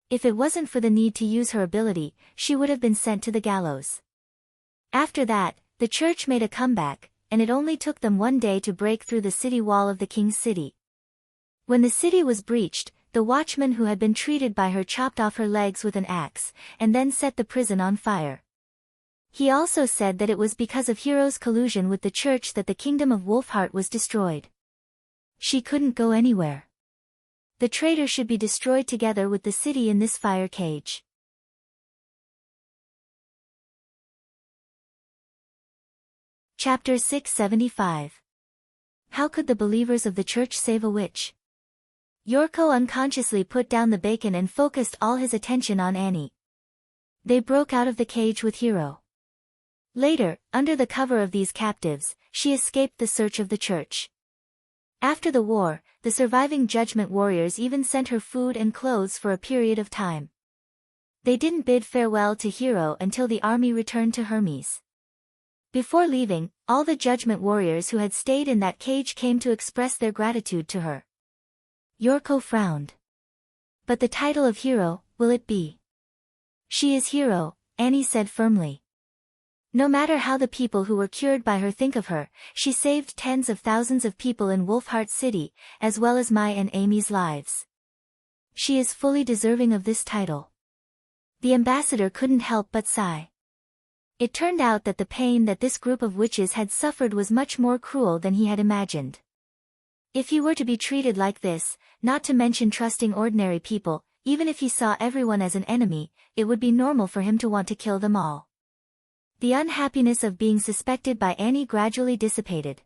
If it wasn't for the need to use her ability, she would have been sent to the gallows. After that, the church made a comeback, and it only took them one day to break through the city wall of the king's city. When the city was breached, the watchman who had been treated by her chopped off her legs with an axe, and then set the prison on fire. He also said that it was because of Hero's collusion with the church that the kingdom of Wolfheart was destroyed. She couldn't go anywhere. The traitor should be destroyed together with the city in this fire cage. Chapter 675. How could the believers of the church save a witch? Yorko unconsciously put down the bacon and focused all his attention on Annie. They broke out of the cage with Hero. Later, under the cover of these captives, she escaped the search of the church. After the war, the surviving Judgment Warriors even sent her food and clothes for a period of time. They didn't bid farewell to Hero until the army returned to Hermes. Before leaving, all the Judgment Warriors who had stayed in that cage came to express their gratitude to her. Yorko frowned. But the title of Hero, will it be? She is Hero, Annie said firmly. No matter how the people who were cured by her think of her, she saved tens of thousands of people in Wolfheart City, as well as my and Amy's lives. She is fully deserving of this title. The ambassador couldn't help but sigh. It turned out that the pain that this group of witches had suffered was much more cruel than he had imagined. If he were to be treated like this, not to mention trusting ordinary people, even if he saw everyone as an enemy, it would be normal for him to want to kill them all. The unhappiness of being suspected by Annie gradually dissipated.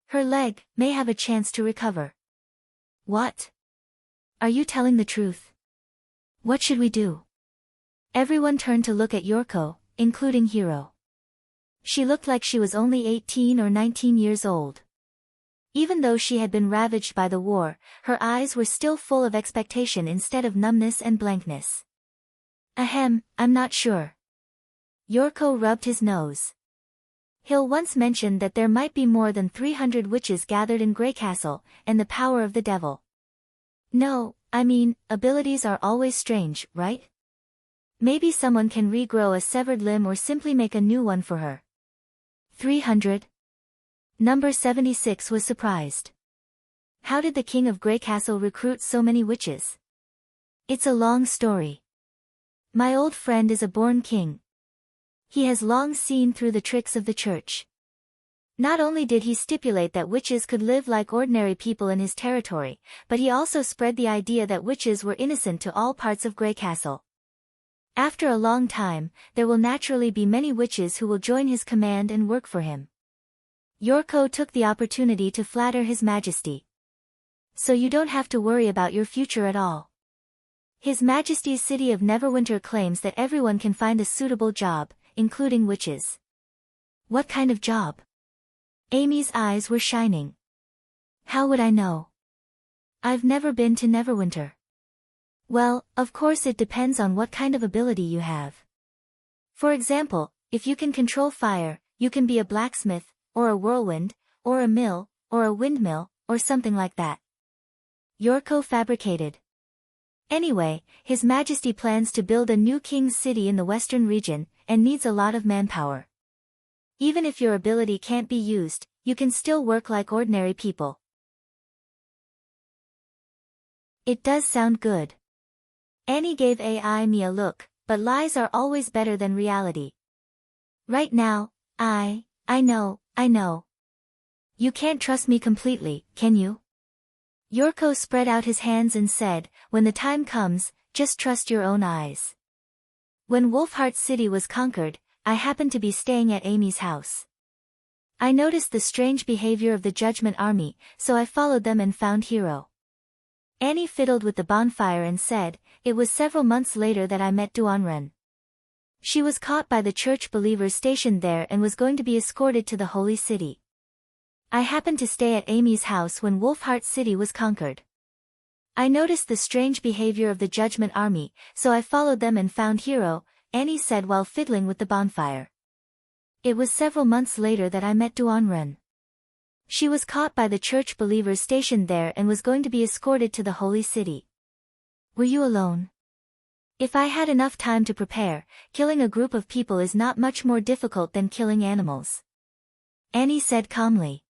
Her leg may have a chance to recover. What? Are you telling the truth? What should we do? Everyone turned to look at Yorko, including Hero. She looked like she was only 18 or 19 years old. Even though she had been ravaged by the war, her eyes were still full of expectation instead of numbness and blankness. Ahem, I'm not sure. Yorko rubbed his nose. Hill once mentioned that there might be more than 300 witches gathered in Greycastle, and the power of the devil. No, I mean, abilities are always strange, right? Maybe someone can regrow a severed limb or simply make a new one for her. 300? Number 76 was surprised. How did the king of Greycastle recruit so many witches? It's a long story. My old friend is a born king. He has long seen through the tricks of the church. Not only did he stipulate that witches could live like ordinary people in his territory, but he also spread the idea that witches were innocent to all parts of Greycastle. After a long time, there will naturally be many witches who will join his command and work for him. Yorko took the opportunity to flatter His Majesty. So you don't have to worry about your future at all. His Majesty's city of Neverwinter claims that everyone can find a suitable job, including witches. What kind of job? Amy's eyes were shining. How would I know? I've never been to Neverwinter. Well, of course it depends on what kind of ability you have. For example, if you can control fire, you can be a blacksmith, or a whirlwind, or a mill, or a windmill, or something like that. Yorko fabricated. Anyway, His Majesty plans to build a new king's city in the western region, and needs a lot of manpower. Even if your ability can't be used, you can still work like ordinary people. It does sound good. Annie gave me a look, but lies are always better than reality. Right now, I know. You can't trust me completely, can you? Yorko spread out his hands and said, when the time comes, just trust your own eyes. When Wolfheart City was conquered, I happened to be staying at Amy's house. I noticed the strange behavior of the Judgment Army, so I followed them and found Hero. Annie fiddled with the bonfire and said, "It was several months later that I met Duanren. She was caught by the church believers stationed there and was going to be escorted to the Holy City. I happened to stay at Amy's house when Wolfheart City was conquered. I noticed the strange behavior of the Judgment Army, so I followed them and found Hero," Annie said while fiddling with the bonfire. "It was several months later that I met Duanren. She was caught by the church believers stationed there and was going to be escorted to the Holy City. Were you alone?" "If I had enough time to prepare, killing a group of people is not much more difficult than killing animals," Annie said calmly.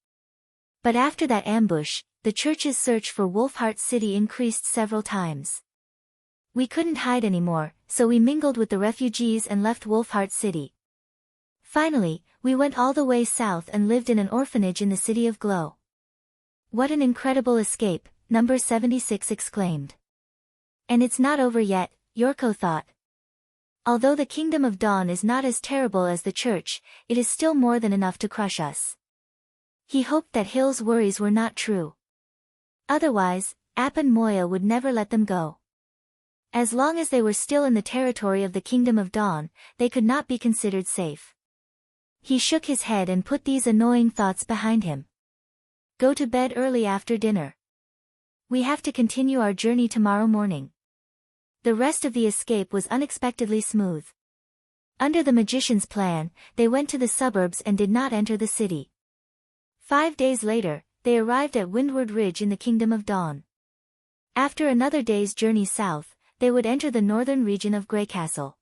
But after that ambush, the church's search for Wolfheart City increased several times. We couldn't hide anymore, so we mingled with the refugees and left Wolfheart City. Finally, we went all the way south and lived in an orphanage in the city of Glow." "What an incredible escape," number 76 exclaimed. "And it's not over yet," Yorko thought. "Although the Kingdom of Dawn is not as terrible as the church, it is still more than enough to crush us." He hoped that Hill's worries were not true. Otherwise, App and Moya would never let them go. As long as they were still in the territory of the Kingdom of Dawn, they could not be considered safe. He shook his head and put these annoying thoughts behind him. "Go to bed early after dinner. We have to continue our journey tomorrow morning." The rest of the escape was unexpectedly smooth. Under the magician's plan, they went to the suburbs and did not enter the city. 5 days later, they arrived at Windward Ridge in the Kingdom of Dawn. After another day's journey south, they would enter the northern region of Greycastle.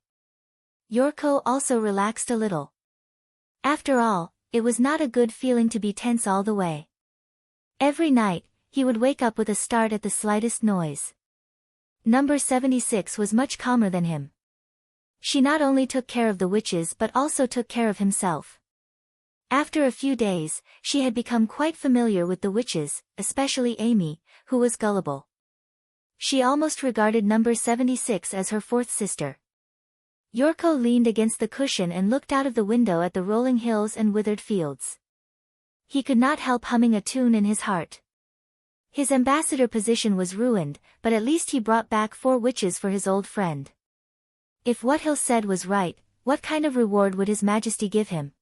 Yorko also relaxed a little. After all, it was not a good feeling to be tense all the way. Every night, he would wake up with a start at the slightest noise. Number 76 was much calmer than him. She not only took care of the witches but also took care of himself. After a few days, she had become quite familiar with the witches, especially Amy, who was gullible. She almost regarded number 76 as her fourth sister. Yorko leaned against the cushion and looked out of the window at the rolling hills and withered fields. He could not help humming a tune in his heart. His ambassador position was ruined, but at least he brought back 4 witches for his old friend. If what Hill said was right, what kind of reward would His Majesty give him?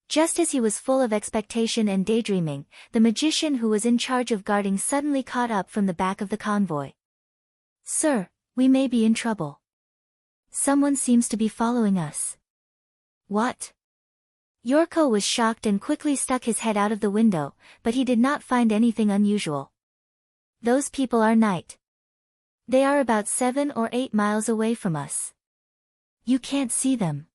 Just as he was full of expectation and daydreaming, the magician who was in charge of guarding suddenly caught up from the back of the convoy. "Sir, we may be in trouble. Someone seems to be following us." "What?" Yorko was shocked and quickly stuck his head out of the window, but he did not find anything unusual. "Those people are night. They are about 7 or 8 miles away from us. You can't see them."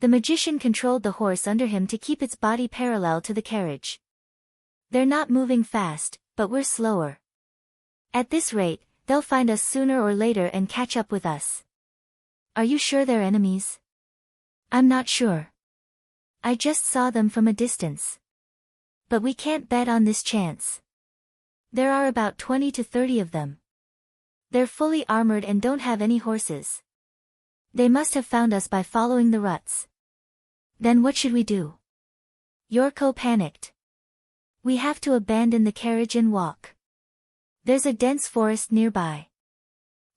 The magician controlled the horse under him to keep its body parallel to the carriage. "They're not moving fast, but we're slower. At this rate, they'll find us sooner or later and catch up with us." "Are you sure they're enemies?" "I'm not sure. I just saw them from a distance. But we can't bet on this chance. There are about 20 to 30 of them. They're fully armored and don't have any horses. They must have found us by following the ruts. Then what should we do?" Yorko panicked. "We have to abandon the carriage and walk. There's a dense forest nearby.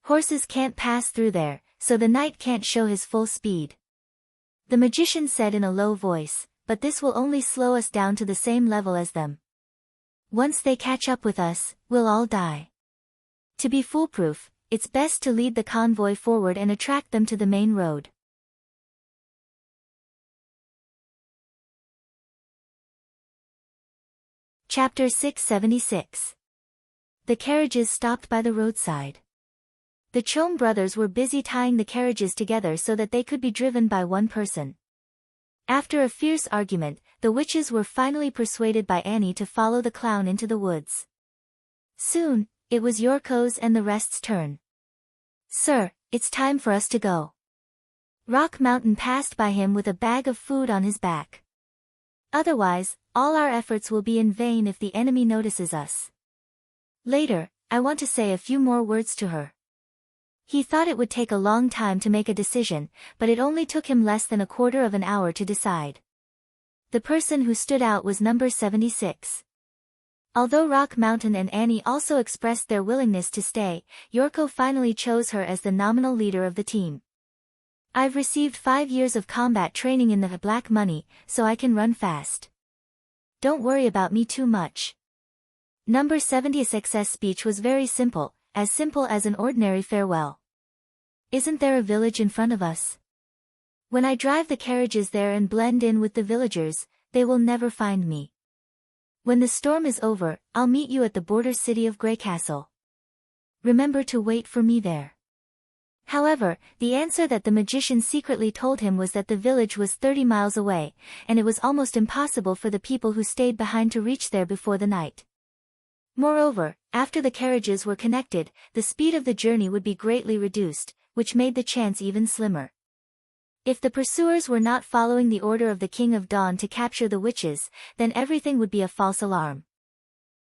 Horses can't pass through there, so the knight can't show his full speed." The magician said in a low voice, "But this will only slow us down to the same level as them. Once they catch up with us, we'll all die. To be foolproof, it's best to lead the convoy forward and attract them to the main road." Chapter 676. The carriages stopped by the roadside. The Chom brothers were busy tying the carriages together so that they could be driven by one person. After a fierce argument, the witches were finally persuaded by Annie to follow the clown into the woods. Soon, it was Yorko's and the rest's turn. "Sir, it's time for us to go." Rock Mountain passed by him with a bag of food on his back. "Otherwise, all our efforts will be in vain if the enemy notices us. Later, I want to say a few more words to her." He thought it would take a long time to make a decision, but it only took him less than a quarter of an hour to decide. The person who stood out was number 76. Although Rock Mountain and Annie also expressed their willingness to stay, Yorko finally chose her as the nominal leader of the team. I've received 5 years of combat training in the Black Money, so I can run fast. Don't worry about me too much. Number 76's speech was very simple as an ordinary farewell. Isn't there a village in front of us? When I drive the carriages there and blend in with the villagers, they will never find me. When the storm is over, I'll meet you at the border city of Grey Castle. Remember to wait for me there. However, the answer that the magician secretly told him was that the village was 30 miles away, and it was almost impossible for the people who stayed behind to reach there before the night. Moreover, after the carriages were connected, the speed of the journey would be greatly reduced, which made the chance even slimmer. If the pursuers were not following the order of the King of Dawn to capture the witches, then everything would be a false alarm.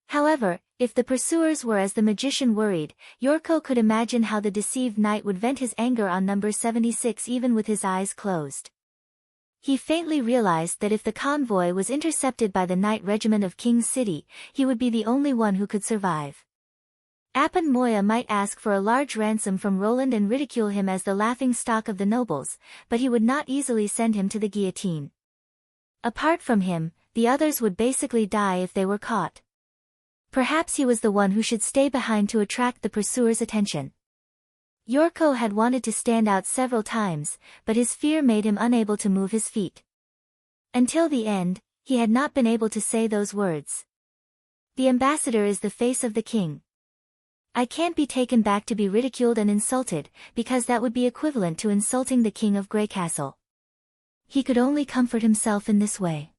However, if the pursuers were as the magician worried, Yorko could imagine how the deceived knight would vent his anger on number 76 even with his eyes closed. He faintly realized that if the convoy was intercepted by the Knight Regiment of King's City, he would be the only one who could survive. Apan Moya might ask for a large ransom from Roland and ridicule him as the laughing stock of the nobles, but he would not easily send him to the guillotine. Apart from him, the others would basically die if they were caught. Perhaps he was the one who should stay behind to attract the pursuers' attention. Yorko had wanted to stand out several times, but his fear made him unable to move his feet. Until the end, he had not been able to say those words. The ambassador is the face of the king. I can't be taken back to be ridiculed and insulted, because that would be equivalent to insulting the king of Grey Castle. He could only comfort himself in this way.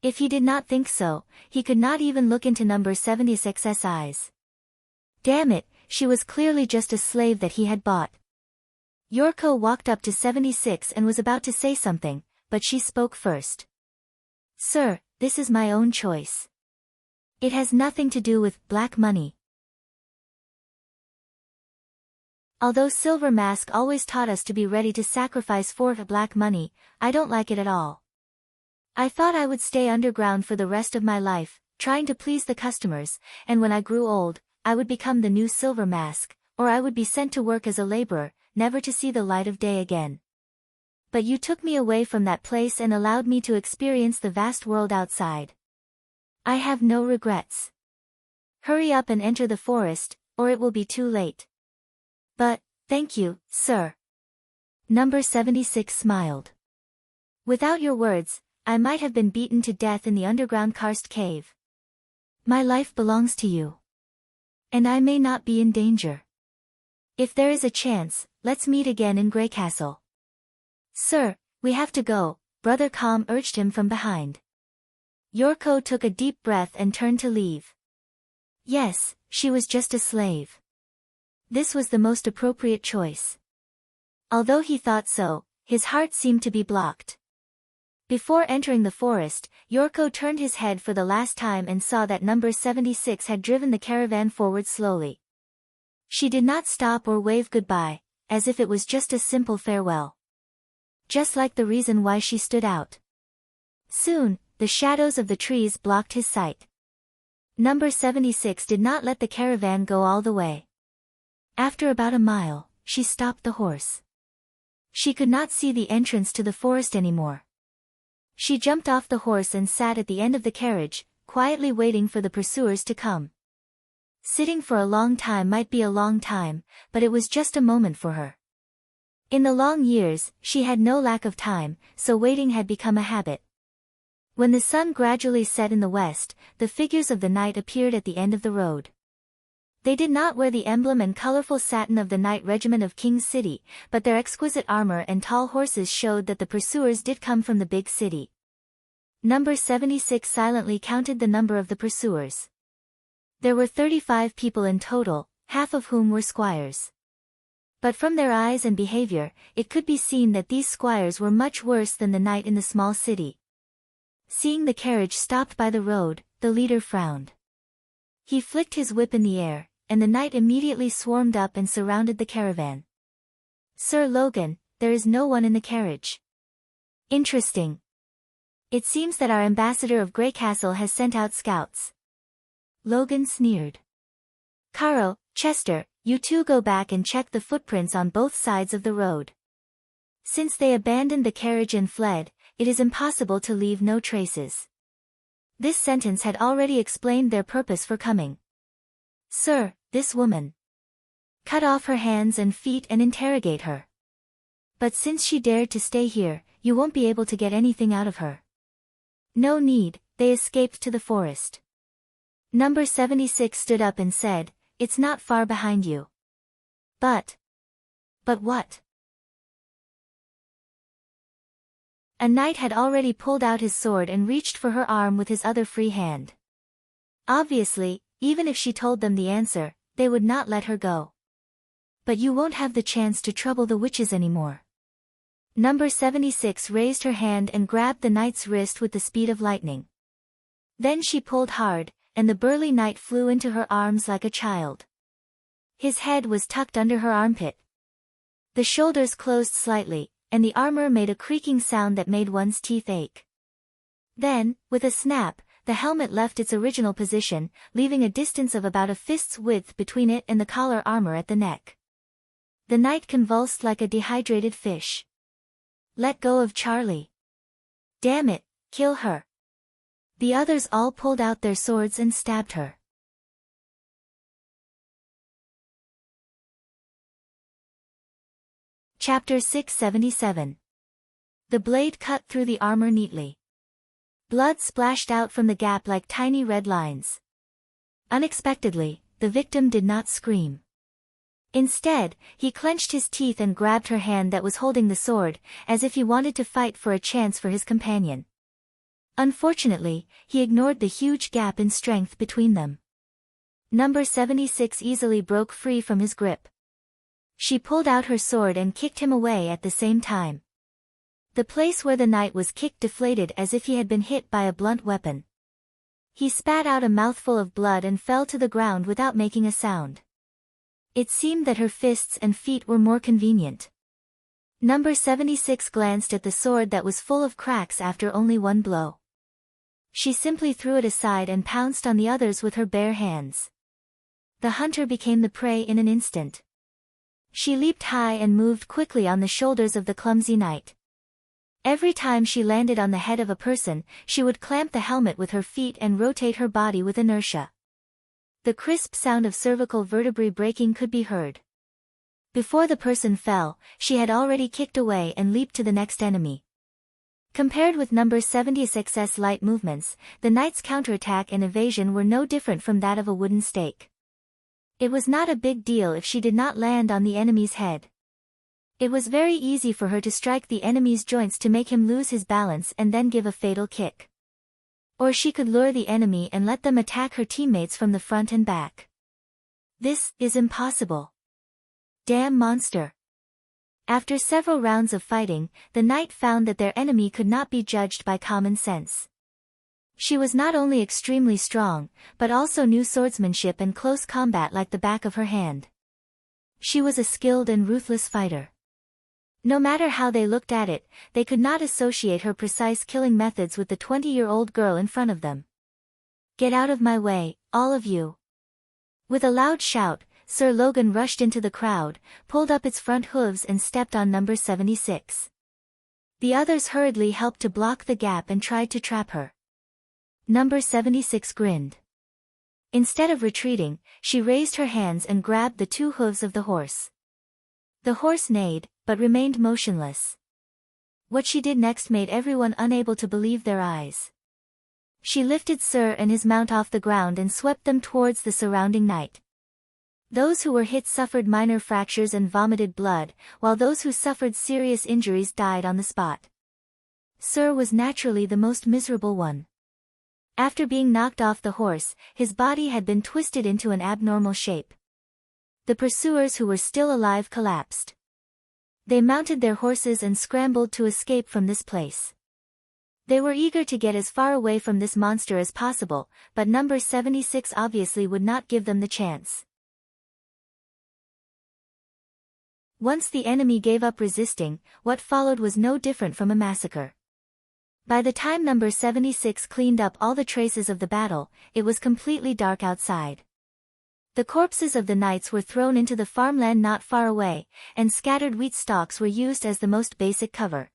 If he did not think so, he could not even look into number 76's eyes. Damn it, she was clearly just a slave that he had bought. Yorko walked up to 76 and was about to say something, but she spoke first. Sir, this is my own choice. It has nothing to do with black money. Although Silver Mask always taught us to be ready to sacrifice for black money, I don't like it at all. I thought I would stay underground for the rest of my life, trying to please the customers, and when I grew old, I would become the new Silver Mask, or I would be sent to work as a laborer, never to see the light of day again. But you took me away from that place and allowed me to experience the vast world outside. I have no regrets. Hurry up and enter the forest, or it will be too late. But, thank you, sir. Number 76 smiled. Without your words, I might have been beaten to death in the underground karst cave. My life belongs to you. And I may not be in danger. If there is a chance, let's meet again in Grey Castle. Sir, we have to go, Brother Calm urged him from behind. Yorko took a deep breath and turned to leave. Yes, she was just a slave. This was the most appropriate choice. Although he thought so, his heart seemed to be blocked. Before entering the forest, Yorko turned his head for the last time and saw that number 76 had driven the caravan forward slowly. She did not stop or wave goodbye, as if it was just a simple farewell. Just like the reason why she stood out. Soon, the shadows of the trees blocked his sight. Number 76 did not let the caravan go all the way. After about a mile, she stopped the horse. She could not see the entrance to the forest anymore. She jumped off the horse and sat at the end of the carriage, quietly waiting for the pursuers to come. Sitting for a long time might be a long time, but it was just a moment for her. In the long years, she had no lack of time, so waiting had become a habit. When the sun gradually set in the west, the figures of the knight appeared at the end of the road. They did not wear the emblem and colorful satin of the Knight Regiment of King's City, but their exquisite armor and tall horses showed that the pursuers did come from the big city. Number 76 silently counted the number of the pursuers. There were 35 people in total, half of whom were squires. But from their eyes and behavior, it could be seen that these squires were much worse than the knight in the small city. Seeing the carriage stopped by the road, the leader frowned. He flicked his whip in the air, and the knight immediately swarmed up and surrounded the caravan. "Sir Logan, there is no one in the carriage." "Interesting. It seems that our ambassador of Grey Castle has sent out scouts." Logan sneered. "Caro, Chester, you two go back and check the footprints on both sides of the road. Since they abandoned the carriage and fled, it is impossible to leave no traces." This sentence had already explained their purpose for coming. "Sir, this woman. Cut off her hands and feet and interrogate her. But since she dared to stay here, you won't be able to get anything out of her." "No need, they escaped to the forest." Number 76 stood up and said, "It's not far behind you." But what?" A knight had already pulled out his sword and reached for her arm with his other free hand. Obviously, even if she told them the answer, they would not let her go. "But you won't have the chance to trouble the witches anymore." Number 76 raised her hand and grabbed the knight's wrist with the speed of lightning. Then she pulled hard, and the burly knight flew into her arms like a child. His head was tucked under her armpit. The shoulders closed slightly, and the armor made a creaking sound that made one's teeth ache. Then, with a snap, the helmet left its original position, leaving a distance of about a fist's width between it and the collar armor at the neck. The knight convulsed like a dehydrated fish. "Let go of Charlie. Damn it, kill her." The others all pulled out their swords and stabbed her. Chapter 677. The blade cut through the armor neatly. Blood splashed out from the gap like tiny red lines. Unexpectedly, the victim did not scream. Instead, he clenched his teeth and grabbed her hand that was holding the sword, as if he wanted to fight for a chance for his companion. Unfortunately, he ignored the huge gap in strength between them. Number 76 easily broke free from his grip. She pulled out her sword and kicked him away at the same time. The place where the knight was kicked deflated as if he had been hit by a blunt weapon. He spat out a mouthful of blood and fell to the ground without making a sound. It seemed that her fists and feet were more convenient. Number 76 glanced at the sword that was full of cracks after only one blow. She simply threw it aside and pounced on the others with her bare hands. The hunter became the prey in an instant. She leaped high and moved quickly on the shoulders of the clumsy knight. Every time she landed on the head of a person, she would clamp the helmet with her feet and rotate her body with inertia. The crisp sound of cervical vertebrae breaking could be heard. Before the person fell, she had already kicked away and leaped to the next enemy. Compared with number 76's light movements, the knight's counterattack and evasion were no different from that of a wooden stake. It was not a big deal if she did not land on the enemy's head. It was very easy for her to strike the enemy's joints to make him lose his balance and then give a fatal kick. Or she could lure the enemy and let them attack her teammates from the front and back. This is impossible. Damn monster. After several rounds of fighting, the knight found that their enemy could not be judged by common sense. She was not only extremely strong, but also knew swordsmanship and close combat like the back of her hand. She was a skilled and ruthless fighter. No matter how they looked at it, they could not associate her precise killing methods with the 20-year-old girl in front of them. "Get out of my way, all of you." With a loud shout, Sir Logan rushed into the crowd, pulled up its front hooves and stepped on number 76. The others hurriedly helped to block the gap and tried to trap her. Number 76 grinned. Instead of retreating, she raised her hands and grabbed the two hooves of the horse. The horse neighed, but remained motionless. What she did next made everyone unable to believe their eyes. She lifted Sir and his mount off the ground and swept them towards the surrounding night. Those who were hit suffered minor fractures and vomited blood, while those who suffered serious injuries died on the spot. Sir was naturally the most miserable one. After being knocked off the horse, his body had been twisted into an abnormal shape. The pursuers who were still alive collapsed. They mounted their horses and scrambled to escape from this place. They were eager to get as far away from this monster as possible, but number 76 obviously would not give them the chance. Once the enemy gave up resisting, what followed was no different from a massacre. By the time number 76 cleaned up all the traces of the battle, it was completely dark outside. The corpses of the knights were thrown into the farmland not far away, and scattered wheat stalks were used as the most basic cover.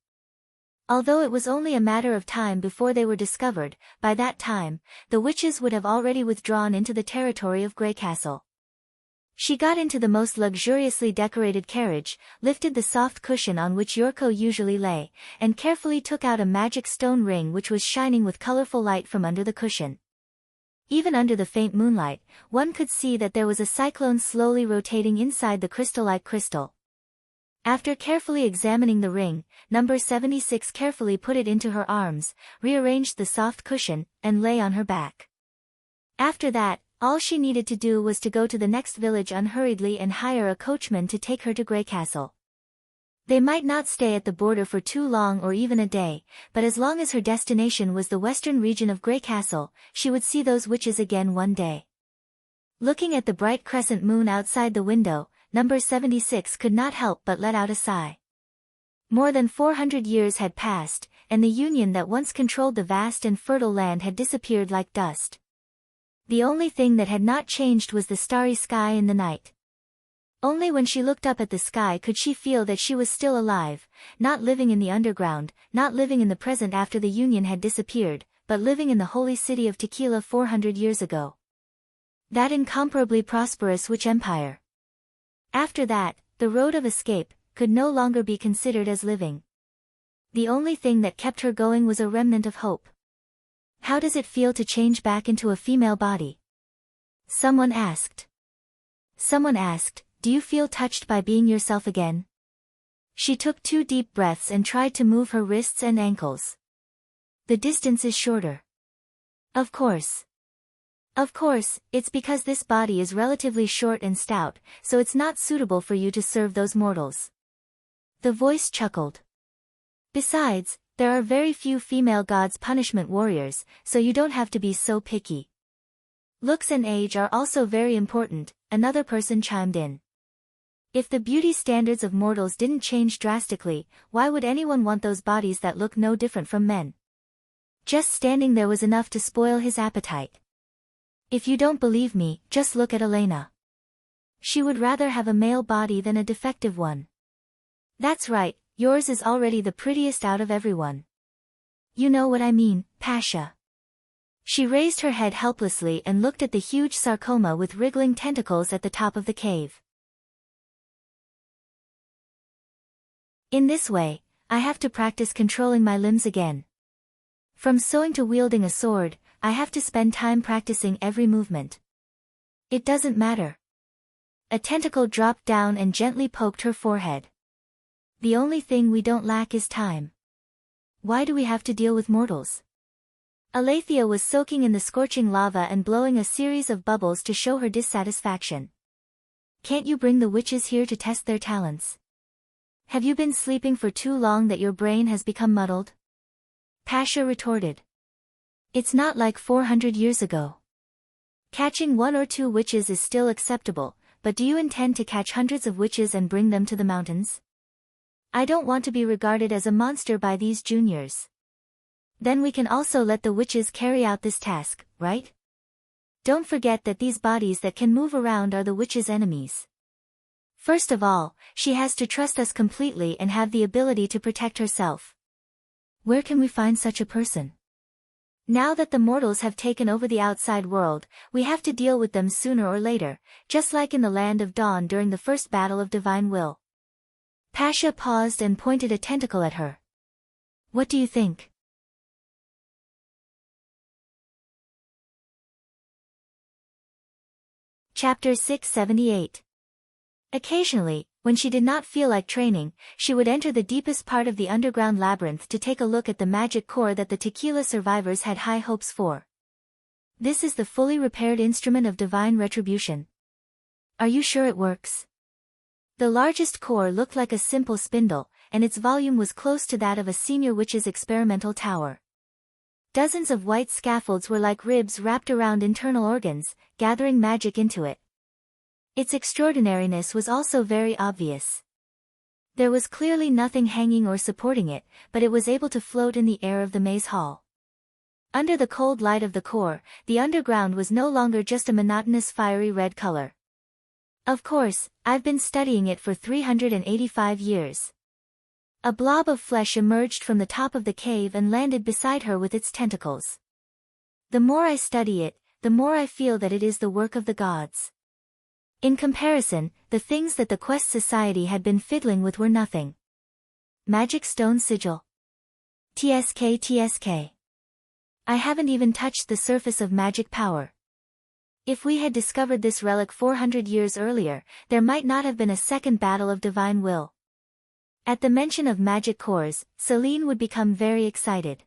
Although it was only a matter of time before they were discovered, by that time, the witches would have already withdrawn into the territory of Grey Castle. She got into the most luxuriously decorated carriage, lifted the soft cushion on which Yorko usually lay, and carefully took out a magic stone ring which was shining with colorful light from under the cushion. Even under the faint moonlight, one could see that there was a cyclone slowly rotating inside the crystal-like crystal. After carefully examining the ring, number 76 carefully put it into her arms, rearranged the soft cushion, and lay on her back. After that, all she needed to do was to go to the next village unhurriedly and hire a coachman to take her to Grey Castle. They might not stay at the border for too long or even a day, but as long as her destination was the western region of Grey Castle, she would see those witches again one day. Looking at the bright crescent moon outside the window, number 76 could not help but let out a sigh. More than 400 years had passed, and the union that once controlled the vast and fertile land had disappeared like dust. The only thing that had not changed was the starry sky in the night. Only when she looked up at the sky could she feel that she was still alive, not living in the underground, not living in the present after the Union had disappeared, but living in the holy city of Tequila 400 years ago. That incomparably prosperous witch empire. After that, the road of escape could no longer be considered as living. The only thing that kept her going was a remnant of hope. How does it feel to change back into a female body? Someone asked. Someone asked, do you feel touched by being yourself again? She took 2 deep breaths and tried to move her wrists and ankles. The distance is shorter. Of course. Of course, it's because this body is relatively short and stout, so it's not suitable for you to serve those mortals. The voice chuckled. Besides, there are very few female gods punishment warriors, so you don't have to be so picky. Looks and age are also very important, another person chimed in. If the beauty standards of mortals didn't change drastically, why would anyone want those bodies that look no different from men? Just standing there was enough to spoil his appetite. If you don't believe me, just look at Elena. She would rather have a male body than a defective one. That's right, yours is already the prettiest out of everyone. You know what I mean, Pasha. She raised her head helplessly and looked at the huge sarcoma with wriggling tentacles at the top of the cave. In this way, I have to practice controlling my limbs again. From sewing to wielding a sword, I have to spend time practicing every movement. It doesn't matter. A tentacle dropped down and gently poked her forehead. The only thing we don't lack is time. Why do we have to deal with mortals? Alethea was soaking in the scorching lava and blowing a series of bubbles to show her dissatisfaction. Can't you bring the witches here to test their talents? Have you been sleeping for too long that your brain has become muddled? Pasha retorted. It's not like 400 years ago. Catching 1 or 2 witches is still acceptable, but do you intend to catch hundreds of witches and bring them to the mountains? I don't want to be regarded as a monster by these juniors. Then we can also let the witches carry out this task, right? Don't forget that these bodies that can move around are the witches' enemies. First of all, she has to trust us completely and have the ability to protect herself. Where can we find such a person? Now that the mortals have taken over the outside world, we have to deal with them sooner or later, just like in the Land of Dawn during the first battle of Divine Will. Pasha paused and pointed a tentacle at her. What do you think? Chapter 678. Occasionally, when she did not feel like training, she would enter the deepest part of the underground labyrinth to take a look at the magic core that the Tequila survivors had high hopes for. This is the fully repaired instrument of divine retribution. Are you sure it works? The largest core looked like a simple spindle, and its volume was close to that of a senior witch's experimental tower. Dozens of white scaffolds were like ribs wrapped around internal organs, gathering magic into it. Its extraordinariness was also very obvious. There was clearly nothing hanging or supporting it, but it was able to float in the air of the maze hall. Under the cold light of the core, the underground was no longer just a monotonous fiery red color. Of course, I've been studying it for 385 years. A blob of flesh emerged from the top of the cave and landed beside her with its tentacles. The more I study it, the more I feel that it is the work of the gods. In comparison, the things that the Quest Society had been fiddling with were nothing. Magic Stone Sigil. TSK. I haven't even touched the surface of magic power. If we had discovered this relic 400 years earlier, there might not have been a second battle of divine will. At the mention of magic cores, Celine would become very excited.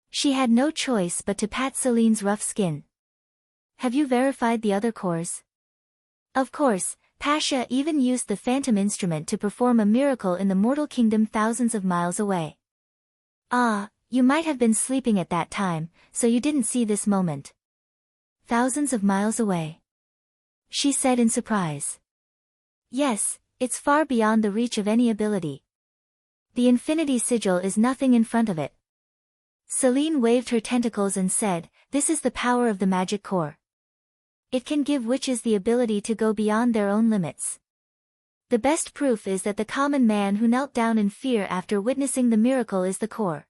She had no choice but to pat Celine's rough skin. Have you verified the other cores? Of course, Pasha even used the phantom instrument to perform a miracle in the mortal kingdom thousands of miles away. Ah, you might have been sleeping at that time, so you didn't see this moment. Thousands of miles away, she said in surprise. Yes, it's far beyond the reach of any ability. The Infinity Sigil is nothing in front of it. Celine waved her tentacles and said, "This is the power of the magic core. It can give witches the ability to go beyond their own limits. The best proof is that the common man who knelt down in fear after witnessing the miracle is the core.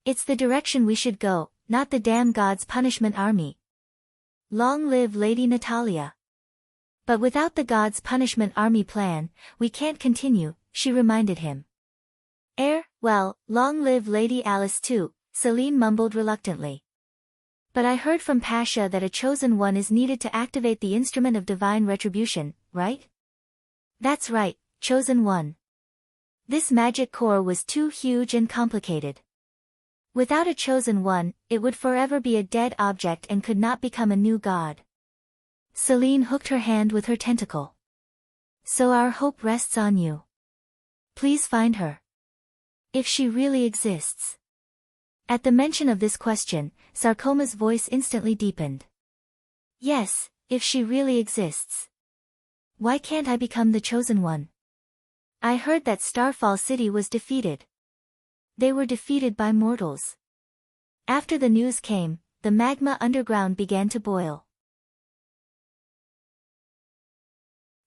It's the direction we should go, not the damn gods' punishment army. Long live Lady Natalia. But without the gods' punishment army plan, we can't continue," she reminded him. Well, long live Lady Alice too," Celine mumbled reluctantly. "But I heard from Pasha that a chosen one is needed to activate the instrument of divine retribution, right?" "That's right, chosen one." This magic core was too huge and complicated. Without a chosen one, it would forever be a dead object and could not become a new god. Celine hooked her hand with her tentacle. "So our hope rests on you. Please find her. If she really exists." At the mention of this question, Sarkoma's voice instantly deepened. "Yes, if she really exists. Why can't I become the chosen one? I heard that Starfall City was defeated. They were defeated by mortals." After the news came, the magma underground began to boil.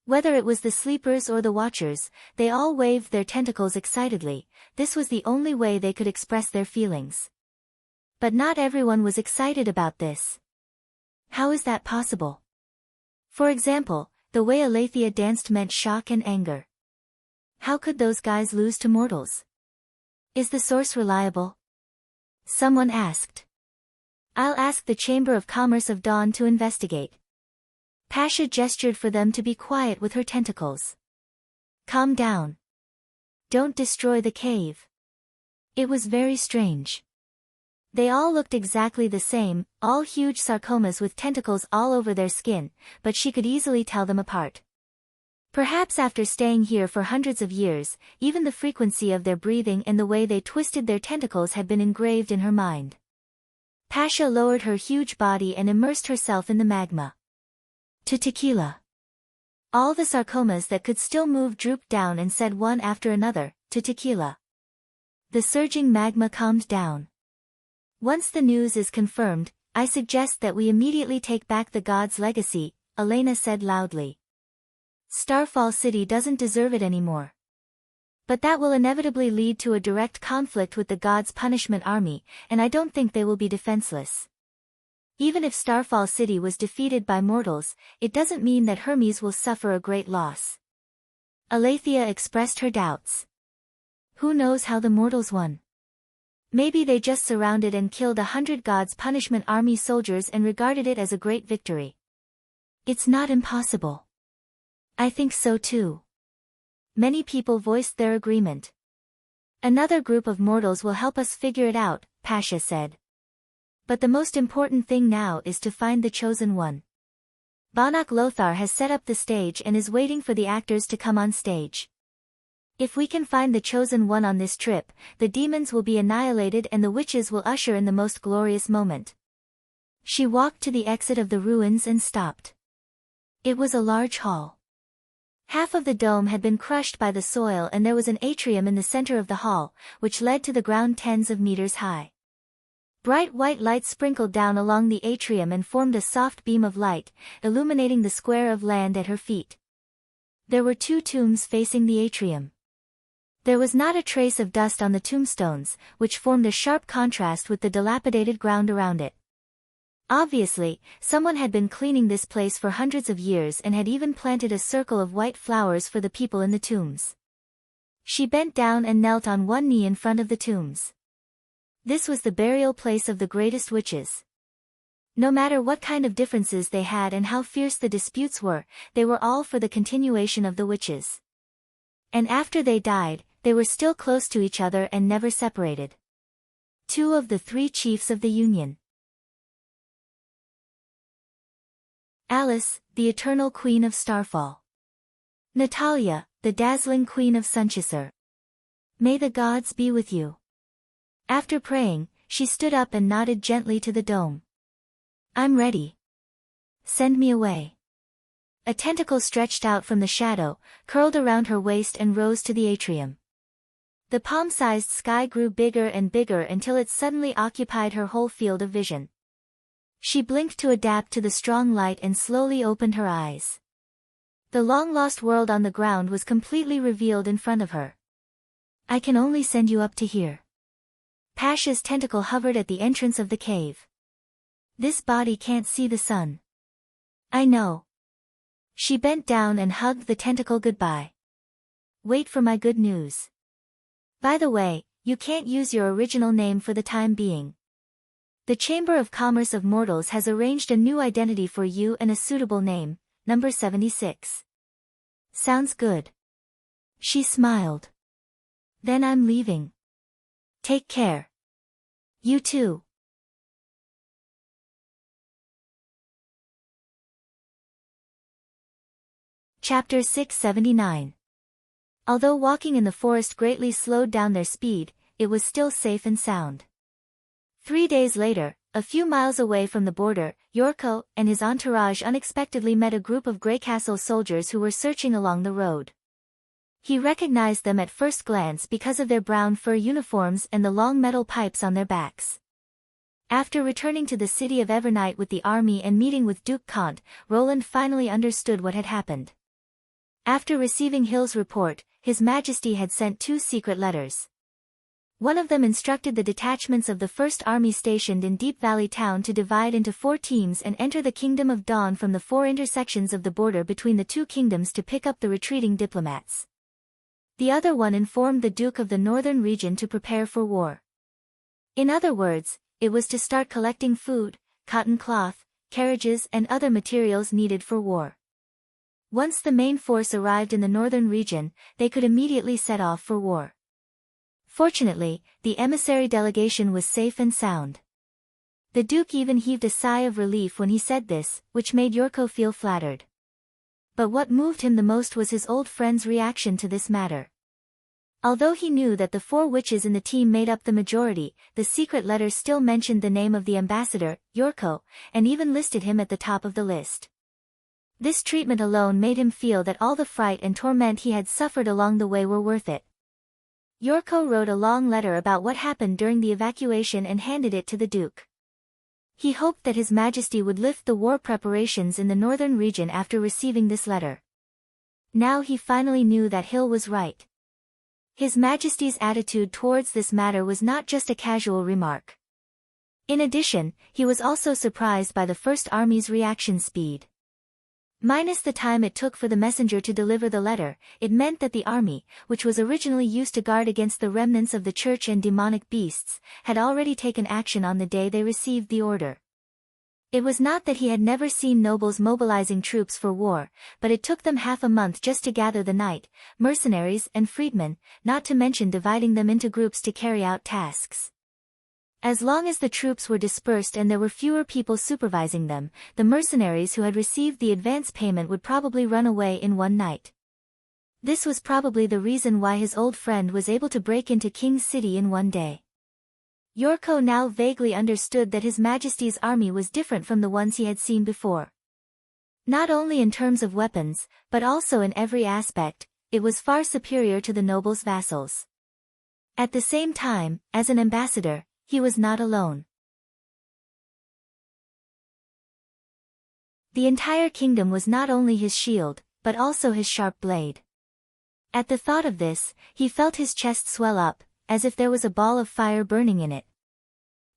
Whether it was the sleepers or the watchers, they all waved their tentacles excitedly. This was the only way they could express their feelings. But not everyone was excited about this. How is that possible? For example, the way Aletheia danced meant shock and anger. How could those guys lose to mortals? Is the source reliable? Someone asked. "I'll ask the Chamber of Commerce of Dawn to investigate." Pasha gestured for them to be quiet with her tentacles. "Calm down. Don't destroy the cave." It was very strange. They all looked exactly the same, all huge sarcomas with tentacles all over their skin, but she could easily tell them apart. Perhaps after staying here for hundreds of years, even the frequency of their breathing and the way they twisted their tentacles had been engraved in her mind. Pasha lowered her huge body and immersed herself in the magma. "To tequila." All the sarcomas that could still move drooped down and said one after another, "To tequila." The surging magma calmed down. "Once the news is confirmed, I suggest that we immediately take back the god's legacy," Elena said loudly. "Starfall City doesn't deserve it anymore. But that will inevitably lead to a direct conflict with the god's punishment army, and I don't think they will be defenseless. Even if Starfall City was defeated by mortals, it doesn't mean that Hermes will suffer a great loss." Aletheia expressed her doubts. "Who knows how the mortals won? Maybe they just surrounded and killed 100 gods' punishment army soldiers and regarded it as a great victory." "It's not impossible." "I think so too." Many people voiced their agreement. "Another group of mortals will help us figure it out," Pasha said. "But the most important thing now is to find the chosen one. Banach Lothar has set up the stage and is waiting for the actors to come on stage. If we can find the chosen one on this trip, the demons will be annihilated and the witches will usher in the most glorious moment." She walked to the exit of the ruins and stopped. It was a large hall. Half of the dome had been crushed by the soil and there was an atrium in the center of the hall, which led to the ground tens of meters high. Bright white light sprinkled down along the atrium and formed a soft beam of light, illuminating the square of land at her feet. There were 2 tombs facing the atrium. There was not a trace of dust on the tombstones, which formed a sharp contrast with the dilapidated ground around it. Obviously, someone had been cleaning this place for hundreds of years and had even planted a circle of white flowers for the people in the tombs. She bent down and knelt on one knee in front of the tombs. This was the burial place of the greatest witches. No matter what kind of differences they had and how fierce the disputes were, they were all for the continuation of the witches. And after they died, they were still close to each other and never separated. 2 of the 3 chiefs of the Union. Alice, the eternal queen of Starfall. Natalia, the dazzling queen of Sunchasar. May the gods be with you. After praying, she stood up and nodded gently to the dome. I'm ready. Send me away. A tentacle stretched out from the shadow, curled around her waist and rose to the atrium. The palm-sized sky grew bigger and bigger until it suddenly occupied her whole field of vision. She blinked to adapt to the strong light and slowly opened her eyes. The long-lost world on the ground was completely revealed in front of her. I can only send you up to here. Pasha's tentacle hovered at the entrance of the cave. This body can't see the sun. I know. She bent down and hugged the tentacle goodbye. Wait for my good news. By the way, you can't use your original name for the time being. The Chamber of Commerce of Mortals has arranged a new identity for you and a suitable name, number 76. Sounds good. She smiled. Then I'm leaving. Take care. You too. Chapter 679. Although walking in the forest greatly slowed down their speed, it was still safe and sound. 3 days later, a few miles away from the border, Yorko and his entourage unexpectedly met a group of Greycastle soldiers who were searching along the road. He recognized them at first glance because of their brown fur uniforms and the long metal pipes on their backs. After returning to the city of Evernight with the army and meeting with Duke Kant, Roland finally understood what had happened. After receiving Hill's report, His Majesty had sent 2 secret letters. One of them instructed the detachments of the First Army stationed in Deep Valley Town to divide into 4 teams and enter the Kingdom of Dawn from the 4 intersections of the border between the 2 kingdoms to pick up the retreating diplomats. The other one informed the Duke of the Northern region to prepare for war. In other words, it was to start collecting food, cotton cloth, carriages and other materials needed for war. Once the main force arrived in the northern region, they could immediately set off for war. Fortunately, the emissary delegation was safe and sound. The Duke even heaved a sigh of relief when he said this, which made Yorko feel flattered. But what moved him the most was his old friend's reaction to this matter. Although he knew that the 4 witches in the team made up the majority, the secret letter still mentioned the name of the ambassador, Yorko, and even listed him at the top of the list. This treatment alone made him feel that all the fright and torment he had suffered along the way were worth it. Yorko wrote a long letter about what happened during the evacuation and handed it to the Duke. He hoped that His Majesty would lift the war preparations in the northern region after receiving this letter. Now he finally knew that Hill was right. His Majesty's attitude towards this matter was not just a casual remark. In addition, he was also surprised by the First Army's reaction speed. Minus the time it took for the messenger to deliver the letter, it meant that the army, which was originally used to guard against the remnants of the church and demonic beasts, had already taken action on the day they received the order. It was not that he had never seen nobles mobilizing troops for war, but it took them half a month just to gather the knight, mercenaries and freedmen, not to mention dividing them into groups to carry out tasks. As long as the troops were dispersed and there were fewer people supervising them, the mercenaries who had received the advance payment would probably run away in one night. This was probably the reason why his old friend was able to break into King's City in one day. Yorko now vaguely understood that His Majesty's army was different from the ones he had seen before. Not only in terms of weapons, but also in every aspect, it was far superior to the noble's vassals. At the same time, as an ambassador, he was not alone. The entire kingdom was not only his shield, but also his sharp blade. At the thought of this, he felt his chest swell up, as if there was a ball of fire burning in it.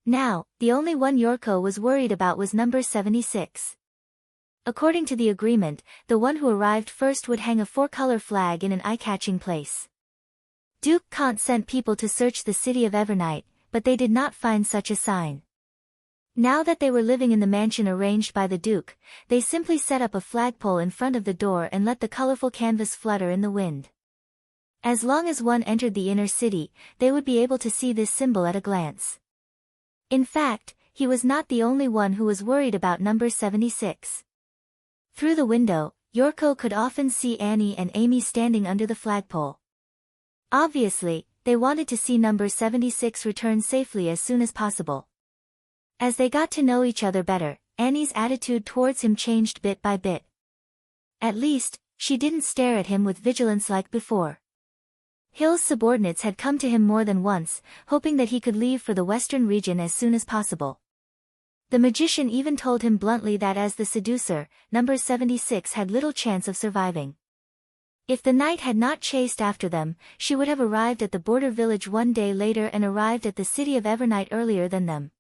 Now, the only one Yorko was worried about was number 76. According to the agreement, the one who arrived first would hang a 4-color flag in an eye-catching place. Duke Kant sent people to search the city of Evernight, but they did not find such a sign. Now that they were living in the mansion arranged by the Duke, they simply set up a flagpole in front of the door and let the colorful canvas flutter in the wind. As long as one entered the inner city, they would be able to see this symbol at a glance. In fact, he was not the only one who was worried about number 76. Through the window, Yorko could often see Annie and Amy standing under the flagpole. Obviously, they wanted to see number 76 return safely as soon as possible. As they got to know each other better, Annie's attitude towards him changed bit by bit. At least, she didn't stare at him with vigilance like before. Hill's subordinates had come to him more than once, hoping that he could leave for the western region as soon as possible. The magician even told him bluntly that as the seducer, number 76 had little chance of surviving. If the knight had not chased after them, she would have arrived at the border village one day later and arrived at the city of Evernight earlier than them.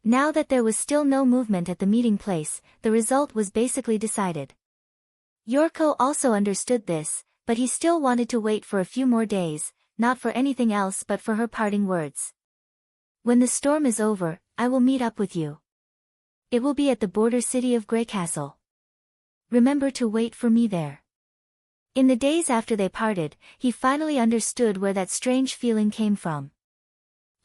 Now that there was still no movement at the meeting place, the result was basically decided. Yorko also understood this, but he still wanted to wait for a few more days, not for anything else but for her parting words. When the storm is over, I will meet up with you. It will be at the border city of Grey Castle. Remember to wait for me there. In the days after they parted, he finally understood where that strange feeling came from.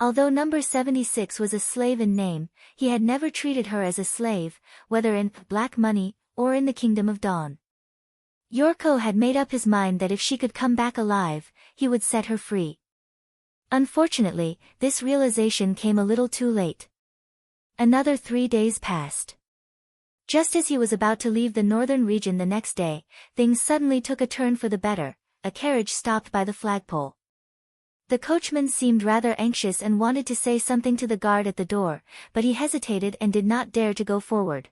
Although number 76 was a slave in name, he had never treated her as a slave, whether in Black Money or in the Kingdom of Dawn. Yorko had made up his mind that if she could come back alive, he would set her free. Unfortunately, this realization came a little too late. Another 3 days passed. Just as he was about to leave the northern region the next day, things suddenly took a turn for the better. A carriage stopped by the flagpole. The coachman seemed rather anxious and wanted to say something to the guard at the door, but he hesitated and did not dare to go forward.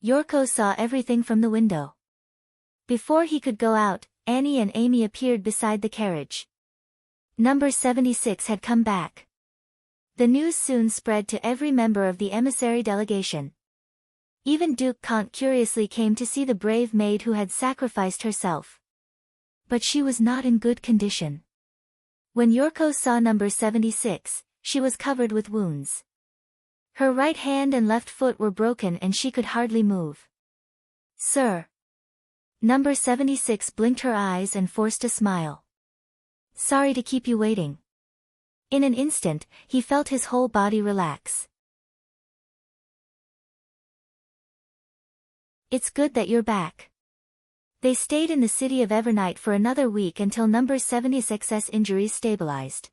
Yorko saw everything from the window. Before he could go out, Annie and Amy appeared beside the carriage. Number 76 had come back. The news soon spread to every member of the emissary delegation. Even Duke Kant curiously came to see the brave maid who had sacrificed herself. But she was not in good condition. When Yorko saw number 76, she was covered with wounds. Her right hand and left foot were broken and she could hardly move. Sir. Number 76 blinked her eyes and forced a smile. Sorry to keep you waiting. In an instant, he felt his whole body relax. It's good that you're back. They stayed in the city of Evernight for another week until number 76's injuries stabilized.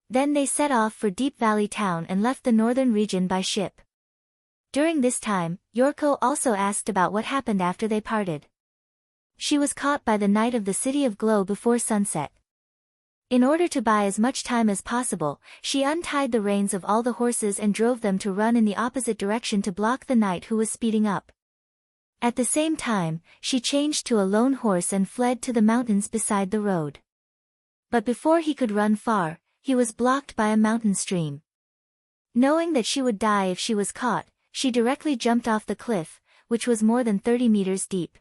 Then they set off for Deep Valley Town and left the northern region by ship. During this time, Yorko also asked about what happened after they parted. She was caught by the night of the City of Glow before sunset. In order to buy as much time as possible, she untied the reins of all the horses and drove them to run in the opposite direction to block the knight who was speeding up. At the same time, she changed to a lone horse and fled to the mountains beside the road. But before he could run far, he was blocked by a mountain stream. Knowing that she would die if she was caught, she directly jumped off the cliff, which was more than 30 meters deep.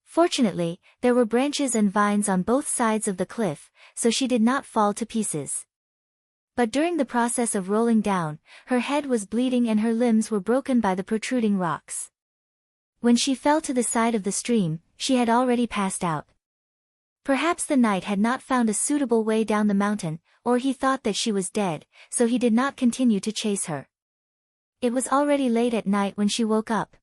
Fortunately, there were branches and vines on both sides of the cliff, so she did not fall to pieces. But during the process of rolling down, her head was bleeding and her limbs were broken by the protruding rocks. When she fell to the side of the stream, she had already passed out. Perhaps the knight had not found a suitable way down the mountain, or he thought that she was dead, so he did not continue to chase her. It was already late at night when she woke up.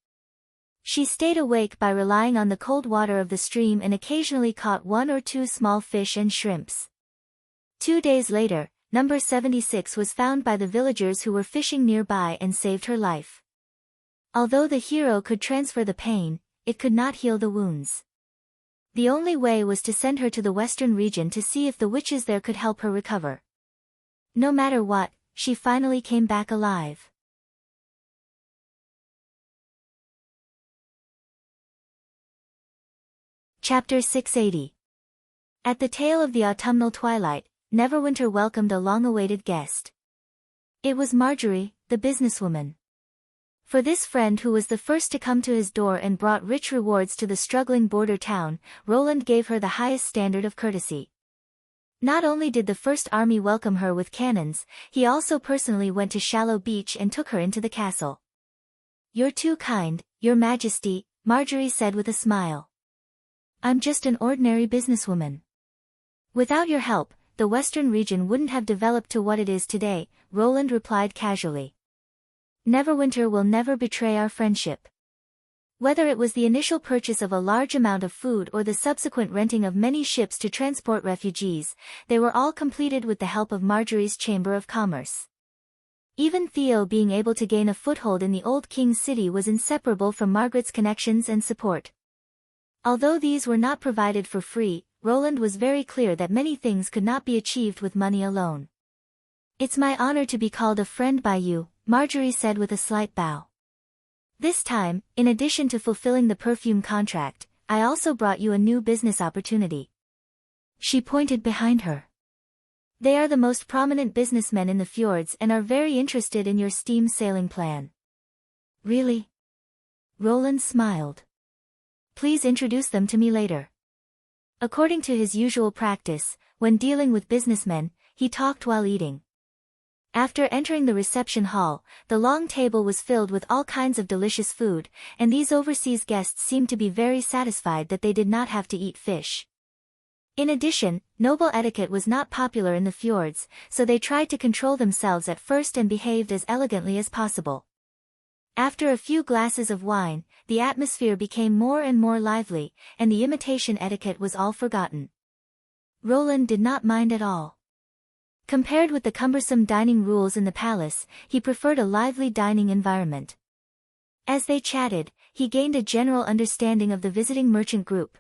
She stayed awake by relying on the cold water of the stream and occasionally caught 1 or 2 small fish and shrimps. 2 days later, number 76 was found by the villagers who were fishing nearby and saved her life. Although the hero could transfer the pain, it could not heal the wounds. The only way was to send her to the western region to see if the witches there could help her recover. No matter what, she finally came back alive. Chapter 680. At the tail of the autumnal twilight, Neverwinter welcomed a long-awaited guest. It was Marjorie, the businesswoman. For this friend who was the first to come to his door and brought rich rewards to the struggling border town, Roland gave her the highest standard of courtesy. Not only did the First Army welcome her with cannons, he also personally went to Shallow Beach and took her into the castle. "You're too kind, Your Majesty," Marjorie said with a smile. "I'm just an ordinary businesswoman. Without your help, the western region wouldn't have developed to what it is today," Roland replied casually. "Neverwinter will never betray our friendship." Whether it was the initial purchase of a large amount of food or the subsequent renting of many ships to transport refugees, they were all completed with the help of Marjorie's Chamber of Commerce. Even Theo being able to gain a foothold in the Old King's City was inseparable from Margaret's connections and support. Although these were not provided for free, Roland was very clear that many things could not be achieved with money alone. "It's my honor to be called a friend by you," Marjorie said with a slight bow. "This time, in addition to fulfilling the perfume contract, I also brought you a new business opportunity." She pointed behind her. "They are the most prominent businessmen in the fjords and are very interested in your steam sailing plan." "Really?" Roland smiled. "Please introduce them to me later." According to his usual practice, when dealing with businessmen, he talked while eating. After entering the reception hall, the long table was filled with all kinds of delicious food, and these overseas guests seemed to be very satisfied that they did not have to eat fish. In addition, noble etiquette was not popular in the fjords, so they tried to control themselves at first and behaved as elegantly as possible. After a few glasses of wine, the atmosphere became more and more lively, and the imitation etiquette was all forgotten. Roland did not mind at all. Compared with the cumbersome dining rules in the palace, he preferred a lively dining environment. As they chatted, he gained a general understanding of the visiting merchant group.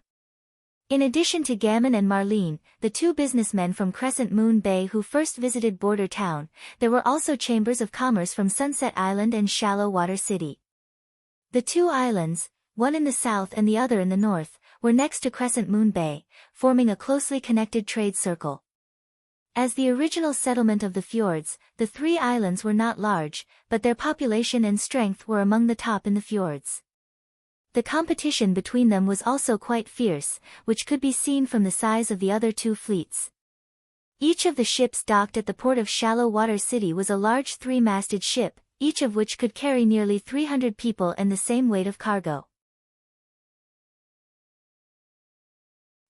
In addition to Gammon and Marlene, the two businessmen from Crescent Moon Bay who first visited Border Town, there were also chambers of commerce from Sunset Island and Shallow Water City. The two islands, one in the south and the other in the north, were next to Crescent Moon Bay, forming a closely connected trade circle. As the original settlement of the fjords, the three islands were not large, but their population and strength were among the top in the fjords. The competition between them was also quite fierce, which could be seen from the size of the other two fleets. Each of the ships docked at the port of Shallow Water City was a large three-masted ship, each of which could carry nearly 300 people and the same weight of cargo.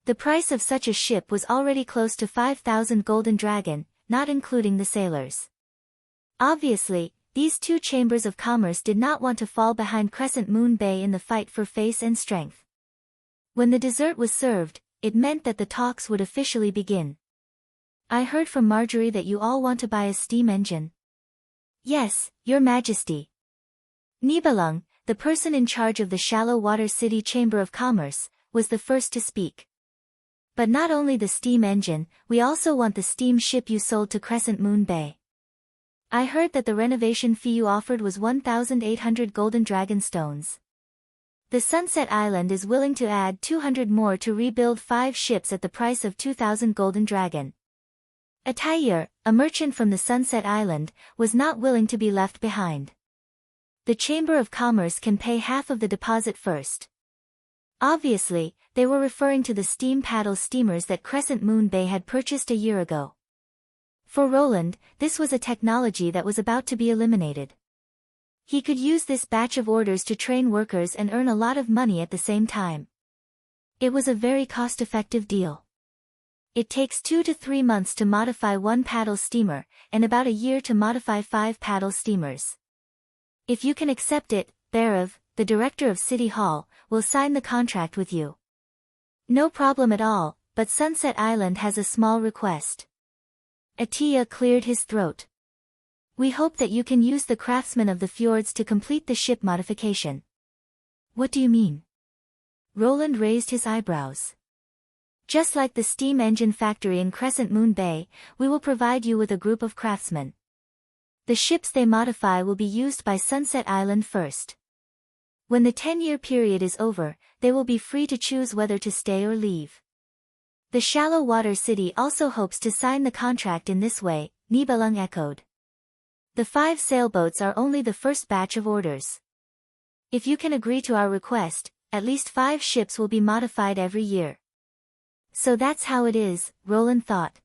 The price of such a ship was already close to 5,000 golden dragon, not including the sailors. Obviously, these two chambers of commerce did not want to fall behind Crescent Moon Bay in the fight for face and strength. When the dessert was served, it meant that the talks would officially begin. "I heard from Marjorie that you all want to buy a steam engine." "Yes, Your Majesty." Nibelung, the person in charge of the Shallow Water City Chamber of Commerce, was the first to speak. "But not only the steam engine, we also want the steam ship you sold to Crescent Moon Bay. I heard that the renovation fee you offered was 1,800 golden dragon stones. The Sunset Island is willing to add 200 more to rebuild 5 ships at the price of 2,000 golden dragon." Atair, a merchant from the Sunset Island, was not willing to be left behind. "The Chamber of Commerce can pay half of the deposit first." Obviously, they were referring to the steam paddle steamers that Crescent Moon Bay had purchased a year ago. For Roland, this was a technology that was about to be eliminated. He could use this batch of orders to train workers and earn a lot of money at the same time. It was a very cost-effective deal. It takes 2 to 3 months to modify one paddle steamer, and about a year to modify 5 paddle steamers. If you can accept it, Bhairav, the director of City Hall, will sign the contract with you. "No problem at all, but Sunset Island has a small request." Atiya cleared his throat. We hope that you can use the craftsmen of the fjords to complete the ship modification. What do you mean? Roland raised his eyebrows. Just like the steam engine factory in Crescent Moon Bay, we will provide you with a group of craftsmen. The ships they modify will be used by Sunset Island first. When the 10-year period is over, they will be free to choose whether to stay or leave. The Shallow Water City also hopes to sign the contract in this way, Nibelung echoed. The 5 sailboats are only the first batch of orders. If you can agree to our request, at least 5 ships will be modified every year. So that's how it is, Roland thought.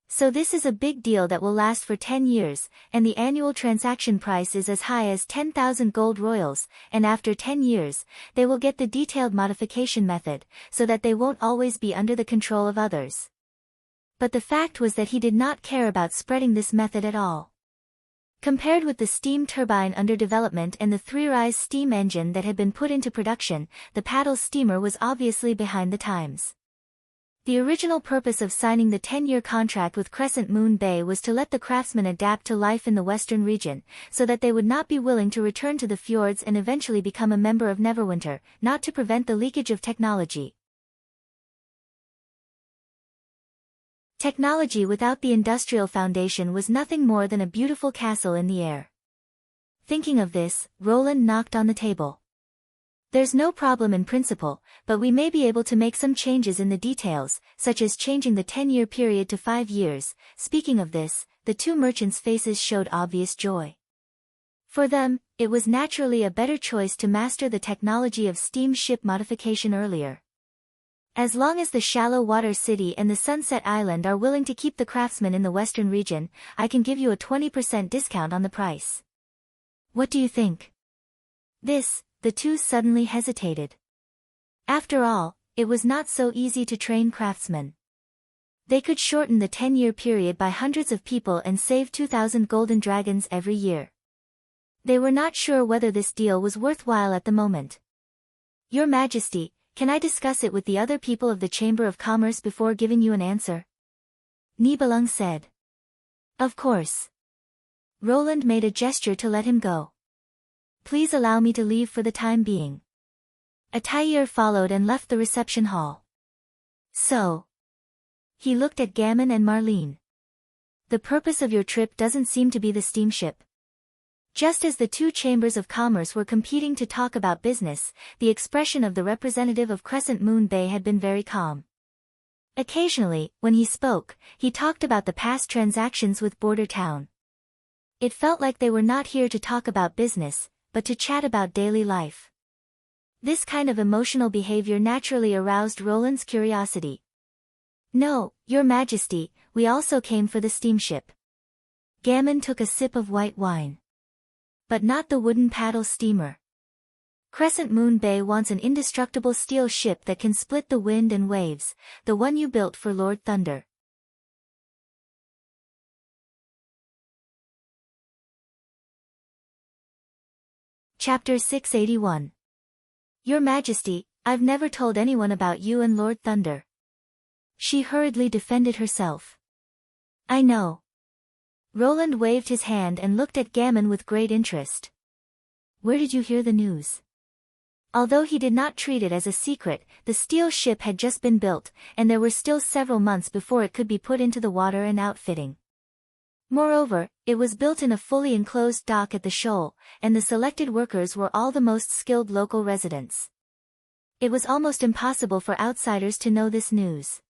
So this is a big deal that will last for 10 years, and the annual transaction price is as high as 10,000 gold royals, and after 10 years, they will get the detailed modification method, so that they won't always be under the control of others. But the fact was that he did not care about spreading this method at all. Compared with the steam turbine under development and the 3-rise steam engine that had been put into production, the paddle steamer was obviously behind the times. The original purpose of signing the 10-year contract with Crescent Moon Bay was to let the craftsmen adapt to life in the western region, so that they would not be willing to return to the fjords and eventually become a member of Neverwinter, not to prevent the leakage of technology. Technology without the industrial foundation was nothing more than a beautiful castle in the air. Thinking of this, Roland knocked on the table. There's no problem in principle, but we may be able to make some changes in the details, such as changing the 10-year period to 5 years. Speaking of this, the 2 merchants' faces showed obvious joy. For them, it was naturally a better choice to master the technology of steam ship modification earlier. As long as the Shallow Water City and the Sunset Island are willing to keep the craftsmen in the western region, I can give you a 20% discount on the price. What do you think? The 2 suddenly hesitated. After all, it was not so easy to train craftsmen. They could shorten the 10-year period by hundreds of people and save 2,000 golden dragons every year. They were not sure whether this deal was worthwhile at the moment. Your Majesty, can I discuss it with the other people of the Chamber of Commerce before giving you an answer? Nibelung said. Of course. Roland made a gesture to let him go. Please allow me to leave for the time being. Atair followed and left the reception hall. So. He looked at Gammon and Marlene. The purpose of your trip doesn't seem to be the steamship. Just as the 2 chambers of commerce were competing to talk about business, the expression of the representative of Crescent Moon Bay had been very calm. Occasionally, when he spoke, he talked about the past transactions with Border Town. It felt like they were not here to talk about business, but to chat about daily life. This kind of emotional behavior naturally aroused Roland's curiosity. No, Your Majesty, we also came for the steamship. Gammon took a sip of white wine. But not the wooden paddle steamer. Crescent Moon Bay wants an indestructible steel ship that can split the wind and waves, the one you built for Lord Thunder. Chapter 681. Your Majesty, I've never told anyone about you and Lord Thunder. She hurriedly defended herself. I know. Roland waved his hand and looked at Gammon with great interest. Where did you hear the news? Although he did not treat it as a secret, the steel ship had just been built, and there were still several months before it could be put into the water and outfitting. Moreover, it was built in a fully enclosed dock at the shoal, and the selected workers were all the most skilled local residents. It was almost impossible for outsiders to know this news.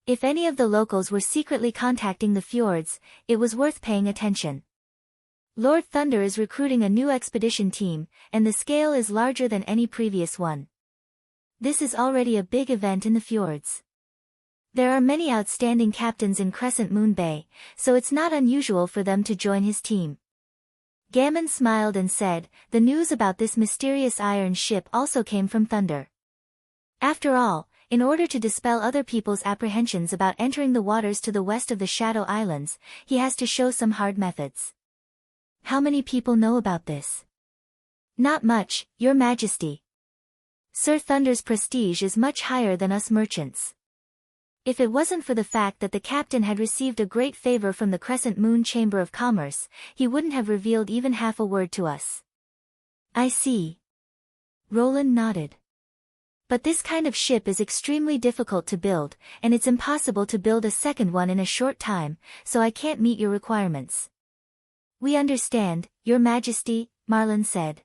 If any of the locals were secretly contacting the fjords, it was worth paying attention. Lord Thunder is recruiting a new expedition team, and the scale is larger than any previous one. This is already a big event in the fjords. There are many outstanding captains in Crescent Moon Bay, so it's not unusual for them to join his team. Gammon smiled and said, the news about this mysterious iron ship also came from Thunder. After all, in order to dispel other people's apprehensions about entering the waters to the west of the Shadow Islands, he has to show some hard methods. How many people know about this? Not much, Your Majesty. Sir Thunder's prestige is much higher than us merchants. If it wasn't for the fact that the captain had received a great favor from the Crescent Moon Chamber of Commerce, he wouldn't have revealed even half a word to us. I see. Roland nodded. But this kind of ship is extremely difficult to build, and it's impossible to build a second one in a short time, so I can't meet your requirements. We understand, Your Majesty, Marlin said.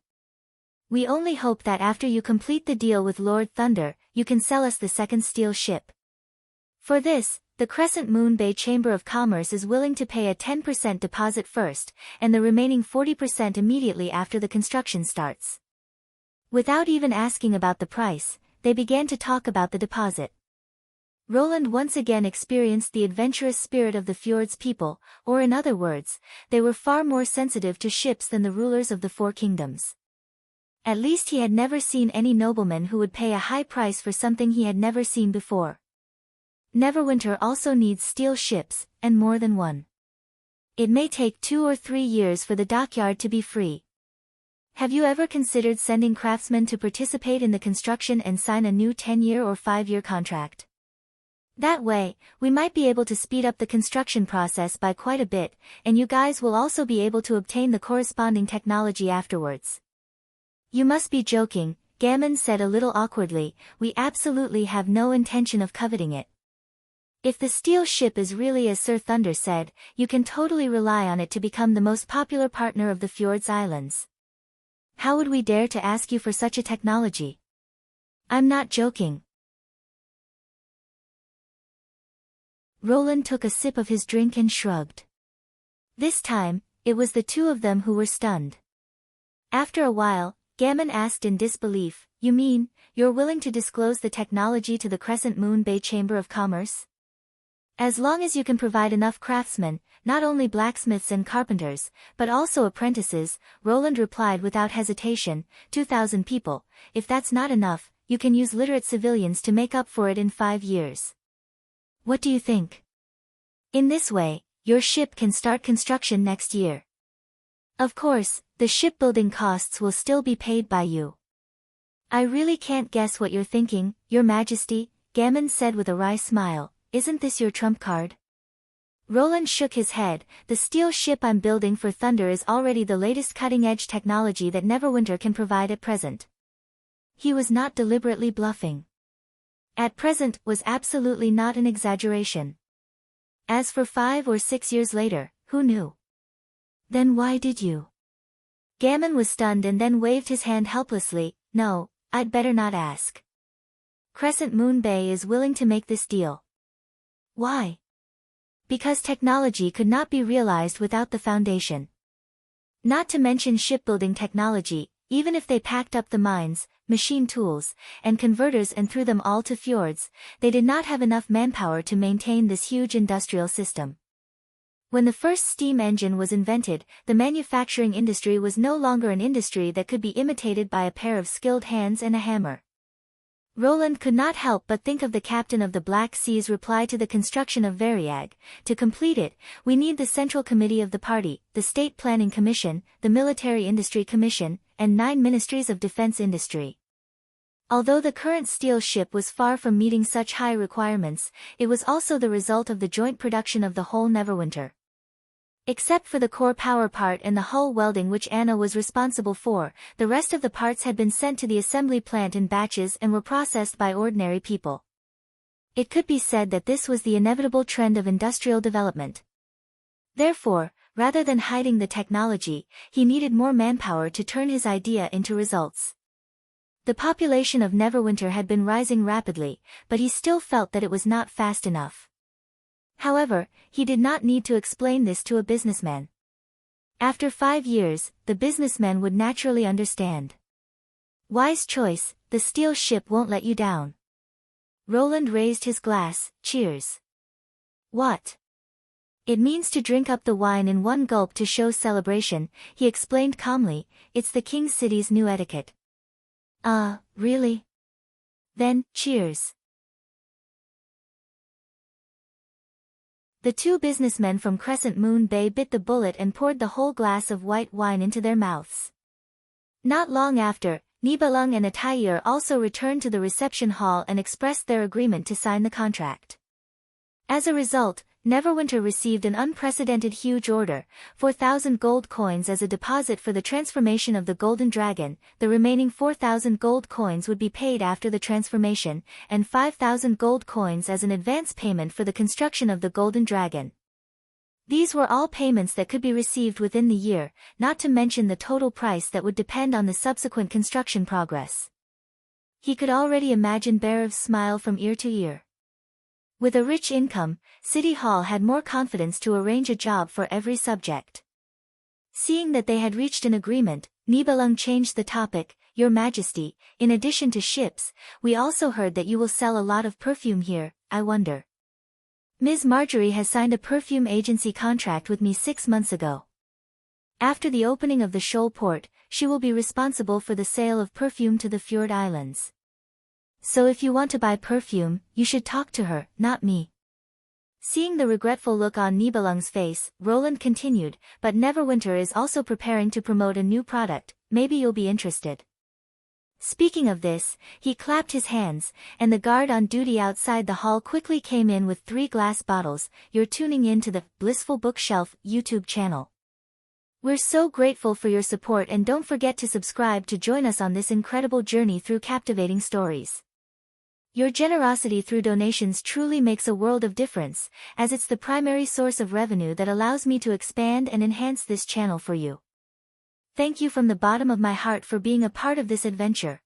We only hope that after you complete the deal with Lord Thunder, you can sell us the second steel ship. For this, the Crescent Moon Bay Chamber of Commerce is willing to pay a 10% deposit first, and the remaining 40% immediately after the construction starts. Without even asking about the price, they began to talk about the deposit. Roland once again experienced the adventurous spirit of the fjord's people, or in other words, they were far more sensitive to ships than the rulers of the Four Kingdoms. At least he had never seen any nobleman who would pay a high price for something he had never seen before. Neverwinter also needs steel ships, and more than one. It may take 2 or 3 years for the dockyard to be free. Have you ever considered sending craftsmen to participate in the construction and sign a new 10-year or 5-year contract? That way, we might be able to speed up the construction process by quite a bit, and you guys will also be able to obtain the corresponding technology afterwards. You must be joking, Gammon said a little awkwardly. We absolutely have no intention of coveting it. If the steel ship is really as Sir Thunder said, you can totally rely on it to become the most popular partner of the Fjord's islands. How would we dare to ask you for such a technology? I'm not joking. Roland took a sip of his drink and shrugged. This time, it was the two of them who were stunned. After a while, Gammon asked in disbelief, You mean, you're willing to disclose the technology to the Crescent Moon Bay Chamber of Commerce? As long as you can provide enough craftsmen, not only blacksmiths and carpenters, but also apprentices, Roland replied without hesitation, 2,000 people. If that's not enough, you can use literate civilians to make up for it in 5 years. What do you think? In this way, your ship can start construction next year. Of course, the shipbuilding costs will still be paid by you. I really can't guess what you're thinking, Your Majesty, Gammon said with a wry smile. Isn't this your trump card? Roland shook his head. The steel ship I'm building for Thunder is already the latest cutting-edge technology that Neverwinter can provide at present. He was not deliberately bluffing. At present was absolutely not an exaggeration. As for 5 or 6 years later, who knew? Then why did you? Gammon was stunned and then waved his hand helplessly. No, I'd better not ask. Crescent Moon Bay is willing to make this deal. Why? Because technology could not be realized without the foundation. Not to mention shipbuilding technology, even if they packed up the mines, machine tools, and converters and threw them all to fjords, they did not have enough manpower to maintain this huge industrial system. When the first steam engine was invented, the manufacturing industry was no longer an industry that could be imitated by a pair of skilled hands and a hammer. Roland could not help but think of the captain of the Black Sea's reply to the construction of Variag. To complete it, we need the Central Committee of the Party, the State Planning Commission, the Military Industry Commission, and 9 Ministries of Defense Industry. Although the current steel ship was far from meeting such high requirements, it was also the result of the joint production of the whole Neverwinter. Except for the core power part and the hull welding which Anna was responsible for, the rest of the parts had been sent to the assembly plant in batches and were processed by ordinary people. It could be said that this was the inevitable trend of industrial development. Therefore, rather than hiding the technology, he needed more manpower to turn his idea into results. The population of Neverwinter had been rising rapidly, but he still felt that it was not fast enough. However, he did not need to explain this to a businessman. After 5 years, the businessman would naturally understand. Wise choice, the steel ship won't let you down. Roland raised his glass. Cheers. What? It means to drink up the wine in one gulp to show celebration, he explained calmly. It's the King City's new etiquette. Really? Then, cheers. The 2 businessmen from Crescent Moon Bay bit the bullet and poured the whole glass of white wine into their mouths. Not long after, Nibelung and Atair also returned to the reception hall and expressed their agreement to sign the contract. As a result, Neverwinter received an unprecedented huge order, 4,000 gold coins as a deposit for the transformation of the Golden Dragon. The remaining 4,000 gold coins would be paid after the transformation, and 5,000 gold coins as an advance payment for the construction of the Golden Dragon. These were all payments that could be received within the year, not to mention the total price that would depend on the subsequent construction progress. He could already imagine Barev's smile from ear to ear. With a rich income, City Hall had more confidence to arrange a job for every subject. Seeing that they had reached an agreement, Nibelung changed the topic. Your Majesty, in addition to ships, we also heard that you will sell a lot of perfume here. I wonder. Ms. Marjorie has signed a perfume agency contract with me 6 months ago. After the opening of the Shoal port, she will be responsible for the sale of perfume to the Fjord Islands. So if you want to buy perfume, you should talk to her, not me. Seeing the regretful look on Nibelung's face, Roland continued, but Neverwinter is also preparing to promote a new product. Maybe you'll be interested. Speaking of this, he clapped his hands, and the guard on duty outside the hall quickly came in with 3 glass bottles. You're tuning in to the Blissful Bookshelf YouTube channel. We're so grateful for your support, and don't forget to subscribe to join us on this incredible journey through captivating stories. Your generosity through donations truly makes a world of difference, as it's the primary source of revenue that allows me to expand and enhance this channel for you. Thank you from the bottom of my heart for being a part of this adventure.